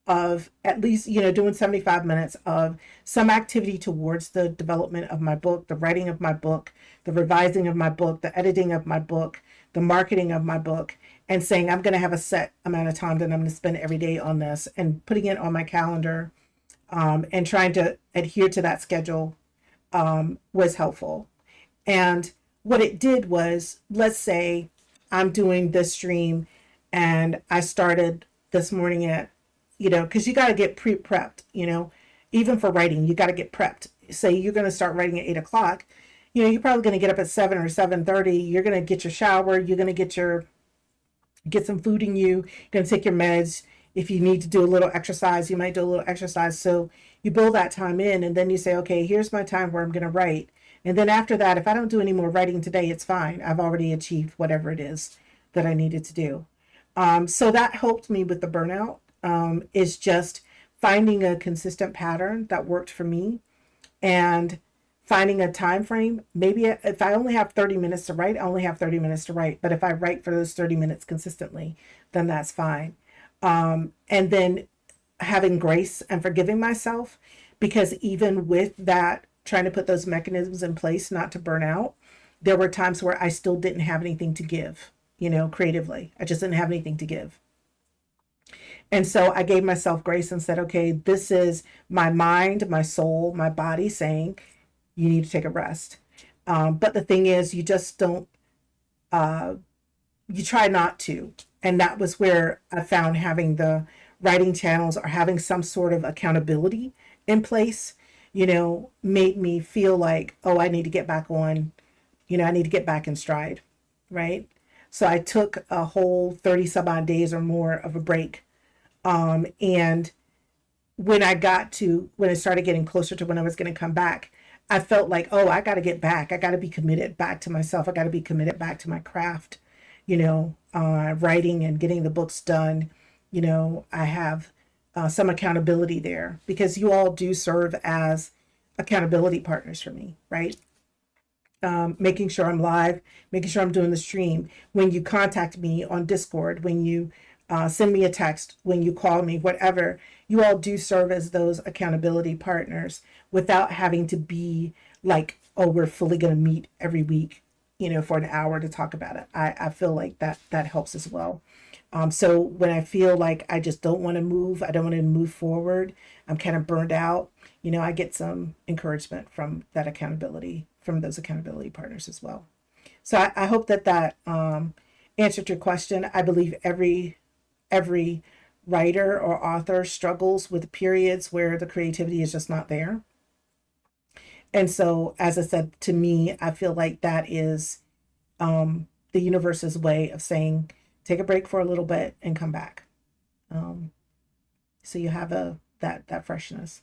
Speaker 1: of at least, doing 75 minutes of some activity towards the development of my book, the writing of my book, the revising of my book, the editing of my book, the marketing of my book, and saying I'm going to have a set amount of time that I'm going to spend every day on this and putting it on my calendar, and trying to adhere to that schedule, was helpful. And what it did was, let's say I'm doing this stream and I started this morning at, because you got to get pre prepped, even for writing, you got to get prepped. Say you're going to start writing at 8 o'clock. You're probably going to get up at 7 or 7:30. You're going to get your shower. You're going to get some food in you. You're going to take your meds. If you need to do a little exercise, you might do a little exercise. So you build that time in, and then you say, okay, here's my time where I'm going to write. And then after that, if I don't do any more writing today, it's fine. I've already achieved whatever it is that I needed to do. So that helped me with the burnout, is just finding a consistent pattern that worked for me and finding a time frame. Maybe if I only have 30 minutes to write, I only have 30 minutes to write. But if I write for those 30 minutes consistently, then that's fine. And then having grace and forgiving myself, because even with that, trying to put those mechanisms in place not to burn out, there were times where I still didn't have anything to give, creatively. I just didn't have anything to give. And so I gave myself grace and said, okay, this is my mind, my soul, my body saying, you need to take a rest. But the thing is, you just don't, uh, you try not to. And that was where I found having the writing channels or having some sort of accountability in place, made me feel like, oh, I need to get back on, I need to get back in stride, right? So I took a whole 30 some odd days or more of a break. And when I started getting closer to when I was going to come back, I felt like, oh, I got to get back. I got to be committed back to myself. I got to be committed back to my craft, writing and getting the books done. I have some accountability there because you all do serve as accountability partners for me, right? Making sure I'm live, making sure I'm doing the stream. When you contact me on Discord, when you send me a text, when you call me, whatever, you all do serve as those accountability partners without having to be like, oh, we're fully going to meet every week, for an hour to talk about it. I feel like that helps as well. So when I feel like I just don't want to move, I don't want to move forward, I'm kind of burned out, I get some encouragement from that accountability, from those accountability partners as well. So I hope that answered your question. I believe every writer or author struggles with periods where the creativity is just not there. And so, as I said, to me, I feel like that is the universe's way of saying, take a break for a little bit and come back. Um, so you have that freshness.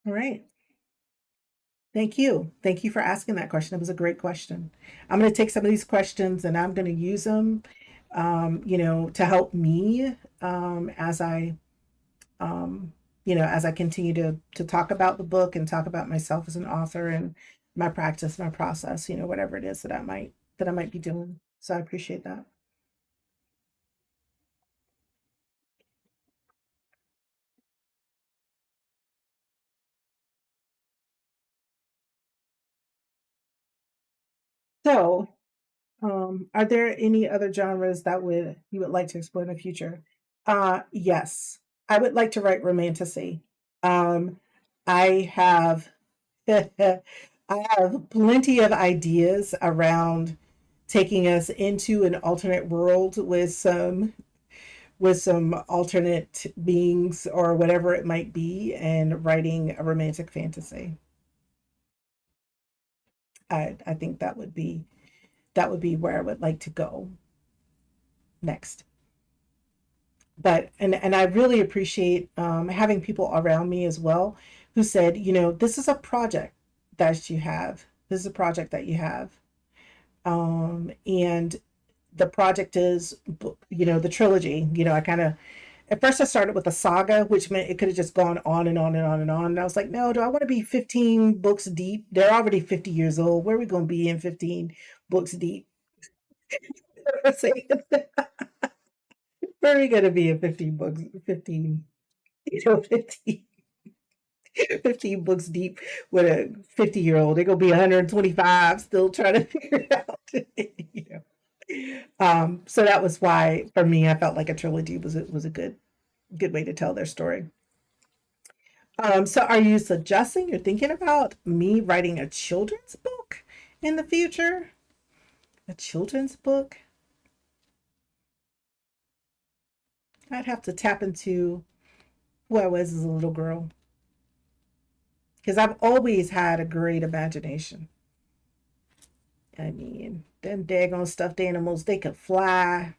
Speaker 1: All right. Thank you. Thank you for asking that question. It was a great question. I'm going to take some of these questions and I'm going to use them, to help me, as um, as I continue to talk about the book and talk about myself as an author and my practice, my process, whatever it is that I might be doing. So I appreciate that. So, are there any other genres that would you would like to explore in the future? Yes, I would like to write romantasy. Um, I have I have plenty of ideas around taking us into an alternate world with some alternate beings or whatever it might be, and writing a romantic fantasy. I think that would be where I would like to go next. But and I really appreciate having people around me as well who said, you know, this is a project that you have. This is a project that you have, and the project is, you know, the trilogy. You know, I kind of at first I started with a saga, which meant it could have just gone on and on and on and on. And I was like, no, do I want to be 15 books deep? They're already 50 years old. Where are we going to be in 15 books deep? Where are we going to be in 15 books? 15, you know, 15 books deep with a 50-year-old. They're going to be 125 still trying to figure it out. You know? So that was why, for me, I felt like a trilogy was a good way to tell their story. So are you suggesting you're thinking about me writing a children's book in the future? A children's book? I'd have to tap into who I was as a little girl because I've always had a great imagination. I mean, them daggone stuffed animals, they could fly,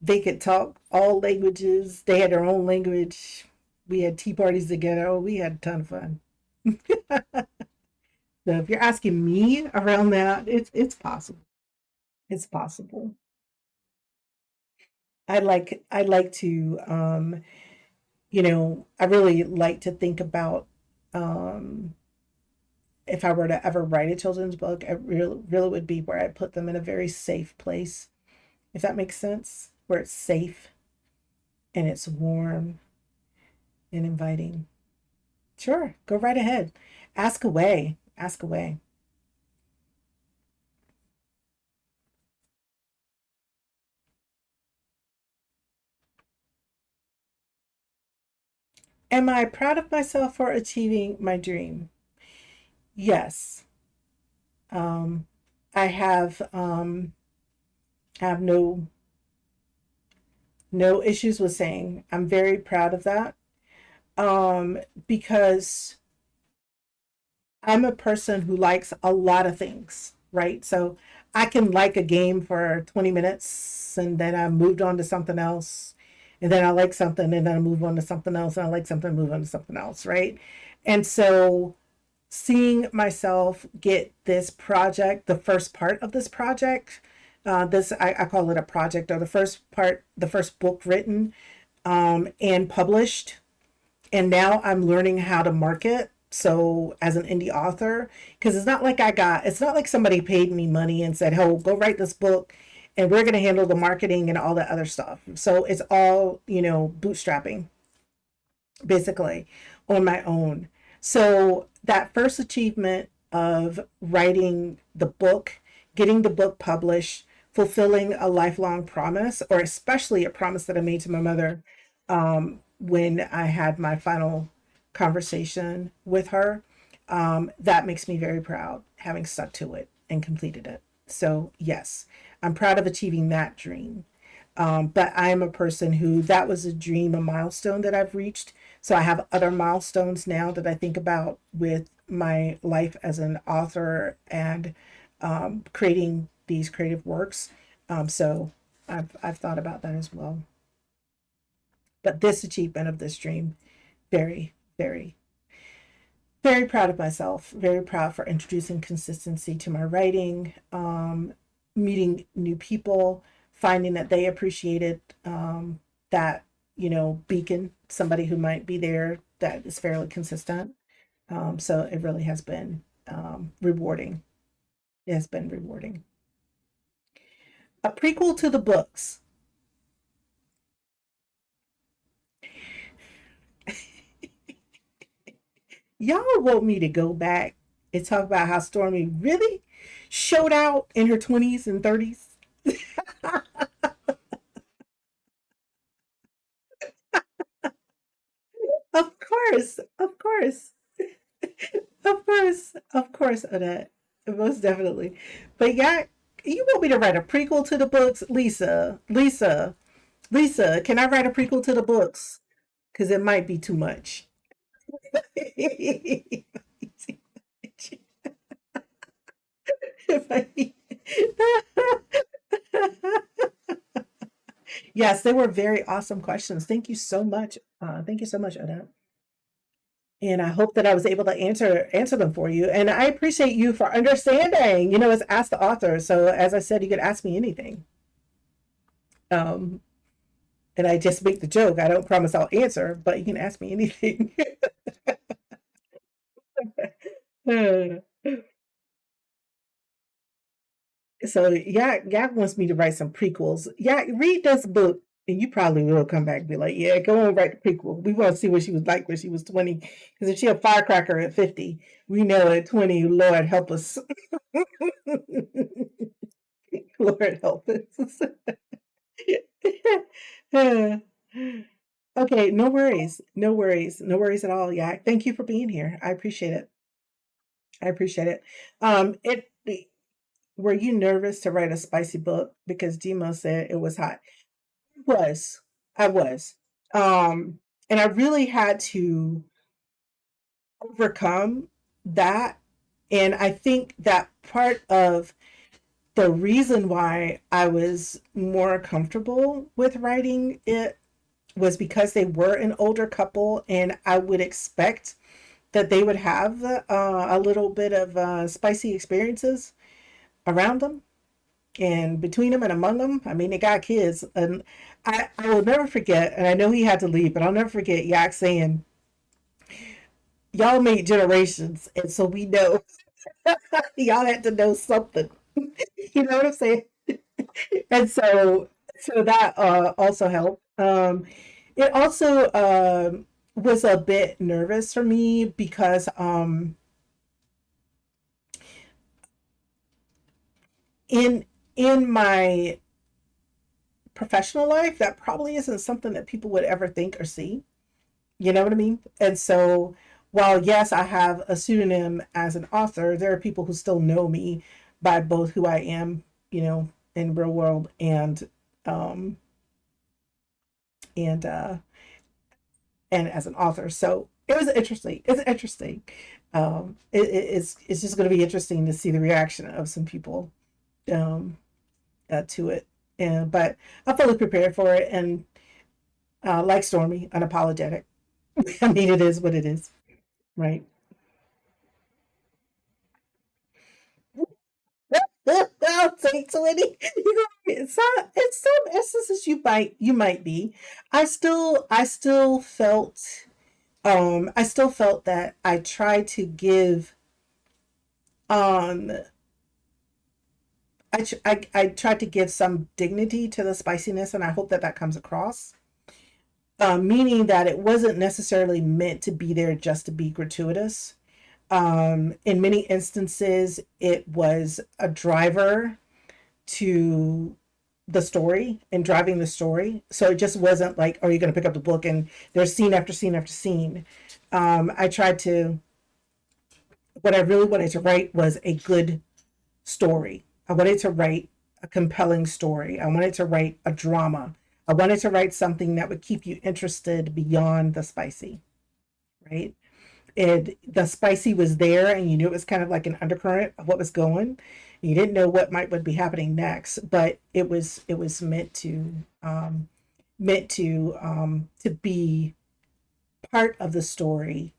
Speaker 1: they could talk all languages, they had their own language. We had tea parties together. Oh, we had a ton of fun. So if you're asking me around that, it's possible. It's possible. I like to you know, I really like to think about um if I were to ever write a children's book, it really would be where I put them in a very safe place, if that makes sense, where it's safe and it's warm and inviting. Sure, go right ahead. Ask away. Ask away. Am I proud of myself for achieving my dream? Yes. Um, I have no issues with saying I'm very proud of that. Because I'm a person who likes a lot of things, right? So I can like a game for 20 minutes and then I moved on to something else. And then I like something and then I move on to something else and I like something, move on to something else, right? And so seeing myself get this project, the first part of this project, I call it a project, or the first part, the first book written and published, and now I'm learning how to market. So as an indie author, because it's not like somebody paid me money and said, "Oh, go write this book, and we're going to handle the marketing and all that other stuff." So it's all, you know, bootstrapping basically on my own. So that first achievement of writing the book, getting the book published, fulfilling a lifelong promise, or especially a promise that I made to my mother when I had my final conversation with her, that makes me very proud having stuck to it and completed it. So, yes, I'm proud of achieving that dream. But I'm a person who that was a dream, a milestone that I've reached. So I have other milestones now that I think about with my life as an author and creating these creative works. So I've thought about that as well. But this achievement of this dream, very, very, very proud of myself. Very proud for introducing consistency to my writing, meeting new people, finding that they appreciated that, you know, beacon, somebody who might be there that is fairly consistent. So it really has been rewarding. It has been rewarding. A prequel to the books. Y'all want me to go back? It talked about how Stormy really showed out in her 20s and 30s. Of course, of course, of course, Odette. Most definitely. But yeah, you want me to write a prequel to the books? Lisa, can I write a prequel to the books? Because it might be too much. Yes, they were very awesome questions. Thank you so much. Thank you so much, Odette. And I hope that I was able to answer them for you. And I appreciate you for understanding. You know, it's ask the author. So as I said, you could ask me anything. Um, and I just make the joke. I don't promise I'll answer, but you can ask me anything. So yeah, Yak wants me to write some prequels. Yeah, read this book, and you probably will come back and be like, "Yeah, go and write the prequel." We want to see what she was like when she was 20. Because if she a firecracker at 50, we know at 20, Lord help us. Lord help us. Okay, no worries, no worries, no worries at all. Yeah, thank you for being here. I appreciate it. I appreciate it. It Were you nervous to write a spicy book because Demo said it was hot? Was. I was. Um, and I really had to overcome that. And I think that part of the reason why I was more comfortable with writing it was because they were an older couple, and I would expect that they would have a little bit of spicy experiences around them and between them and among them. I mean, they got kids. And I will never forget, and I know he had to leave, but I'll never forget Yak saying, y'all made generations, and so we know y'all had to know something. You know what I'm saying? And so that also helped. It also was a bit nervous for me because in my professional life, that probably isn't something that people would ever think or see. You know what I mean? And so, while yes, I have a pseudonym as an author, there are people who still know me by both who I am, you know, in real world um and uh and as an author. So it was interesting. It's interesting. It's just going to be interesting to see the reaction of some people um, to it. And but I'm fully prepared for it, and like Stormy, unapologetic. I mean, it is what it is, right? I'll take 20. In some instances you might be. I still felt that I tried to give um I tried to give some dignity to the spiciness, and I hope that that comes across. Meaning that it wasn't necessarily meant to be there just to be gratuitous. In many instances, it was a driver to the story and driving the story. So it just wasn't like, are you going to pick up the book and there's scene after scene after scene. I tried to, what I really wanted to write was a good story. I wanted to write a compelling story. I wanted to write a drama. I wanted to write something that would keep you interested beyond the spicy, right? The spicy was there, and you knew it was kind of like an undercurrent of what was going. You didn't know what might would be happening next, but it was meant to be part of the story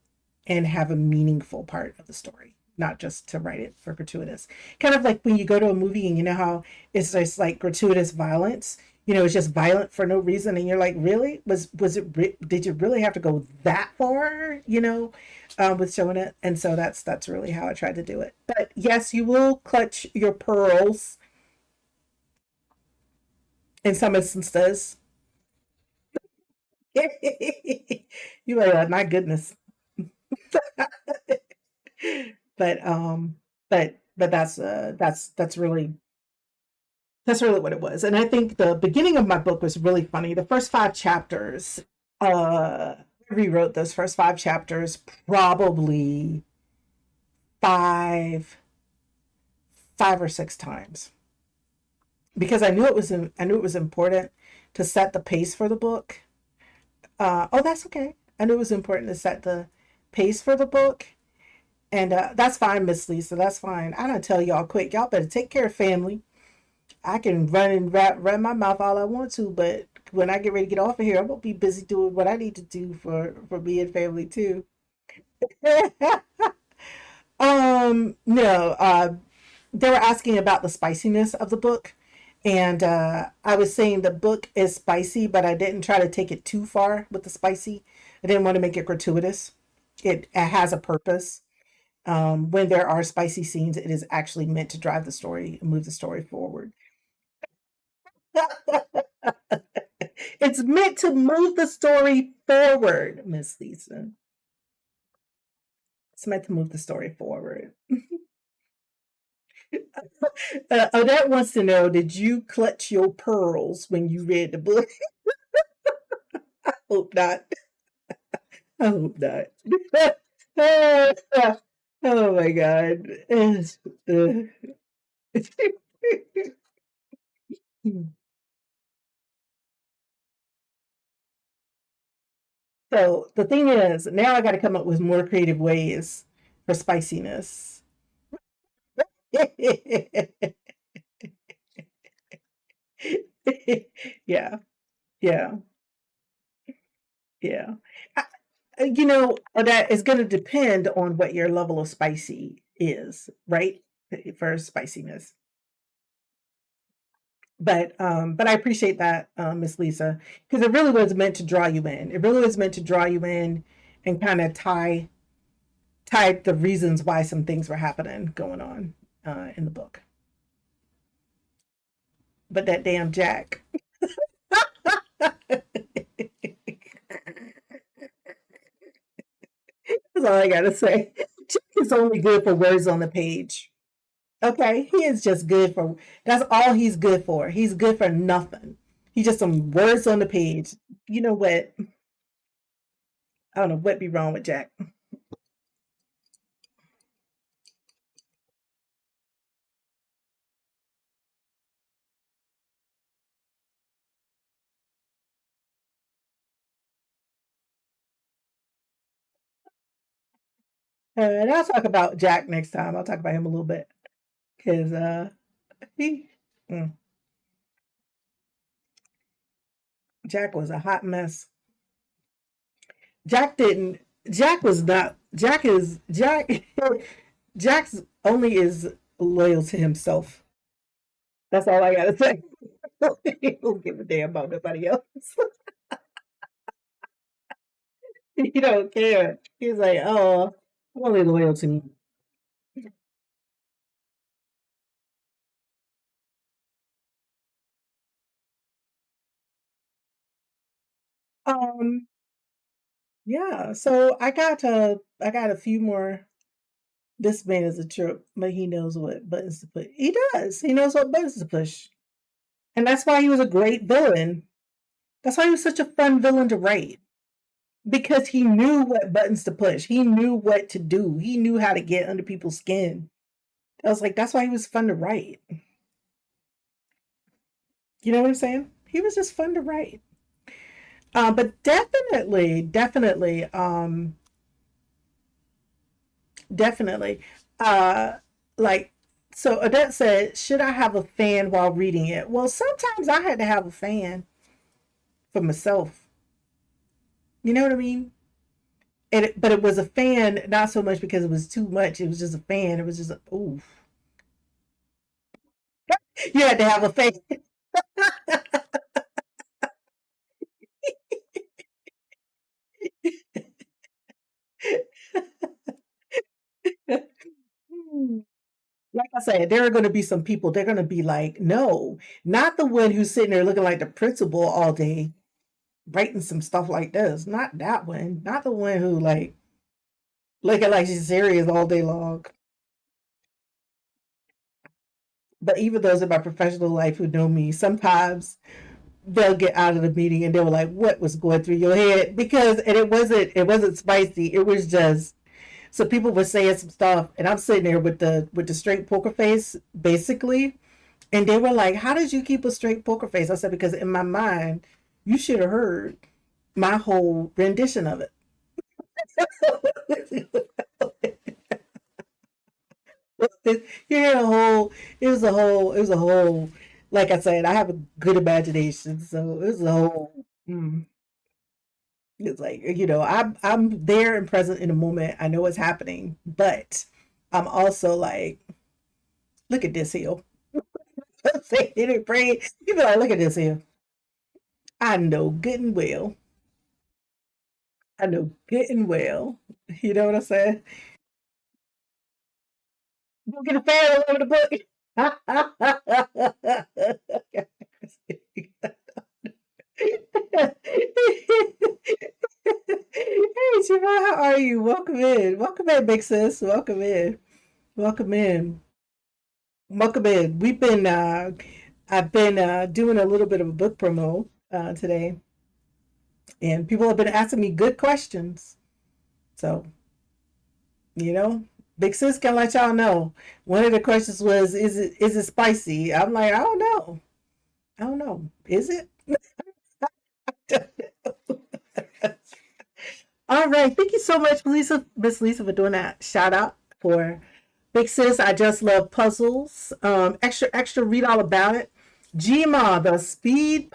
Speaker 1: and have a meaningful part of the story, not just to write it for gratuitous. Kind of like when you go to a movie and you know how it's just like gratuitous violence. You know, it's just violent for no reason, and you're like, really? Did you really have to go that far? You know, with showing it, and so that's really how I tried to do it. But yes, you will clutch your pearls in some instances. You're like, oh, my goodness. But but that's really what it was. And I think the beginning of my book was really funny. The first five chapters, I rewrote those first five chapters probably five, five or six times because I knew it was important to set the pace for the book. Oh, that's okay. I knew it was important to set the pace for the book, and that's fine, Miss Lisa. That's fine. I don't tell y'all quick. Y'all better take care of family. I can run and run my mouth all I want to, but when I get ready to get off of here, I'm gonna be busy doing what I need to do for me and family too. No, they were asking about the spiciness of the book, and I was saying the book is spicy, but I didn't try to take it too far with the spicy. I didn't want to make it gratuitous. It has a purpose. When there are spicy scenes, it is actually meant to drive the story and move the story forward. It's meant to move the story forward, Miss Lisa. It's meant to move the story forward. Odette wants to know, did you clutch your pearls when you read the book? Hope not. I hope not. Oh my God. So the thing is, now I got to come up with more creative ways for spiciness. Yeah, yeah, yeah. I, that is going to depend on what your level of spicy is, right? For spiciness. But I appreciate that, Miss Lisa, because it really was meant to draw you in. It really was meant to draw you in and kind of tie the reasons why some things were happening going on in the book. But that damn Jack. That's all I gotta say. Jack is only good for words on the page. Okay, he is just good for. That's all he's good for. He's good for nothing. He's just some words on the page. You know what? I don't know what be wrong with Jack. And I'll talk about Jack next time. I'll talk about him a little bit because he mm, Jack was a hot mess. Jack didn't. Jack was not. Jack is Jack. Jack's only is loyal to himself. That's all I gotta say. He don't give a damn about nobody else. He don't care. He's like, oh, I'm only loyal to me. Um, yeah. So I got a few more. This man is a trip, but he knows what buttons to push. He does. He knows what buttons to push, and that's why he was a great villain. That's why he was such a fun villain to write because he knew what buttons to push. He knew what to do. He knew how to get under people's skin. I was like, that's why he was fun to write. You know what I'm saying? He was just fun to write. But definitely, uh, like, so Odette said, should I have a fan while reading it? Well, sometimes I had to have a fan for myself. You know what I mean? But it was a fan, not so much because it was too much. It was just a fan. It was just, ooh, you had to have a fan. Like I said, there are going to be some people, they're going to be like, no, not the one who's sitting there looking like the principal all day, writing some stuff like this. Not that one. Not the one who, like, looking like she's serious all day long. But even those in my professional life who know me, sometimes they'll get out of the meeting and they were like, "What was going through your head?" Because and it wasn't spicy. It was just so people were saying some stuff, and I'm sitting there with the straight poker face, basically, and they were like, "How did you keep a straight poker face?" I said, "Because in my mind, you should have heard my whole rendition of it." You had a whole. It was a whole. It was a whole. Like I said, I have a good imagination, so it was a whole. It's like I'm there and present in the moment. I know what's happening, but I'm also like, look at this here. Say it in brain. You be like, look at this here. I know good and well. I know good and well. You know what I'm saying? You get a fan all over the book. Hey, Siobhan, how are you? Welcome in. Welcome in, big sis. Welcome in. Welcome in. Welcome in. I've been doing a little bit of a book promo today, and people have been asking me good questions. So, you know, big sis can let y'all know. One of the questions was, is it spicy? I'm like, I don't know. I don't know. Is it? All right. Thank you so much, Lisa, Miss Lisa, for doing that shout out for Big Sis. I just love puzzles. Extra, extra, read all about it. Gma, the speed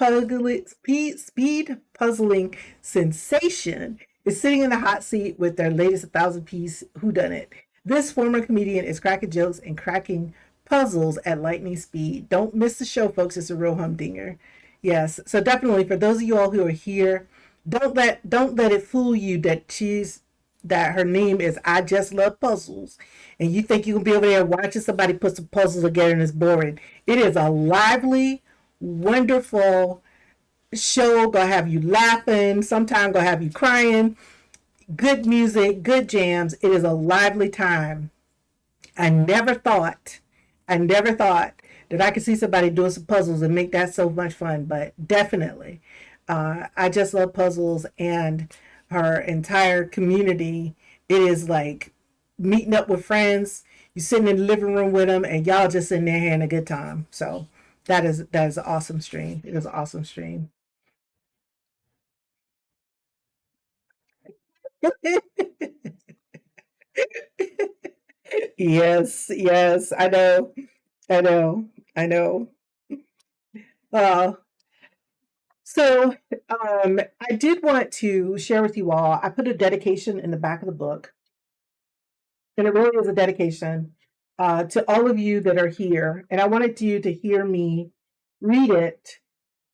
Speaker 1: puzzling sensation, is sitting in the hot seat with their latest 1,000-piece whodunit. This former comedian is cracking jokes and cracking puzzles at lightning speed. Don't miss the show, folks. It's a real humdinger. Yes. So definitely for those of you all who are here, don't let it fool you that her name is I Just Love Puzzles, and you think you can be over there watching somebody put some puzzles together and it's boring. It is a lively, wonderful show. Gonna have you laughing. Sometimes gonna have you crying. Good music, good jams. It is a lively time. I never thought, I never thought that I could see somebody doing some puzzles and make that so much fun, but definitely. I just love puzzles and her entire community. It is like meeting up with friends. You sitting in the living room with them, and y'all just sitting there having a good time. So that is an awesome stream. It is an awesome stream. Yes, yes, I know, I know, I know. Uh, so I did want to share with you all. I put a dedication in the back of the book, and it really is a dedication to all of you that are here. And I wanted you to hear me read it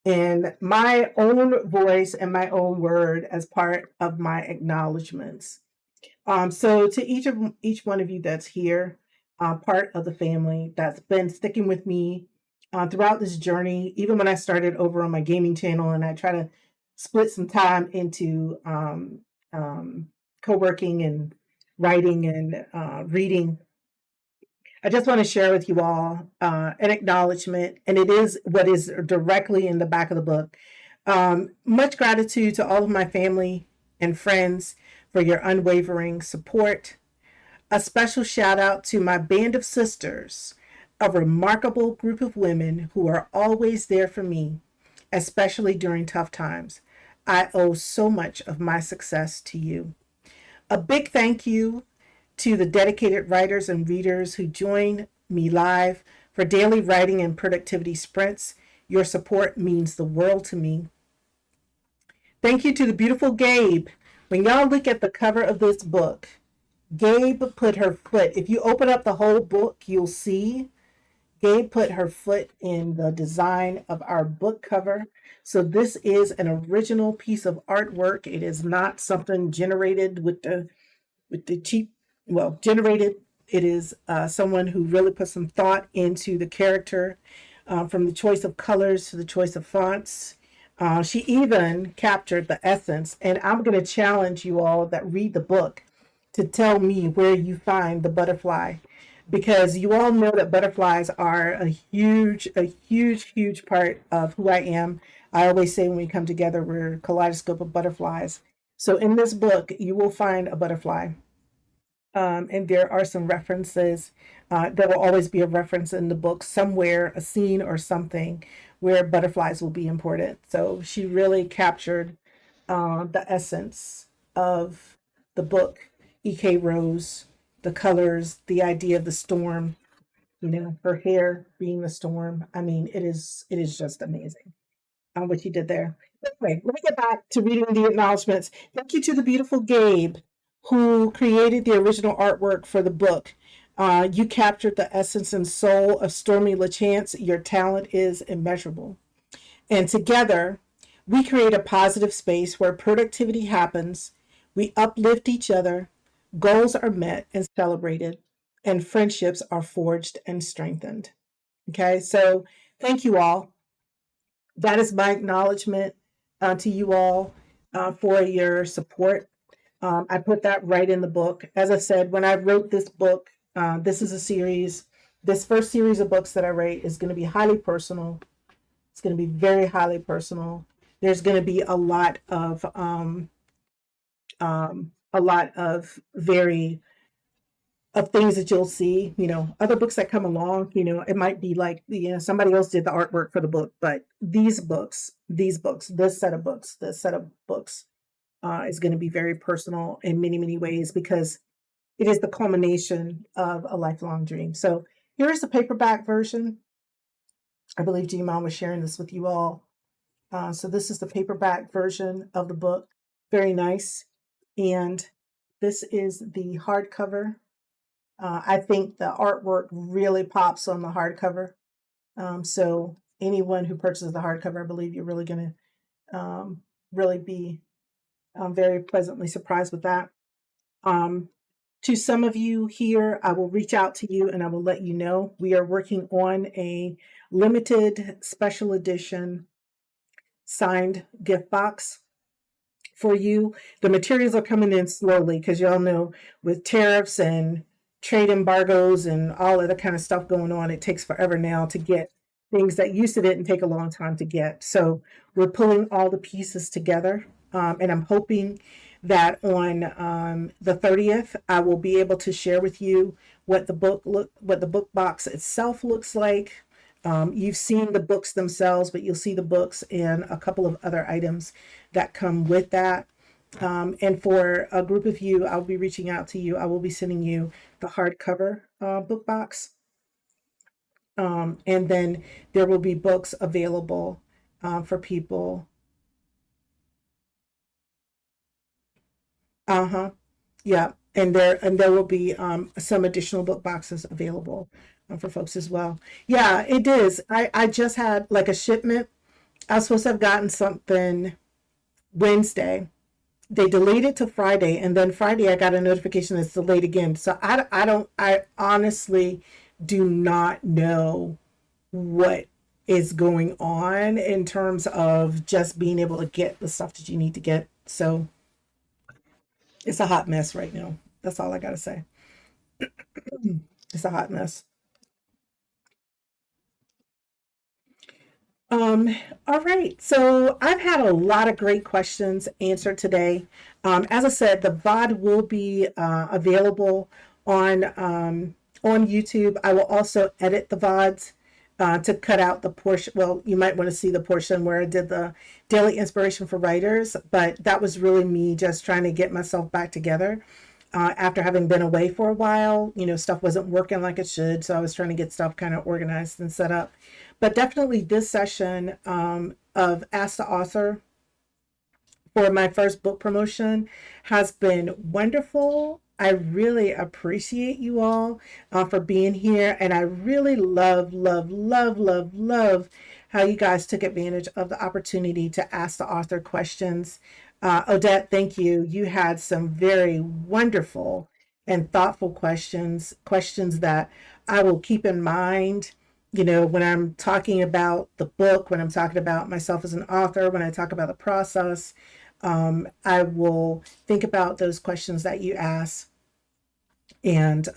Speaker 1: in my own voice and my own word as part of my acknowledgments. So to each one of you that's here, part of the family that's been sticking with me throughout this journey, even when I started over on my gaming channel, and I try to split some time into co-working and writing and reading. I just want to share with you all an acknowledgement, and it is what is directly in the back of the book. Much gratitude to all of my family and friends for your unwavering support. A special shout out to my band of sisters, a remarkable group of women who are always there for me, especially during tough times. I owe so much of my success to you. A big thank you to the dedicated writers and readers who join me live for daily writing and productivity sprints. Your support means the world to me. Thank you to the beautiful Gabe. When y'all look at the cover of this book, Gabe put her foot, if you open up the whole book, you'll see Gabe put her foot in the design of our book cover. So this is an original piece of artwork. It is not something generated with the cheap, well, generated. It is someone who really put some thought into the character, from the choice of colors to the choice of fonts. She even captured the essence, and I'm going to challenge you all that read the book to tell me where you find the butterfly. because you all know that butterflies are a huge part of who I am. I always say when we come together, we're a kaleidoscope of butterflies. So in this book, you will find a butterfly. And there are some references. There will always be a reference in the book somewhere, a scene or something where butterflies will be important. So she really captured the essence of the book, E.K. Rose, the colors, the idea of the storm, her hair being the storm. I mean, it is just amazing what you did there. Anyway, let me get back to reading the acknowledgments. Thank you to the beautiful Gabe who created the original artwork for the book. You captured the essence and soul of Stormy LaChance. Your talent is immeasurable. And together, we create a positive space where productivity happens, we uplift each other, goals are met and celebrated, and friendships are forged and strengthened. Okay, so thank you all. That is my acknowledgement to you all for your support. I put that right in the book. As I said, when I wrote this book, this is a series. This first series of books that I write is going to be highly personal. It's going to be very highly personal. There's going to be a lot of very of things that you'll see. Other books that come along. It might be like somebody else did the artwork for the book, but this set of books is going to be very personal in many many ways because it is the culmination of a lifelong dream. So here's the paperback version. I believe G-Mom was sharing this with you all. So this is the paperback version of the book. Very nice. And this is the hardcover. I think the artwork really pops on the hardcover. So anyone who purchases the hardcover, I believe you're really going to really be very pleasantly surprised with that. To some of you here, I will reach out to you and I will let you know. We are working on a limited special edition signed gift box for you. The materials are coming in slowly because y'all know with tariffs and trade embargoes and all other kind of stuff going on, it takes forever now to get things that used to didn't take a long time to get. So we're pulling all the pieces together, and I'm hoping that on the 30th, I will be able to share with you what the book box itself looks like. You've seen the books themselves, but you'll see the books and a couple of other items that come with that. And for a group of you, I'll be reaching out to you. I will be sending you the hardcover book box. And then there will be books available for people. Uh-huh. Yeah. And there will be some additional book boxes available for folks as well. Yeah, it is. I just had like a shipment. I was supposed to have gotten something Wednesday. They delayed it to Friday, and then Friday I got a notification it's delayed again. So I honestly do not know what is going on in terms of just being able to get the stuff that you need to get. So it's a hot mess right now. That's all I gotta say. It's a hot mess. Um, all right. So I've had a lot of great questions answered today. As I said, the VOD will be available on YouTube. I will also edit the VODs to cut out the portion. Well, you might want to see the portion where I did the daily inspiration for writers, but that was really me just trying to get myself back together. After having been away for a while, stuff wasn't working like it should. So I was trying to get stuff kind of organized and set up. But definitely this session of Ask the Author for my first book promotion has been wonderful. I really appreciate you all for being here. And I really love, love, love, love, love how you guys took advantage of the opportunity to ask the author questions. Odette, thank you. You had some very wonderful and thoughtful questions that I will keep in mind. When I'm talking about the book, when I'm talking about myself as an author, when I talk about the process, I will think about those questions that you ask. And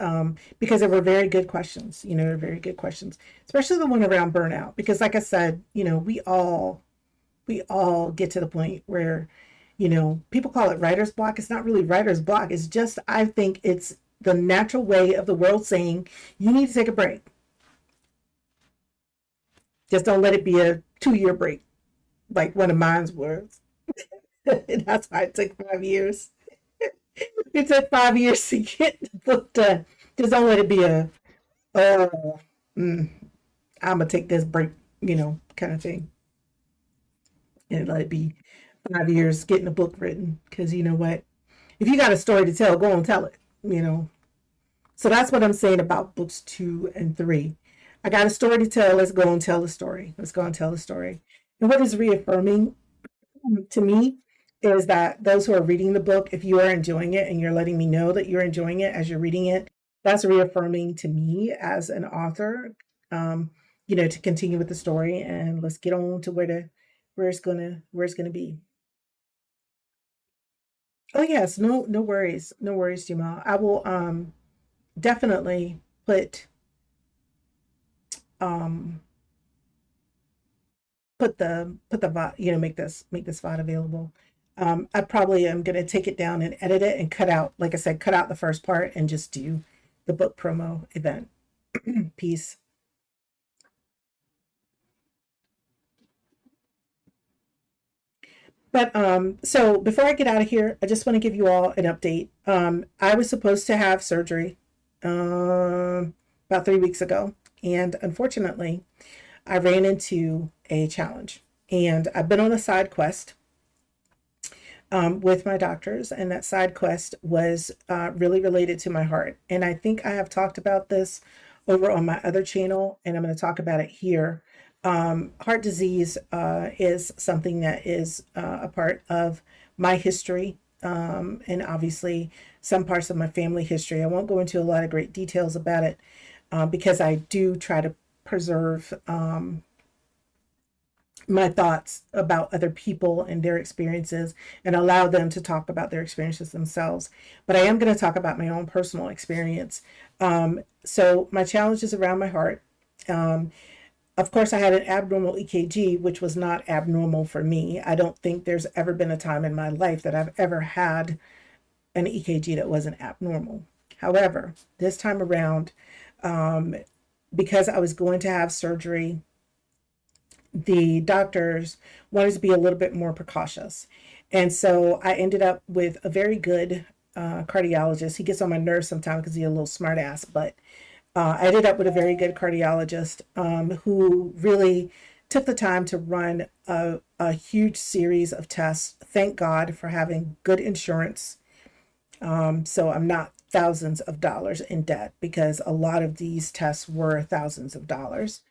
Speaker 1: because they were very good questions, very good questions, especially the one around burnout. Because, like I said, we all get to the point where, people call it writer's block. It's not really writer's block. It's just, I think it's the natural way of the world saying you need to take a break. Just don't let it be a 2 year break like one of mine's was. That's why it took 5 years. It took 5 years to get the book done. Just don't let it be oh, mm, I'm gonna take this break, kind of thing, and let it be 5 years getting a book written. Because you know what, if you got a story to tell, go and tell it. So that's what I'm saying about books 2 and 3. I got a story to tell. Let's go and tell the story. Let's go and tell the story. And what is reaffirming to me is that those who are reading the book, if you are enjoying it and you're letting me know that you're enjoying it as you're reading it, that's reaffirming to me as an author, to continue with the story, and let's get on to where it's gonna be. Oh yes, no, no worries, no worries, Jamal. I will definitely put um make this VOD available. I probably am gonna take it down and edit it and cut out, like I said, cut out the first part and just do the book promo event piece. But so before I get out of here, I just want to give you all an update. I was supposed to have surgery about 3 weeks ago, and unfortunately, I ran into a challenge. And I've been on a side quest with my doctors, and that side quest was really related to my heart. And I think I have talked about this over on my other channel, and I'm going to talk about it here. Heart disease is something that is a part of my history, and obviously some parts of my family history. I won't go into a lot of great details about it because I do try to preserve my thoughts about other people and their experiences and allow them to talk about their experiences themselves. But I am going to talk about my own personal experience. So, my challenge is around my heart. Um, of course, I had an abnormal EKG, which was not abnormal for me. I don't think there's ever been a time in my life that I've ever had an EKG that wasn't abnormal. However, this time around, um, because I was going to have surgery, the doctors wanted to be a little bit more precautious. And so I ended up with a very good cardiologist. He gets on my nerves sometimes because he's a little smart ass, but I ended up with a very good cardiologist who really took the time to run a huge series of tests. Thank God for having good insurance. So I'm not thousands of dollars in debt because a lot of these tests were thousands of dollars.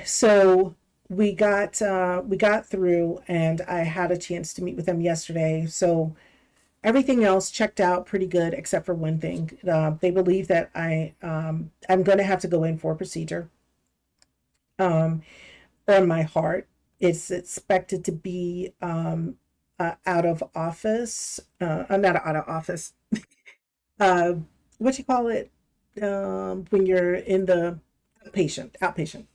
Speaker 1: So we got through, and I had a chance to meet with them yesterday. So everything else checked out pretty good, except for one thing. They believe that I'm going to have to go in for a procedure um, on my heart. It's expected to be out of office. I'm not out of office. Uh, what you call it when you're in the outpatient.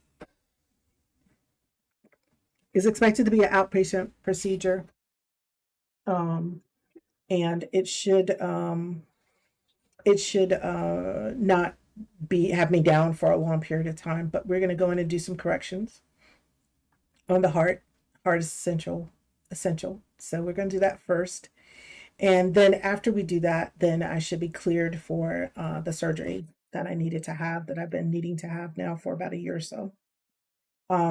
Speaker 1: Is expected to be an outpatient procedure, um, and it should not be have me down for a long period of time. But we're going to go in and do some corrections on the heart. Heart is essential. So we're going to do that first, and then after we do that, then I should be cleared for the surgery that I needed to have, that I've been needing to have now for about a year or so.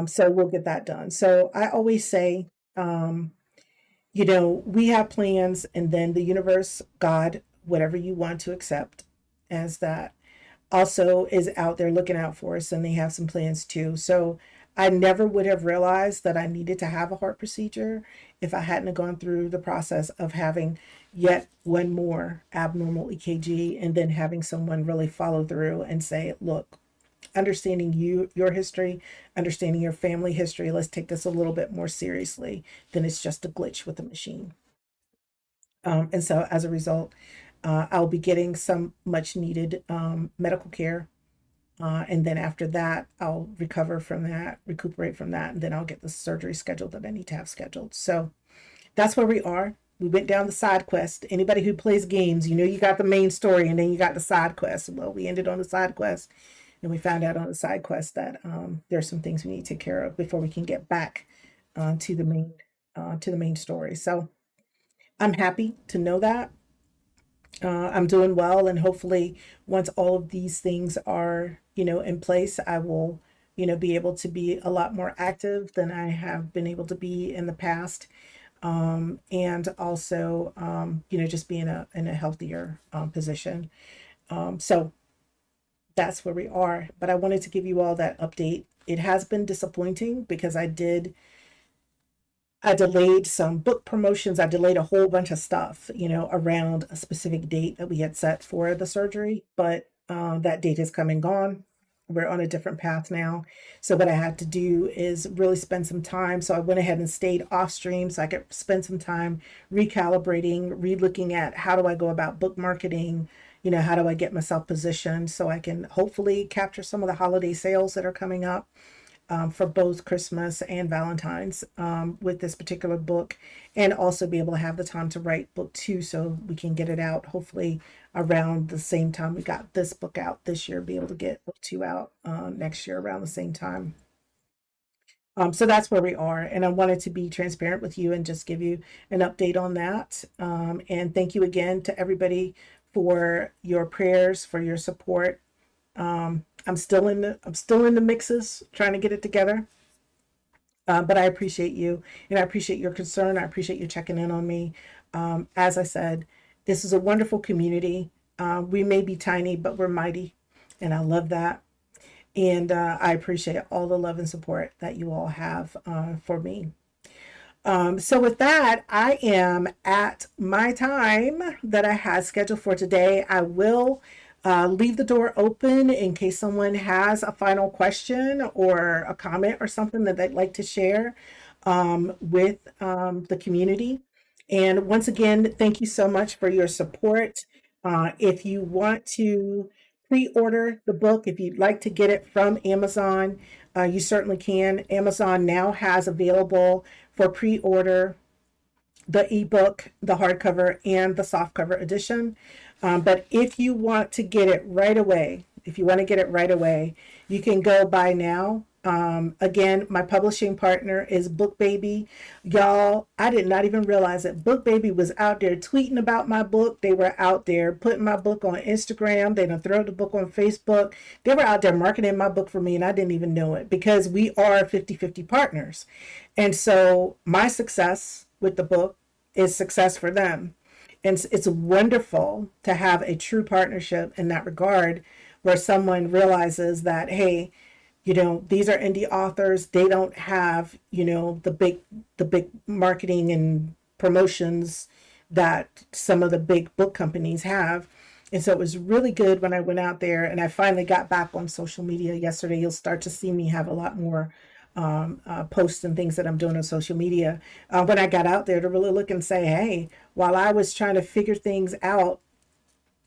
Speaker 1: So we'll get that done. So I always say, um, we have plans, and then the universe, God, whatever you want to accept as that, also is out there looking out for us, and they have some plans too. So I never would have realized that I needed to have a heart procedure if I hadn't gone through the process of having yet one more abnormal EKG, and then having someone really follow through and say, look, understanding your history, understanding your family history, let's take this a little bit more seriously than it's just a glitch with the machine. And so as a result, I'll be getting some much needed medical care. And then after that, I'll recover from that, recuperate from that, and then I'll get the surgery scheduled that I need to have scheduled. So that's where we are. We went down the side quest. Anybody who plays games, you know, you got the main story and then you got the side quest. Well, we ended on the side quest, and we found out on the side quest that there's some things we need to take care of before we can get back to the main story. So I'm happy to know that I'm doing well, and hopefully, once all of these things are, in place, I will, be able to be a lot more active than I have been able to be in the past. And also, just be in a healthier position. So that's where we are. But I wanted to give you all that update. It has been disappointing because I delayed some book promotions. I delayed a whole bunch of stuff, around a specific date that we had set for the surgery, but that date is come and gone. We're on a different path now. So what I had to do is really spend some time. So I went ahead and stayed off stream so I could spend some time recalibrating, re-looking at how do I go about book marketing, how do I get myself positioned so I can hopefully capture some of the holiday sales that are coming up for both Christmas and Valentine's with this particular book, and also be able to have the time to write book two so we can get it out hopefully around the same time we got this book out this year, be able to get book two out next year around the same time. So that's where we are. And I wanted to be transparent with you and just give you an update on that. And thank you again to everybody for your prayers, for your support. I'm still in the mixes trying to get it together. But I appreciate you, and I appreciate your concern. I appreciate you checking in on me. As I said, this is a wonderful community. We may be tiny, but we're mighty, and I love that. And I appreciate all the love and support that you all have for me. So with that, I am at my time that I had scheduled for today. I will leave the door open in case someone has a final question or a comment or something that they'd like to share with the community. And once again, thank you so much for your support. If you want to pre-order the book, if you'd like to get it from Amazon, you certainly can. Amazon now has available for pre-order the ebook, the hardcover, and the softcover edition. But if you want to get it right away, you can go buy now. Again, my publishing partner is BookBaby. Y'all, I did not even realize that BookBaby was out there tweeting about my book. They were out there putting my book on Instagram. They done throw the book on Facebook. They were out there marketing my book for me, and I didn't even know it because we are 50-50 partners. And so my success with the book is success for them. And it's wonderful to have a true partnership in that regard where someone realizes that, hey, these are indie authors. They don't have, the big marketing and promotions that some of the big book companies have. And so it was really good when I went out there and I finally got back on social media yesterday. You'll start to see me have a lot more posts and things that I'm doing on social media. When I got out there to really look and say, hey, while I was trying to figure things out,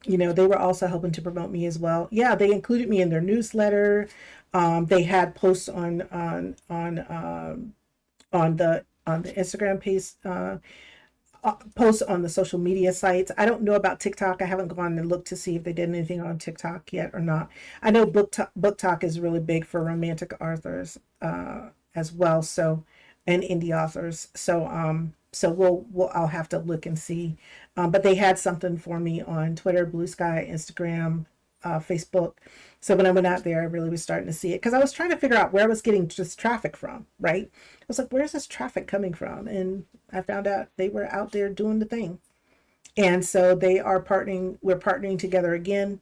Speaker 1: they were also helping to promote me as well. Yeah, they included me in their newsletter. They had posts on the Instagram page, posts on the social media sites. I don't know about TikTok. I haven't gone and looked to see if they did anything on TikTok yet or not. I know Book Talk is really big for romantic authors as well. So, and indie authors. So I'll have to look and see. But they had something for me on Twitter, Blue Sky, Instagram, Facebook. So when I went out there, I really was starting to see it because I was trying to figure out where I was getting just traffic from, right? I was like, where's this traffic coming from? And I found out they were out there doing the thing. And so we're partnering together again.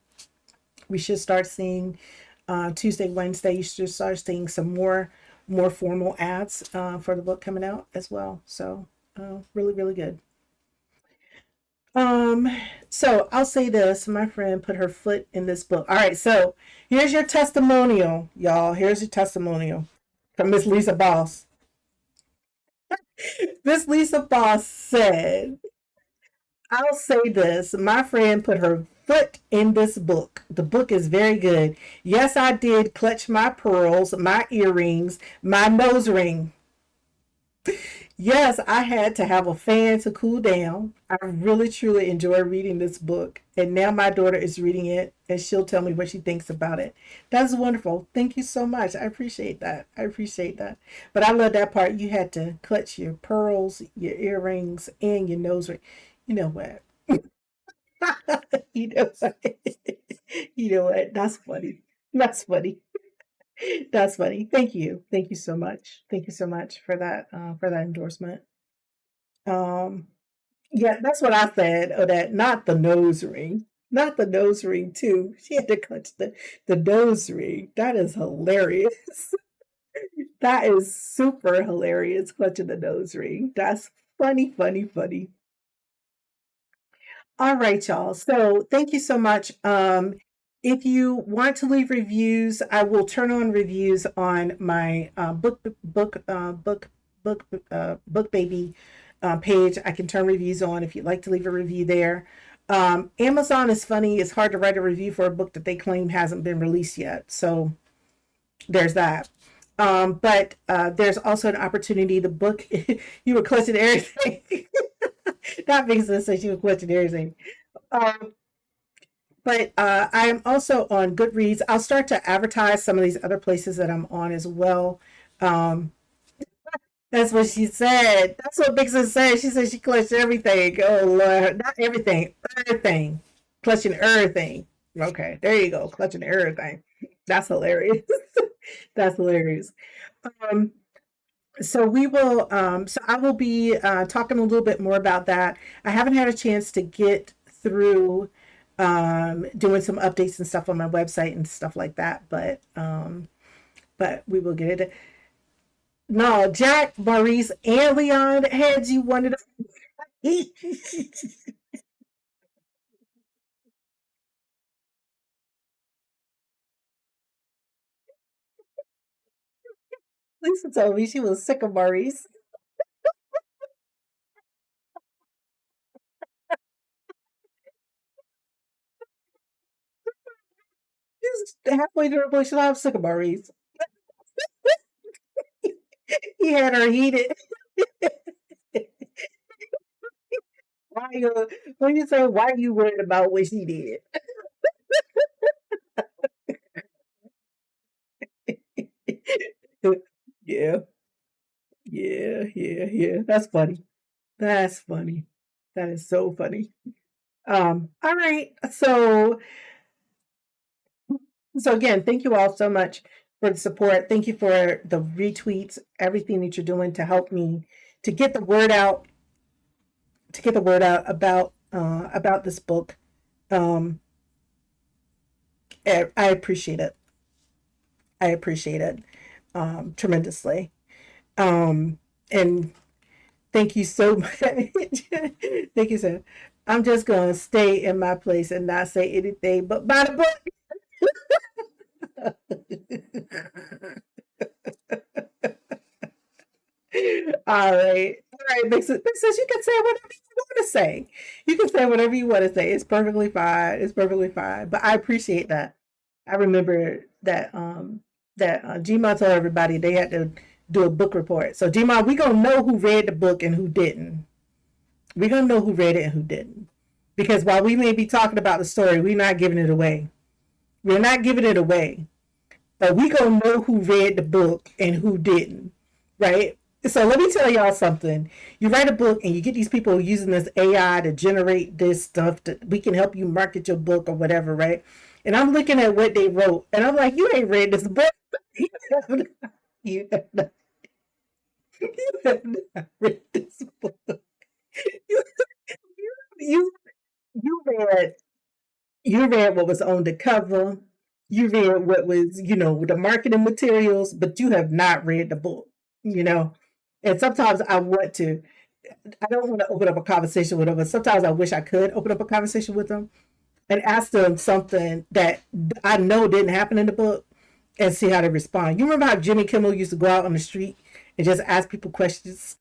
Speaker 1: We should start seeing Tuesday, Wednesday, you should start seeing some more formal ads for the book coming out as well. So really, really good. Um, so I'll say this, my friend put her foot in this book. All right, so here's your testimonial, y'all. Here's your testimonial from Miss Lisa Boss. Miss Lisa Boss said, I'll say this. My friend put her foot in this book. The book is very good. Yes, I did clutch my pearls, my earrings, my nose ring. Yes, I had to have a fan to cool down. I really truly enjoy reading this book. And now my daughter is reading it and she'll tell me what she thinks about it. That's wonderful. Thank you so much. I appreciate that. I appreciate that. But I love that part. You had to clutch your pearls, your earrings, and your nose ring. You know what? you know what? you know what? That's funny. That's funny. That's funny. Thank you. Thank you so much. Thank you so much for that endorsement. Um, yeah, that's what I said. Oh, that not the nose ring, not the nose ring too. She had to clutch the nose ring. That is hilarious. that is super hilarious. Clutching the nose ring. That's funny, funny, funny. All right, y'all. So thank you so much. If you want to leave reviews, I will turn on reviews on my book baby page. I can turn reviews on if you'd like to leave a review there. Amazon is funny. It's hard to write a review for a book that they claim hasn't been released yet. So there's that. But there's also an opportunity. The book you were clutching everything. that makes sense. That you were clutching everything. Um, but I'm also on Goodreads. I'll start to advertise some of these other places that I'm on as well. Um, that's what she said. That's what Vixen said. She said she clutched everything. Oh Lord, not everything, everything, clutching everything. Okay, there you go, clutching everything. That's hilarious. That's hilarious. Um, so we will. So I will be talking a little bit more about that. I haven't had a chance to get through doing some updates and stuff on my website and stuff like that, but we will get it. No, Jack, Maurice, and Leon had you wanted to. Lisa told me she was sick of Maurice. She's halfway through her book. She's like, I'm sick of Maurice. He had her heated. Why you? When you say why are you worried about what she did? yeah, yeah. That's funny. That's funny. That is so funny. All right. So again, thank you all so much for the support. Thank you for the retweets, everything that you're doing to help me to get the word out, to get the word out about this book. Um, I appreciate it. I appreciate it tremendously. Um, and thank you so much. thank you, sir. I'm just gonna stay in my place and not say anything but by the book. All right. All right, Mixes, you can say whatever you want to say. You can say whatever you want to say. It's perfectly fine. It's perfectly fine. But I appreciate that. I remember that Gma told everybody they had to do a book report. So Gma, we gonna know who read the book and who didn't. We're gonna know who read it and who didn't. Because while we may be talking about the story, we're not giving it away. We're not giving it away. But we gonna know who read the book and who didn't, right? So let me tell y'all something. You write a book and you get these people using this AI to generate this stuff that we can help you market your book or whatever, right? And I'm looking at what they wrote, and I'm like, you ain't read this book. you have not, you have not, you have not read this book. You, you, you read you read what was on the cover. You read what was, the marketing materials, but you have not read the book, you know. And sometimes I don't want to open up a conversation with them, but sometimes I wish I could open up a conversation with them and ask them something that I know didn't happen in the book and see how they respond. You remember how Jimmy Kimmel used to go out on the street and just ask people questions?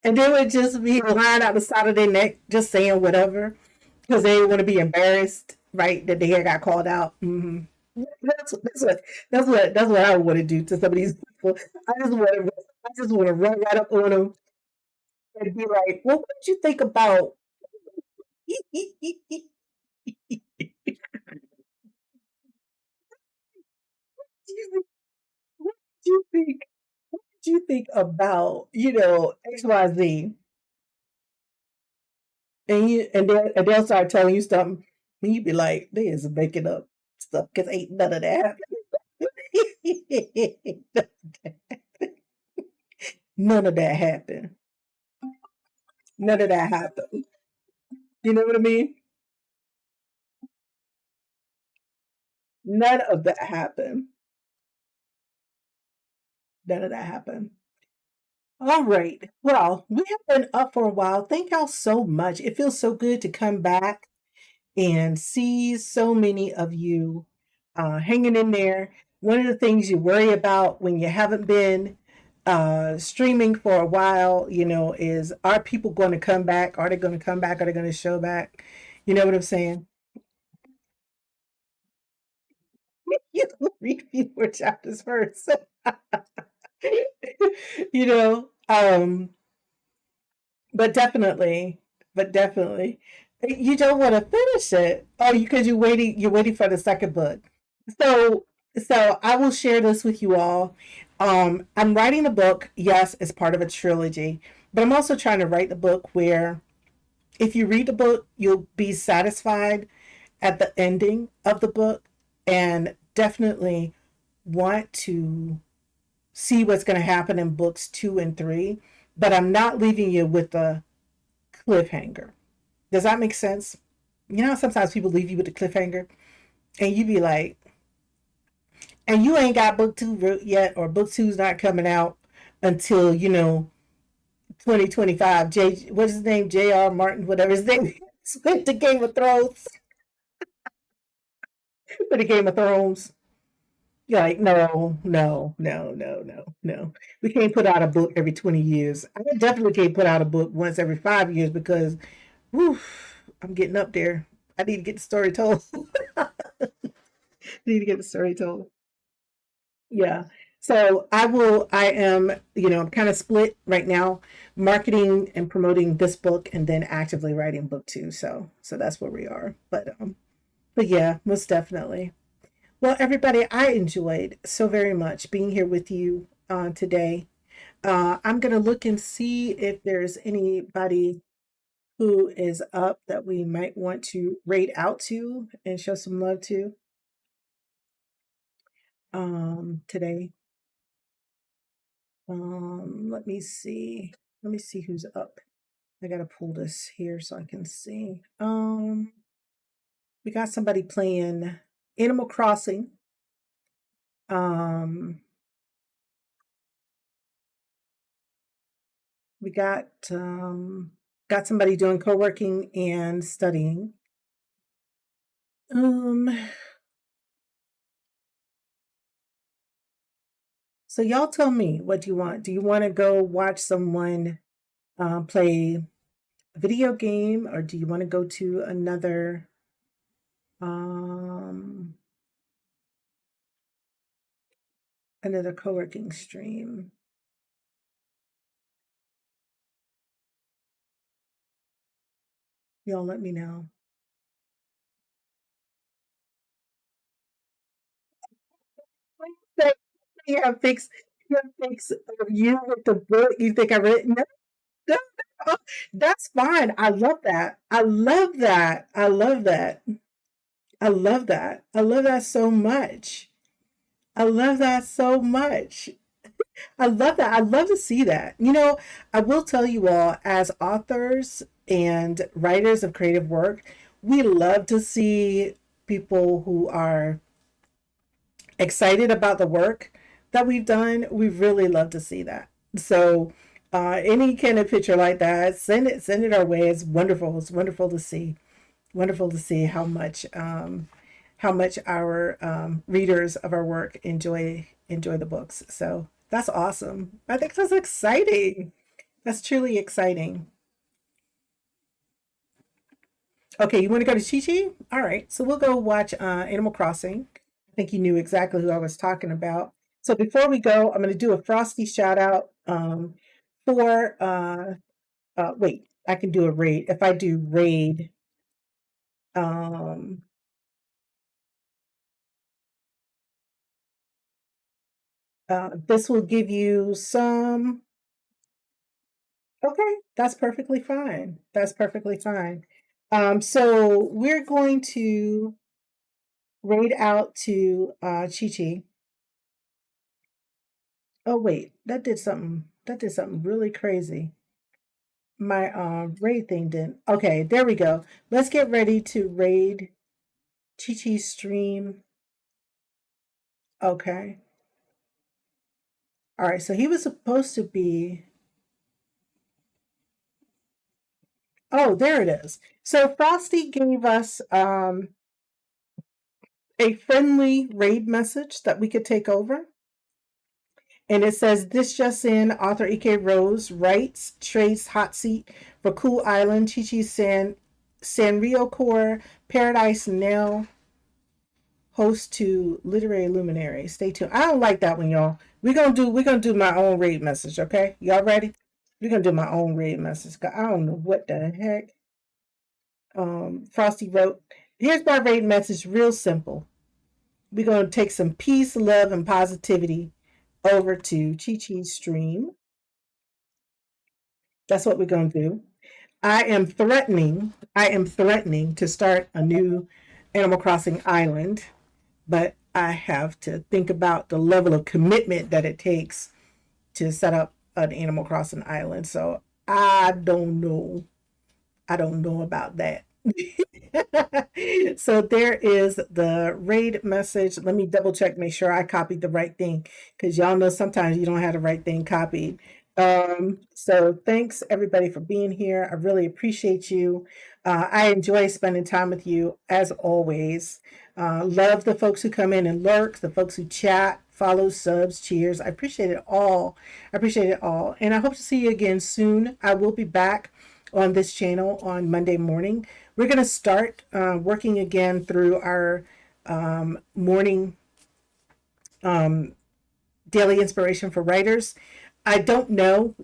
Speaker 1: And they would just be lying out the side of their neck, just saying whatever, because they didn't want to be embarrassed, right? That they had got called out. That's what I want to do to some of these people. I just want to run right up on them and be like, "Well, what did you think about?" What did you think? What did you think about XYZ? And they'll start telling you something, and you be like, "They is making up stuff because ain't none of that happened." None of that happened. None of that happened. You know what I mean? None of that happened. None of that happened. All right. Well, we have been up for a while. Thank y'all so much. It feels so good to come back and see so many of you hanging in there. One of the things you worry about when you haven't been streaming for a while, is are people going to come back? Are they going to come back? Are they going to show back? You know what I'm saying? You read a few more chapters first. you know, um, but definitely, you don't want to finish it. Oh, because you're waiting for the second book. So, so I will share this with you all. I'm writing a book. Yes, it's part of a trilogy, but I'm also trying to write the book where if you read the book, you'll be satisfied at the ending of the book, and definitely want to see what's going to happen in books 2 and 3. But I'm not leaving you with a cliffhanger. Does that make sense? You know, sometimes people leave you with a cliffhanger, and you be like, and you ain't got book 2 yet, or book two's not coming out until 2025. What's his name? J.R. Martin, whatever his name is, with the Game of Thrones. With the Game of Thrones. You're like, no, no, no, no, no, no. We can't put out a book every 20 years. I definitely can't put out a book once every 5 years because, whew, I'm getting up there. I need to get the story told. I need to get the story told. Yeah. So I'm kind of split right now, marketing and promoting this book and then actively writing book 2. So that's where we are. But yeah, most definitely. Well, everybody, I enjoyed so very much being here with you today. I'm going to look and see if there's anybody who is up that we might want to rate out to and show some love to today. Let me see. Let me see who's up. I got to pull this here so I can see. We got somebody playing Animal Crossing. Um, we got somebody doing co-working and studying. Um, so y'all tell me, what do you want? Do you want to go watch someone play a video game, or do you want to go to um another co-working stream? Y'all let me know. Say, you have pics, you have pics of you with the book. You think I read? No, no, no. That's fine. I love that. I love that. I love that. I love that. I love that so much. I love that so much. I love that. I love to see that. I will tell you all, as authors and writers of creative work, we love to see people who are excited about the work that we've done. We really love to see that. So, any kind of picture like that, send it our way. It's wonderful. It's wonderful to see. Wonderful to see how much our readers of our work enjoy the books. So that's awesome. I think that's exciting. That's truly exciting. Okay, you want to go to Chi Chi? All right, so we'll go watch Animal Crossing. I think you knew exactly who I was talking about. So before we go, I'm going to do a Frosty shout out for wait, I can do a raid. If I do raid, um, this will give you some. Okay, that's perfectly fine. That's perfectly fine. So we're going to raid out to Chi Chi. Oh wait, that did something. That did something really crazy. My raid thing didn't. Okay, there we go. Let's get ready to raid Chi Chi's stream. Okay. All right, so he was supposed to be. Oh, there it is. So Frosty gave us a friendly raid message that we could take over. And it says, this just in, author E.K. Rose writes, trades hot seat for Cool Island, Chi Chi Sanrio Core, Paradise Nail, host to Literary Luminary. Stay tuned. I don't like that one, y'all. We're gonna do my own raid message, okay? Y'all ready? We're gonna do my own raid message. I don't know what the heck. Frosty wrote, here's my raid message, real simple. We're gonna take some peace, love, and positivity over to Chi Chi's stream. That's what we're going to do. I am threatening to start a new Animal Crossing island, but I have to think about the level of commitment that it takes to set up an Animal Crossing island. So I don't know. I don't know about that. So there is the raid message. Let me double check, make sure I copied the right thing, because y'all know sometimes you don't have the right thing copied. So thanks everybody for being here. I really appreciate you. I enjoy spending time with you as always. Love the folks who come in and lurk, the folks who chat, follow, subs, cheers. I appreciate it all. I appreciate it all. And I hope to see you again soon. I will be back on this channel on Monday morning. We're going to start working again through our morning daily inspiration for writers. I don't know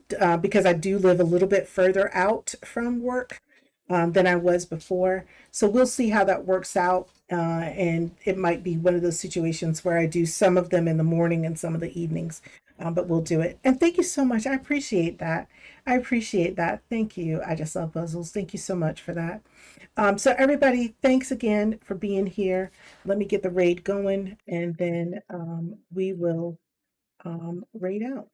Speaker 1: because I do live a little bit further out from work than I was before. So we'll see how that works out. And it might be one of those situations where I do some of them in the morning and some of the evenings, but we'll do it. And thank you so much. I appreciate that. I appreciate that. Thank you. I just love puzzles. Thank you so much for that. So everybody, thanks again for being here. Let me get the raid going and then we will raid out.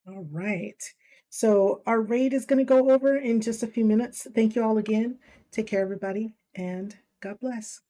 Speaker 1: All right. So our raid is going to go over in just a few minutes. Thank you all again. Take care, everybody, and God bless.